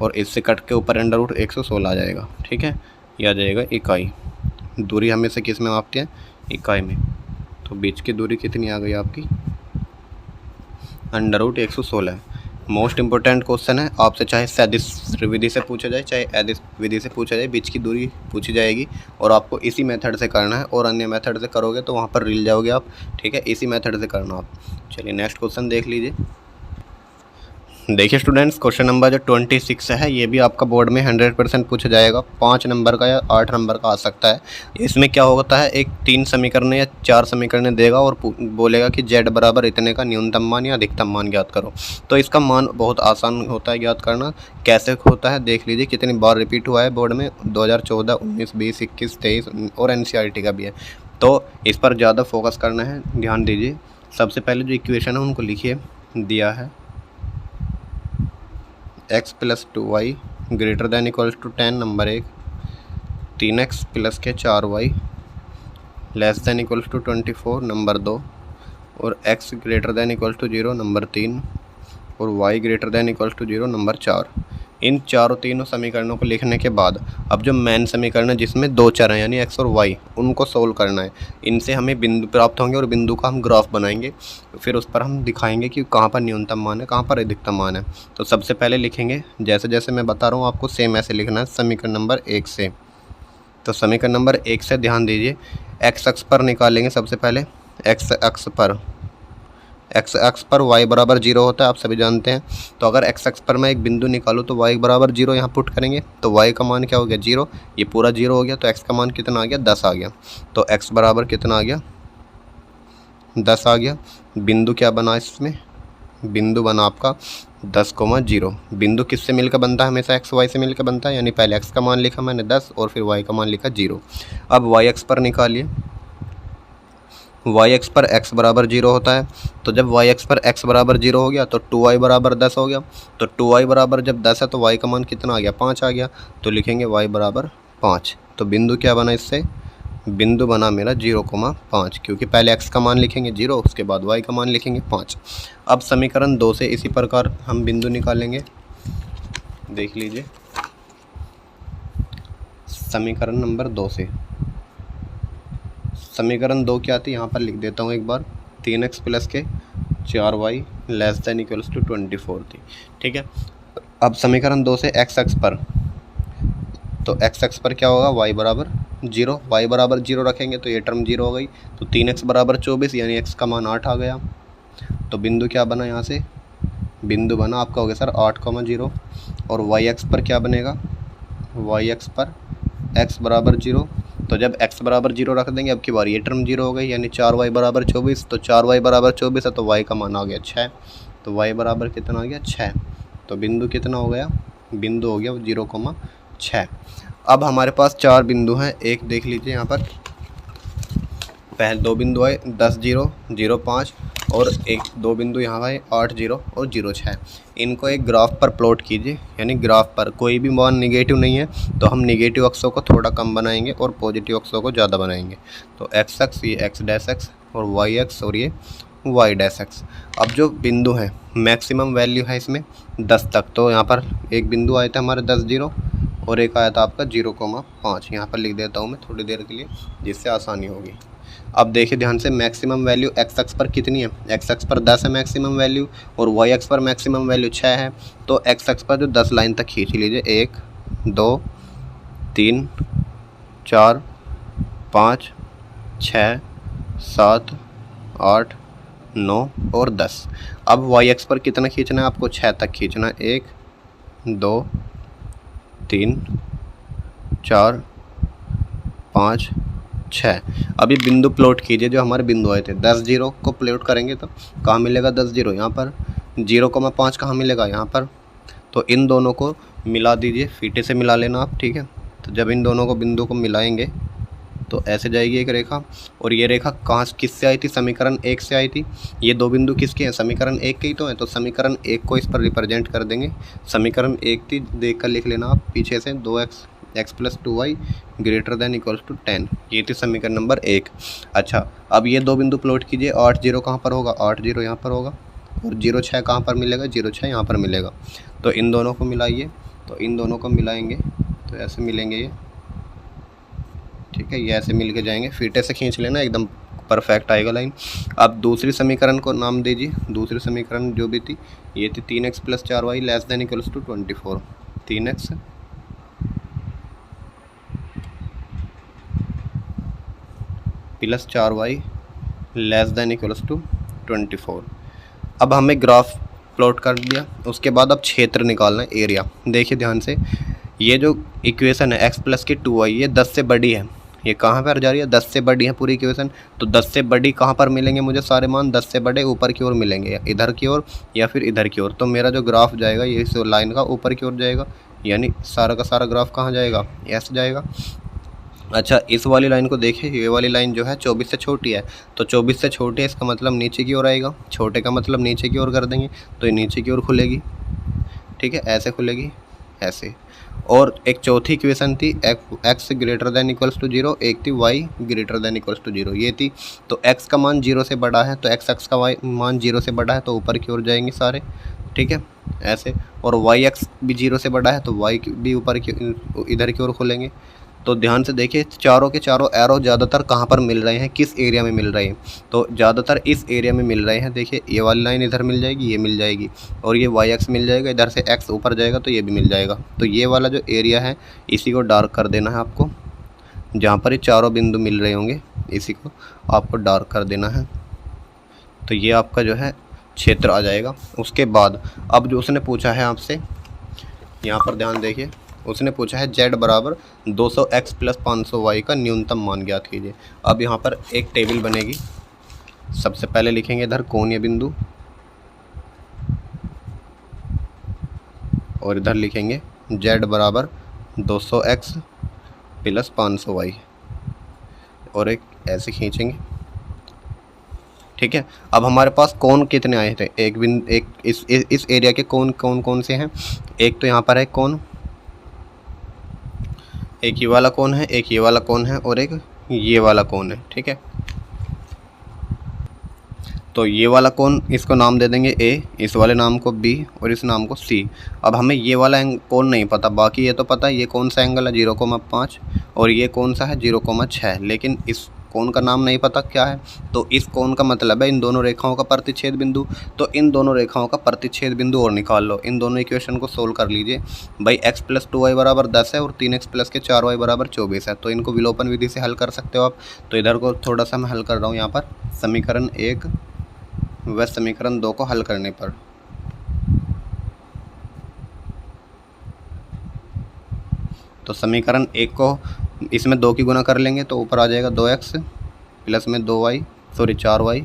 और इससे कट के ऊपर अंडर रूट 116 आ जाएगा, ठीक है। यह आ जाएगा इकाई। दूरी हमेशा किस में मापते हैं, इकाई में। तो बीच की दूरी कितनी आ गई आपकी, under root 116। Most important question है, आपसे चाहे सदिश विधि से पूछा जाए चाहे अदिश विधि से पूछा जाए, बीच की दूरी पूछी जाएगी, और आपको इसी मेथड से करना है, और अन्य मेथड से करोगे तो वहाँ पर रिल जाओगे आप, ठीक है। इसी मेथड से करना आप। चलिए नेक्स्ट क्वेश्चन देख लीजिए। देखिए स्टूडेंट्स, क्वेश्चन नंबर जो 26 है, ये भी आपका बोर्ड में 100% पूछा जाएगा। 5 नंबर का या 8 नंबर का आ सकता है। इसमें क्या होता है, एक 3 समीकरण या 4 समीकरण देगा और बोलेगा कि z बराबर इतने का न्यूनतम मान या अधिकतम मान ज्ञात करो। तो इसका मान बहुत आसान होता है ज्ञात करना। कैसे होता है देख लीजिए, कितनी बार रिपीट हुआ है बोर्ड में, 2014, 19, 20, 21, 23 और NCERT का भी है। तो इस पर ज़्यादा फोकस करना है, ध्यान दीजिए। सबसे पहले जो इक्वेशन है उनको लिखिए। दिया है x + 2y greater than equal to 10 number 1, 3x plus के 4y less than equal to 24 number 2, और x greater than equal to 0 number 3, और y greater than equal to 0 number 4। इन चारों तीनों समीकरणों को लिखने के बाद अब जो मेन समीकरण है जिसमें 2 चर हैं यानी x और y, उनको सोल्व करना है। इनसे हमें बिंदु प्राप्त होंगे और बिंदु का हम ग्राफ बनाएंगे, फिर उस पर हम दिखाएंगे कि कहाँ पर न्यूनतम मान है, कहाँ पर अधिकतम मान है। तो सबसे पहले लिखेंगे जैसे जैसे मैं बता रहा हूँ आपको सेम ऐसे लिखना है समीकरण नंबर 1 से। तो समीकरण नंबर 1 से ध्यान दीजिए, x अक्ष पर निकालेंगे सबसे पहले। x अक्ष पर y बराबर 0 होता है, आप सभी जानते हैं। तो अगर x अक्ष पर मैं एक बिंदु निकालूँ तो y बराबर 0 यहाँ पुट करेंगे, तो y का मान क्या हो गया, 0। ये पूरा 0 हो गया, तो x का मान कितना आ गया, 10 आ गया। तो x बराबर कितना आ गया, 10 आ गया। बिंदु क्या बना इसमें, बिंदु बना आपका 10,0। बिंदु किससे मिलकर बनता है? हमेशा एक्स वाई से मिलकर बनता है, यानी पहले एक्स का मान लिखा मैंने 10 और फिर वाई का मान लिखा 0। अब वाई एक्स पर निकालिए। वाई एक्स पर एक्स बराबर 0 होता है, तो जब वाई एक्स पर एक्स बराबर 0 हो गया तो 2y बराबर 10 हो गया। तो 2y बराबर जब 10 है तो y का मान कितना आ गया? 5 आ गया। तो लिखेंगे y बराबर 5। तो बिंदु क्या बना इससे? बिंदु बना मेरा 0,5, क्योंकि पहले x का मान लिखेंगे 0, उसके बाद y का मान लिखेंगे 5। अब समीकरण 2 से इसी प्रकार हम बिंदु निकालेंगे। देख लीजिए समीकरण नंबर 2 से। समीकरण 2 क्या थी? यहाँ पर लिख देता हूँ एक बार। 3x प्लस के 4y less than equals to 24 थी। ठीक है। अब समीकरण 2 से x एक्स पर, तो x एक्स पर क्या होगा? y बराबर 0। y बराबर 0 रखेंगे तो ये टर्म 0 हो गई। तो 3x बराबर 24, यानी x का मान 8 आ गया। तो बिंदु क्या बना यहाँ से? बिंदु बना आपका हो गया सर 8,0। और y एक्स पर क्या बनेगा? y एक्स पर x बराबर 0। तो जब x बराबर 0 रख देंगे, अब की बार ये टर्म 0 हो गई, यानी 4y बराबर 24। तो 4y बराबर 24 है तो y का मान आ गया 6। तो y बराबर कितना आ गया? 6। तो बिंदु कितना हो गया? बिंदु हो गया 0,6। अब हमारे पास 4 बिंदु हैं। एक देख लीजिए यहाँ पर, पहले 2 बिंदु आए 10, 0, 0, 5 और 2 बिंदु यहाँ आए 8, 0 और 0, 6। इनको एक ग्राफ पर प्लॉट कीजिए, यानी ग्राफ पर कोई भी मान निगेटिव नहीं है तो हम निगेटिव अक्षों को थोड़ा कम बनाएंगे और पॉजिटिव अक्षों को ज़्यादा बनाएंगे। तो एक्स एक्स, ये एक्स डैश एक्स, और वाई एक्स और ये वाई डैश एक्स। अब जो बिंदु है मैक्सिमम वैल्यू है इसमें 10 तक। तो यहाँ पर एक बिंदु आए थे हमारे 10, 0 और एक आया था आपका 0,5। यहाँ पर लिख देता हूँ मैं थोड़ी देर के लिए, जिससे आसानी होगी। अब देखिए ध्यान से, मैक्सिमम वैल्यू एक्स एक्स पर कितनी है? एक्स एक्स पर 10 है मैक्सिमम वैल्यू, और वाई एक्स पर मैक्सिमम वैल्यू 6 है। तो एक्स एक्स पर जो 10 लाइन तक खींच लीजिए, 1, 2, 3, 4, 5, 6, 7, 8, 9 और 10। अब वाई एक्स पर कितना खींचना है आपको? 6 तक खींचना है। 1, 2, 3, 4, 5, 6। अब ये बिंदु प्लॉट कीजिए जो हमारे बिंदु आए थे। 10, 0 को प्लॉट करेंगे तो कहाँ मिलेगा? 10, 0 यहाँ पर। 0,5 कहाँ मिलेगा? यहाँ पर। तो इन दोनों को मिला दीजिए, फीटे से मिला लेना आप। ठीक है। तो जब इन दोनों को बिंदु को मिलाएंगे तो ऐसे जाएगी एक रेखा। और ये रेखा कहाँ किससे आई थी? समीकरण 1 से आई थी। ये 2 बिंदु किसके हैं? समीकरण 1 के ही तो हैं। तो समीकरण 1 को इस पर रिप्रेजेंट कर देंगे। समीकरण 1 थी, देख कर लिख लेना आप पीछे से, 2x x plus 2y greater than equals to 10। ये थी समीकरण नंबर 1। अच्छा, अब ये 2 बिंदु प्लॉट कीजिए। 8, 0 कहाँ पर होगा? 8, 0 यहाँ पर होगा। और 0, 6 कहाँ पर मिलेगा? 0, 6 यहाँ पर मिलेगा। तो इन दोनों को मिलाइए। तो इन दोनों को मिलाएंगे तो ऐसे मिलेंगे ये। ठीक है, ये ऐसे मिल के जाएंगे। फीटे से खींच लेना, एकदम परफेक्ट आएगा लाइन। अब दूसरी समीकरण को नाम दीजिए। दूसरी समीकरण जो भी थी ये थी 3x plus 4y less than equals to 24। 3x plus 4y less than equals to 24। अब हमें ग्राफ प्लॉट कर दिया। उसके बाद अब क्षेत्र निकालना है, एरिया। देखिए ध्यान से, ये जो इक्वेशन है x प्लस की 2y, ये 10 से बड़ी है। ये कहाँ पर जा रही है? 10 से बड़ी है पूरी इक्वेशन। तो 10 से बड़ी कहाँ पर मिलेंगे मुझे? सारे मान 10 से बड़े ऊपर की ओर मिलेंगे, इधर की ओर या फिर इधर की ओर। तो मेरा जो ग्राफ जाएगा ये इस लाइन का ऊपर की ओर जाएगा, यानी सारा का सारा ग्राफ कहाँ जाएगा? ऐसे जाएगा। अच्छा, इस वाली लाइन को देखिए, ये वाली लाइन जो है 24 से छोटी है। तो 24 से छोटी है, इसका मतलब नीचे की ओर आएगा। छोटे का मतलब नीचे की ओर कर देंगे, तो ये नीचे की ओर खुलेगी। ठीक है, ऐसे खुलेगी, ऐसे। और एक चौथी इक्वेशन थी x greater than equals to 0, एक थी y greater than equals to 0, ये थी। तो x का मान 0 से बड़ा है, तो x का y मान 0 से बड़ा है, तो ऊपर की ओर जाएंगे सारे। ठीक है, ऐसे। और y भी 0 से बड़ा है, तो y भी ऊपर की इधर की ओर खुलेंगे। तो ध्यान से देखिए, चारों के चारों एरो ज़्यादातर कहाँ पर मिल रहे हैं? किस एरिया में मिल रहे हैं? तो ज़्यादातर इस एरिया में मिल रहे हैं। देखिए, ये वाली लाइन इधर मिल जाएगी, ये मिल जाएगी, और ये वाई एक्स मिल जाएगा। इधर से एक्स ऊपर जाएगा तो ये भी मिल जाएगा। तो ये वाला जो एरिया है इसी को डार्क कर देना है आपको। जहाँ पर ये चारों बिंदु मिल रहे होंगे इसी को आपको डार्क कर देना है। तो ये आपका जो है क्षेत्र आ जाएगा। उसके बाद अब जो उसने पूछा है आपसे, यहाँ पर ध्यान देखिए, उसने पूछा है z बराबर 200x प्लस 500y का न्यूनतम मान ज्ञात कीजिए। अब यहाँ पर एक टेबल बनेगी। सबसे पहले लिखेंगे इधर कोणीय बिंदु, और इधर लिखेंगे z बराबर 200x प्लस 500y, और एक ऐसे खींचेंगे। ठीक है, अब हमारे पास कोण कितने आए थे, एक इस एरिया के कोण कौन से हैं। एक तो यहाँ पर है कोण, एक ये वाला कोण है, एक ये वाला कोण है, और एक ये वाला कोण है। ठीक है, तो ये वाला कोण इसको नाम दे देंगे A, इस वाले नाम को B और इस नाम को C। अब हमें ये वाला कोण नहीं पता, बाकी ये तो पता है ये कौन सा एंगल है 0,5 और ये कौन सा है 0,6, लेकिन इस कोण का नाम नहीं पता क्या है। तो इस कोण का मतलब है इन दोनों रेखाओं का प्रतिच्छेद बिंदु। तो इन दोनों रेखाओं का प्रतिच्छेद बिंदु और निकाल लो। इन दोनों इक्वेशन को सोल्व कर लीजिए। भाई x + 2y बराबर 10 है और 3x + 4y बराबर 24 है। तो इनको विलोपन विधि से हल कर सकते हो आप। तो इधर को थोड़ा सा मैं हल कर रहा हूँ यहाँ पर। समीकरण 1 व समीकरण 2 को हल करने पर तो समीकरण 1 को इसमें 2 की गुना कर लेंगे तो ऊपर आ जाएगा 2x प्लस में 4y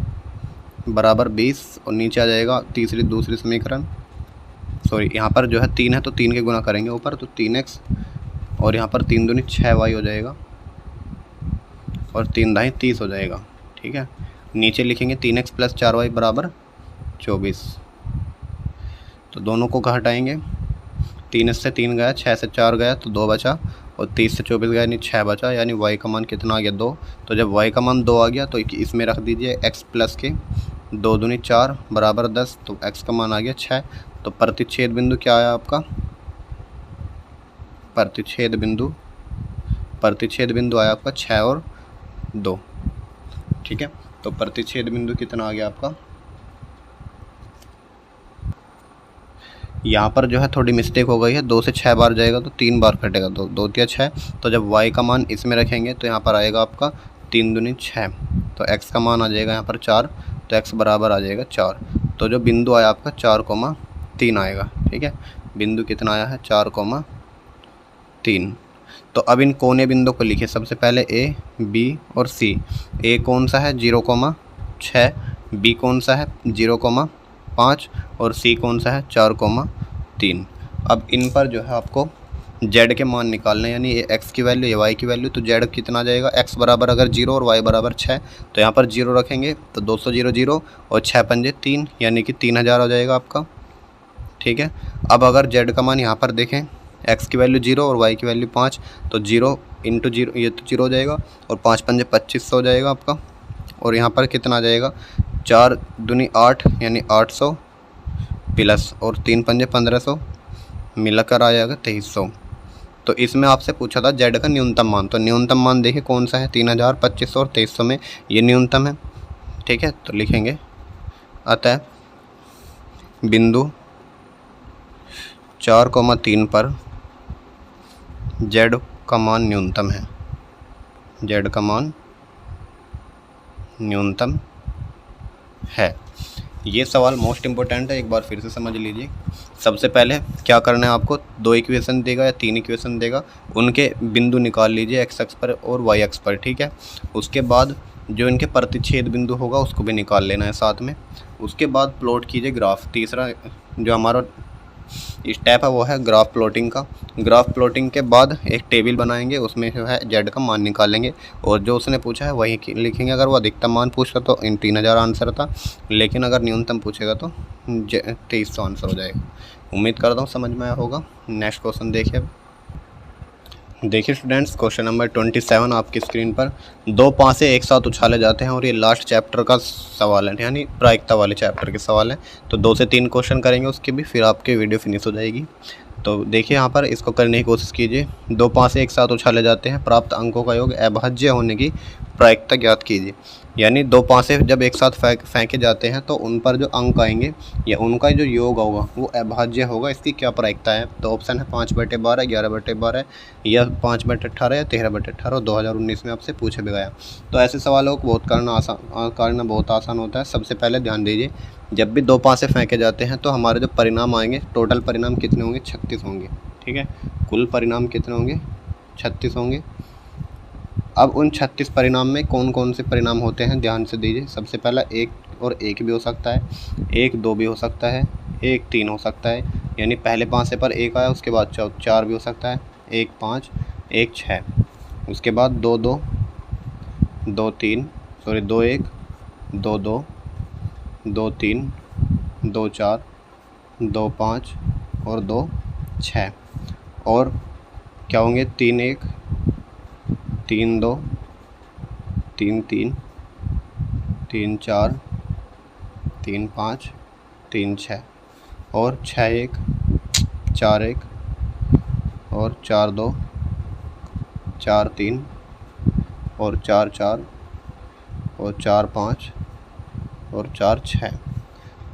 बराबर 20, और नीचे आ जाएगा दूसरी समीकरण, सॉरी यहाँ पर जो है 3 है तो 3 के गुना करेंगे ऊपर, तो 3x और यहाँ पर 3 दूनी 6y हो जाएगा और 3 दाएँ 30 हो जाएगा। ठीक है, नीचे लिखेंगे 3x + 4y बराबर 24। तो दोनों को हटाएंगे, 3 से 3 गया, 6 से 4 गया तो 2 बचा, और 30 से 24 गया यानी 6 बचा, यानी y का मान कितना आ गया 2। तो जब y का मान 2 आ गया तो इसमें रख दीजिए x प्लस के 2 दूनी 4 बराबर 10, तो x का मान आ गया 6। तो प्रतिच्छेद बिंदु क्या आया आपका, प्रतिच्छेद बिंदु आया आपका 6 और 2। ठीक है, तो प्रतिच्छेद बिंदु कितना आ गया आपका, यहाँ पर जो है थोड़ी मिस्टेक हो गई है, 2 से 6 बार जाएगा तो 3 बार कटेगा, तो 2 या 6। तो जब y का मान इसमें रखेंगे तो यहाँ पर आएगा आपका 3 दूनी 6, तो x का मान आ जाएगा यहाँ पर 4, तो x बराबर आ जाएगा 4। तो जो बिंदु आया आपका 4,3 आएगा। ठीक है, बिंदु कितना आया है 4,3। तो अब इन कोने बिंदु को लिखिए। सबसे पहले A, B और C। A कौन सा है 0,6, B कौन सा है 0,5 और C कौन सा है 4,3। अब इन पर जो है आपको Z के मान निकालने, यानी ये x की वैल्यू ये y की वैल्यू। तो Z कितना आ जाएगा, x बराबर अगर 0 और y बराबर 6, तो यहाँ पर 0 रखेंगे तो 200 0 0 और 6 पंजे 3, यानी कि 3000 हो जाएगा आपका। ठीक है, अब अगर Z का मान यहाँ पर देखें, x की वैल्यू 0 और y की वैल्यू 5, तो 0 × 0 ये तो 0 हो जाएगा, और 5 पंजे 2500 हो जाएगा आपका। और यहाँ पर कितना आ जाएगा 4 दूनी 8 यानी 800 प्लस और 3 पंजे 1500 मिलकर आ जाएगा 2300। तो इसमें आपसे पूछा था Z का न्यूनतम मान, तो न्यूनतम मान देखिए कौन सा है 3000, 2500 और 2300 में ये न्यूनतम है। ठीक है, तो लिखेंगे अतः बिंदु 4,3 पर Z का मान न्यूनतम है, Z का मान न्यूनतम है। ये सवाल मोस्ट इम्पोर्टेंट है, एक बार फिर से समझ लीजिए। सबसे पहले क्या करना है आपको, 2 इक्वेशन देगा या 3 इक्वेशन देगा, उनके बिंदु निकाल लीजिए x अक्ष पर और y अक्ष पर। ठीक है, उसके बाद जो इनके प्रतिच्छेद बिंदु होगा उसको भी निकाल लेना है साथ में। उसके बाद प्लॉट कीजिए ग्राफ। तीसरा जो हमारा स्टेप है वो है ग्राफ प्लॉटिंग का। ग्राफ प्लॉटिंग के बाद एक टेबल बनाएंगे, उसमें जो है Z का मान निकालेंगे और जो उसने पूछा है वही लिखेंगे। अगर वो अधिकतम मान पूछा तो इन 3000 आंसर था, लेकिन अगर न्यूनतम पूछेगा तो 2300 आंसर हो जाएगा। उम्मीद करता हूँ समझ में आया होगा। नेक्स्ट क्वेश्चन देखिए। देखिए स्टूडेंट्स, क्वेश्चन नंबर 27 आपकी स्क्रीन पर। 2 पासे एक साथ उछाले जाते हैं और ये लास्ट चैप्टर का सवाल है, यानी प्रायिकता वाले चैप्टर के सवाल है। तो 2 से 3 क्वेश्चन करेंगे उसके भी, फिर आपकी वीडियो फिनिश हो जाएगी। तो देखिए यहाँ पर इसको करने की कोशिश कीजिए। 2 पासे एक साथ उछाले जाते हैं, प्राप्त अंकों का योग अभाज्य होने की प्रायिकता ज्ञात कीजिए। यानी 2 पासे जब एक साथ फेंके जाते हैं तो उन पर जो अंक आएंगे या उनका जो योग होगा वो अभाज्य होगा। इसकी क्या प्रायिकता है, तो ऑप्शन है 5/12, 11/12 या 5/18 या 13/18। 2019 में आपसे पूछा भी गया। तो ऐसे सवालों को करना बहुत आसान होता है। सबसे पहले ध्यान दीजिए, जब भी 2 पासे फेंके जाते हैं तो हमारे जो परिणाम आएंगे, टोटल परिणाम कितने होंगे 36 होंगे। ठीक है, कुल परिणाम कितने होंगे 36 होंगे। अब उन 36 परिणाम में कौन कौन से परिणाम होते हैं ध्यान से दीजिए। सबसे पहला 1 और 1 भी हो सकता है, 1 2 भी हो सकता है, 1 3 हो सकता है, यानी पहले 5 से पर 1 आया, उसके बाद 4 भी हो सकता है, 1 5 1 6, उसके बाद 2 2 2 3 सॉरी 2 1 2 2 2 3 2 4 2 5 और 2 6, और क्या होंगे 3 1 3 2 3 3 3 4 3 5 3 6 और 6 1 4 1 और 4 2 4 3 और 4 4 और 4 5 और 4 6,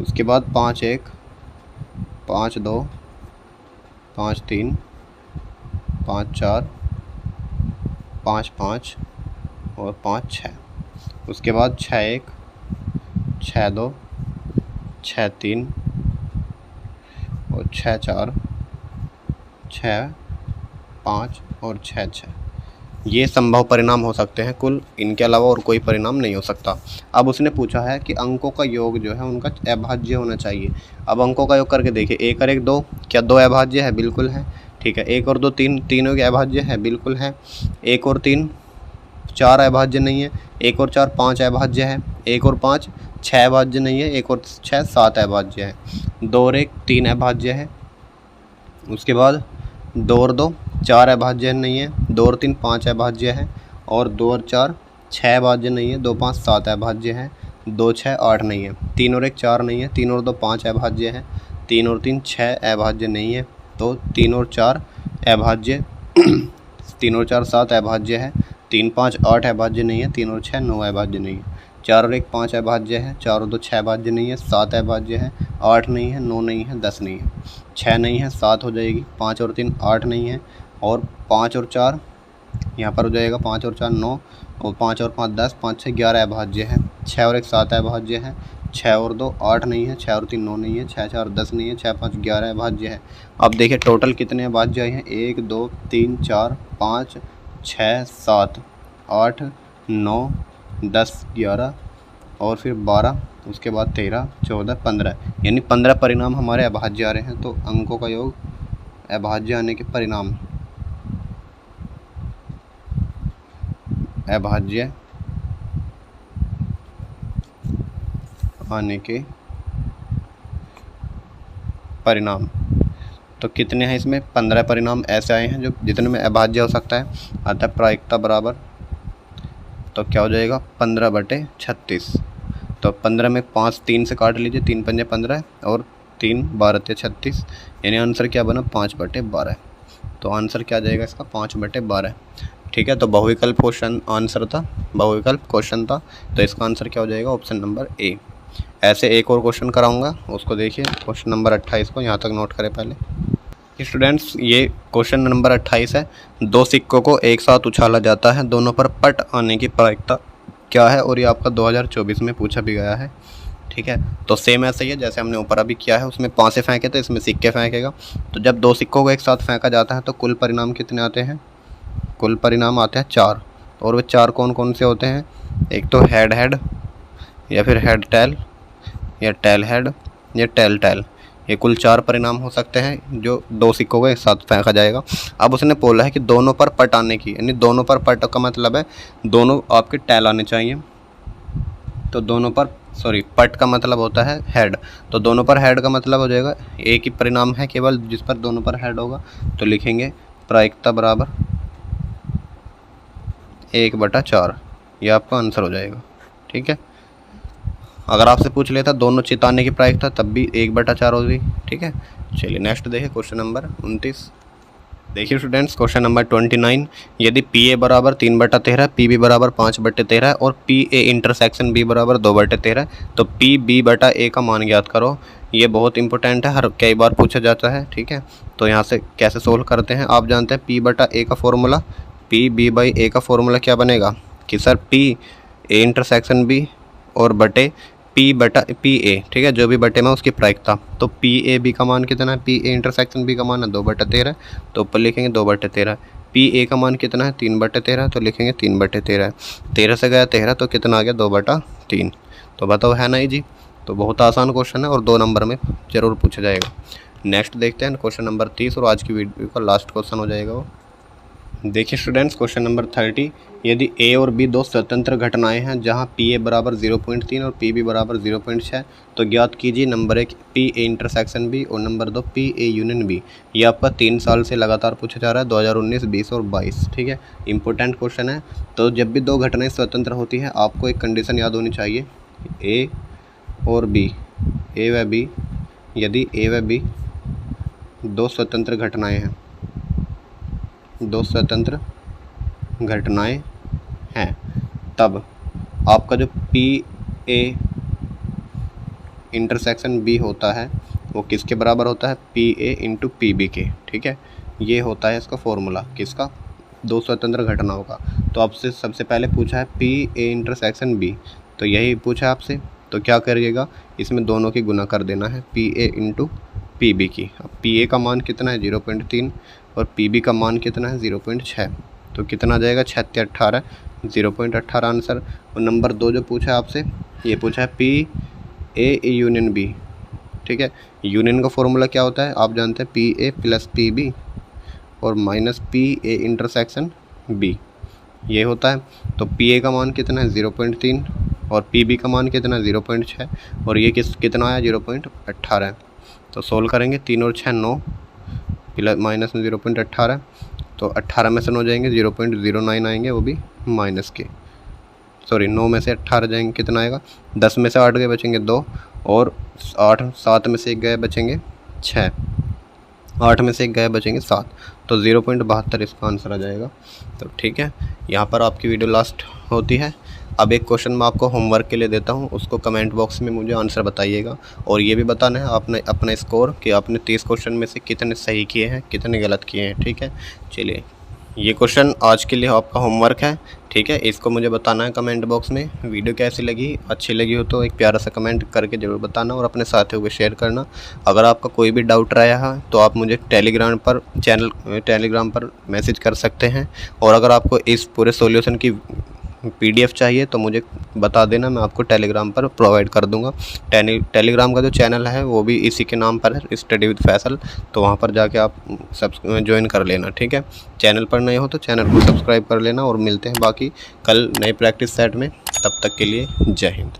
उसके बाद 5 1 5 2 5 3 5 4 5 5 और 5 6, उसके बाद 6 1 6 2 6 3 और 6 4 6 5 और 6 6। ये संभव परिणाम हो सकते हैं कुल, इनके अलावा और कोई परिणाम नहीं हो सकता। अब उसने पूछा है कि अंकों का योग जो है उनका अभाज्य होना चाहिए। अब अंकों का योग करके देखिए, 1 और 1 2, क्या 2 अभाज्य है? बिल्कुल है। ठीक है, 1 और 2 3, तीनों के अभाज्य है? बिल्कुल है। 1 और 3 4 अभाज्य नहीं है। 1 और 4 5 अभाज्य है। 1 और 5 6 अभाज्य नहीं है। 1 और 6 7 अभाज्य है। 2 और 1 3 अभाज्य है। उसके बाद 2 और 2 4 अभाज्य नहीं है। 2 और 3 5 अभाज्य है। और 2 और 4 6 अभाज्य नहीं है। 2 5 7 अभाज्य है। 2 6 8 नहीं है। 3 और 1 4 नहीं है। 3 और 2 5 अभाज्य है। 3 और 3 6 अभाज्य नहीं है। तो 3 और 4 अभाज्य 3 और 4 7 अभाज्य है। 3 5 8 अभाज्य नहीं है। 3 और 6 9 अभाज्य नहीं है। 4 और 1 5 अभाज्य है। 4 और 2 6 अभाज्य नहीं है। 7 अभाज्य है। 8 नहीं है। 9 नहीं है। 10 नहीं है। 6 नहीं है, 7 हो जाएगी। 5 और 3 8 नहीं है। और 5 और 4 यहाँ पर हो जाएगा, 5 और 4 9, और 5 और 5 10, 5 6 11 अभाज्य है। 6 और 1 7 अभाज्य है। 6 और 2 8 नहीं है। 6 और 3 9 नहीं है। 6 4 10 नहीं है। 6 5 11 अभाज्य है। अब देखिए टोटल कितने अभाज्य हैं? 1 2 3 4 5 6 7 8 9 10 11 और फिर 12, उसके बाद 13 14 15, यानी 15 परिणाम हमारे अभाज्य आ रहे हैं। तो अंकों का योग अभाज्य आने के परिणाम, अभाज्य आने के परिणाम, तो कितने हैं इसमें? 15 परिणाम ऐसे आए हैं जो जितने में अभाज्य हो सकता है। अतः प्रायिकता बराबर, तो क्या हो जाएगा 15/36। तो 15 में 5 3 से काट लीजिए, 3 पंजे 15 और 3 12 36, यानी आंसर क्या बना? 5/12। तो आंसर क्या जाएगा इसका? 5/12। ठीक है, तो बहुविकल्प क्वेश्चन आंसर था, बहुविकल्प क्वेश्चन था, तो इसका आंसर क्या हो जाएगा? Option number A. ऐसे एक और क्वेश्चन कराऊंगा, उसको देखिए, क्वेश्चन नंबर 28 को यहाँ तक नोट करें पहले। स्टूडेंट्स, ये क्वेश्चन नंबर 28 है। 2 सिक्कों को एक साथ उछाला जाता है, दोनों पर पट आने की प्रायिकता क्या है? और ये आपका 2024 में पूछा भी गया है। ठीक है, तो सेम ऐसा ही है जैसे हमने ऊपर अभी किया है, उसमें पाँचे फेंके थे, इसमें सिक्के फेंकेगा। तो जब 2 सिक्कों को एक साथ फेंका जाता है तो कुल परिणाम कितने आते हैं? कुल परिणाम आते हैं 4। और वे 4 कौन कौन से होते हैं? एक तो हेड हेड, या फिर हेड टेल, या टेल हेड, या टेल टेल। ये कुल 4 परिणाम हो सकते हैं जो 2 सिक्कों को एक साथ फेंका जाएगा। अब उसने बोला है कि दोनों पर पट आने की, यानी दोनों पर पट का मतलब है दोनों आपके टेल आने चाहिए। तो दोनों पर, सॉरी, पट का मतलब होता है हेड, तो दोनों पर हेड का मतलब हो जाएगा, एक ही परिणाम है केवल जिस पर दोनों पर हेड होगा। तो लिखेंगे प्रायिकता बराबर 1/4, यह आपका आंसर हो जाएगा। ठीक है, अगर आपसे पूछ लेता दोनों चिताने की प्रायिकता तब भी 1/4 होगी। ठीक है, चलिए नेक्स्ट देखिए क्वेश्चन नंबर 29। देखिए स्टूडेंट्स, क्वेश्चन नंबर 29, यदि PA बराबर 3/13, PB बराबर 5/13 और PA इंटरसेक्शन B बराबर 2/13, तो PB/A का मान ज्ञात करो। ये बहुत इंपॉर्टेंट है, हर कई बार पूछा जाता है। ठीक है, तो यहाँ से कैसे सोल्व करते हैं? आप जानते हैं P/A का फॉर्मूला, PB/A का फॉर्मूला क्या बनेगा कि सर PA इंटरसेक्शन B और बटे P/PA, ठीक है, जो भी बटे में उसकी प्रायिकता। तो PAB का मान कितना है? PA इंटरसेक्शन B का मान है 2/13, तो ऊपर लिखेंगे 2/13। PA का मान कितना है? 3/13, तो लिखेंगे 3/13। 13 से गया 13, तो कितना आ गया? 2/3। तो बताओ, है ना जी? तो बहुत आसान क्वेश्चन है और 2 नंबर में ज़रूर पूछा जाएगा। नेक्स्ट देखते हैं क्वेश्चन नंबर 30 और आज की वीडियो का लास्ट क्वेश्चन हो जाएगा वो। देखिए स्टूडेंट्स, क्वेश्चन नंबर 30, यदि ए और बी दो स्वतंत्र घटनाएं हैं जहां पी ए बराबर 0.3 और पी बी बराबर 0.6, तो ज्ञात कीजिए number 1 P A intersection B और number 2 P A union B. ये आपका 3 साल से लगातार पूछा जा रहा है, 2019, 20 और 22। ठीक है, इंपॉर्टेंट क्वेश्चन है। तो जब भी दो घटनाएँ स्वतंत्र होती हैं आपको एक कंडीशन याद होनी चाहिए, ए और बी, ए व बी, यदि ए व बी दो स्वतंत्र घटनाएँ हैं, दो स्वतंत्र घटनाएं हैं, तब आपका जो पी ए इंटरसेक्शन बी होता है वो किसके बराबर होता है, P A into P B के। ठीक है, ये होता है इसका फॉर्मूला, किसका, दो स्वतंत्र घटनाओं का। तो आपसे सबसे पहले पूछा है पी ए इंटरसेक्शन बी, तो यही पूछा आपसे, तो क्या करिएगा, इसमें दोनों की गुना कर देना है, P A into P B की। अब पी ए का मान कितना है 0.3 और पी बी का मान कितना है 0.6, तो कितना आ जाएगा 6 × 18, 0.18 आंसर। और नंबर 2 जो पूछा है आपसे, ये पूछा है पी ए यूनियन बी। ठीक है, यूनियन का फॉर्मूला क्या होता है, आप जानते हैं, P A plus P B और minus P A intersection B, ये होता है। तो पी ए का मान कितना है 0.3 और पी बी का मान कितना है 0.6 और ये कितना आया 0.18। तो सोल्व करेंगे, 3 और 6 9 प्लस माइनस में 0.18, तो 18 में से 9 जाएंगे 0.09 आएंगे, वो भी माइनस के, सॉरी 9 में से 18 जाएंगे, कितना आएगा, 10 में से 8 गए बचेंगे 2 और 7 में से 1 गए बचेंगे 6, 8 में से 1 गए बचेंगे 7, तो 0.72 इसका आंसर आ जाएगा। तो ठीक है, यहाँ पर आपकी वीडियो लास्ट होती है। अब एक क्वेश्चन मैं आपको होमवर्क के लिए देता हूँ, उसको कमेंट बॉक्स में मुझे आंसर बताइएगा और ये भी बताना है आपने अपना स्कोर कि आपने 30 क्वेश्चन में से कितने सही किए हैं, कितने गलत किए हैं। ठीक है, चलिए ये क्वेश्चन आज के लिए आपका होमवर्क है। ठीक है, इसको मुझे बताना है कमेंट बॉक्स में। वीडियो कैसी लगी, अच्छी लगी हो तो एक प्यारा सा कमेंट करके ज़रूर बताना और अपने साथियों को शेयर करना। अगर आपका कोई भी डाउट रहा है तो आप मुझे टेलीग्राम पर मैसेज कर सकते हैं और अगर आपको इस पूरे सॉल्यूशन की PDF चाहिए तो मुझे बता देना, मैं आपको टेलीग्राम पर प्रोवाइड कर दूंगा। टेलीग्राम का जो चैनल है वो भी इसी के नाम पर है, स्टडी विद फैसल, तो वहाँ पर जाके आप ज्वाइन कर लेना। ठीक है, चैनल पर नए हो तो चैनल को सब्सक्राइब कर लेना और मिलते हैं बाकी कल नए प्रैक्टिस सेट में। तब तक के लिए जय हिंद।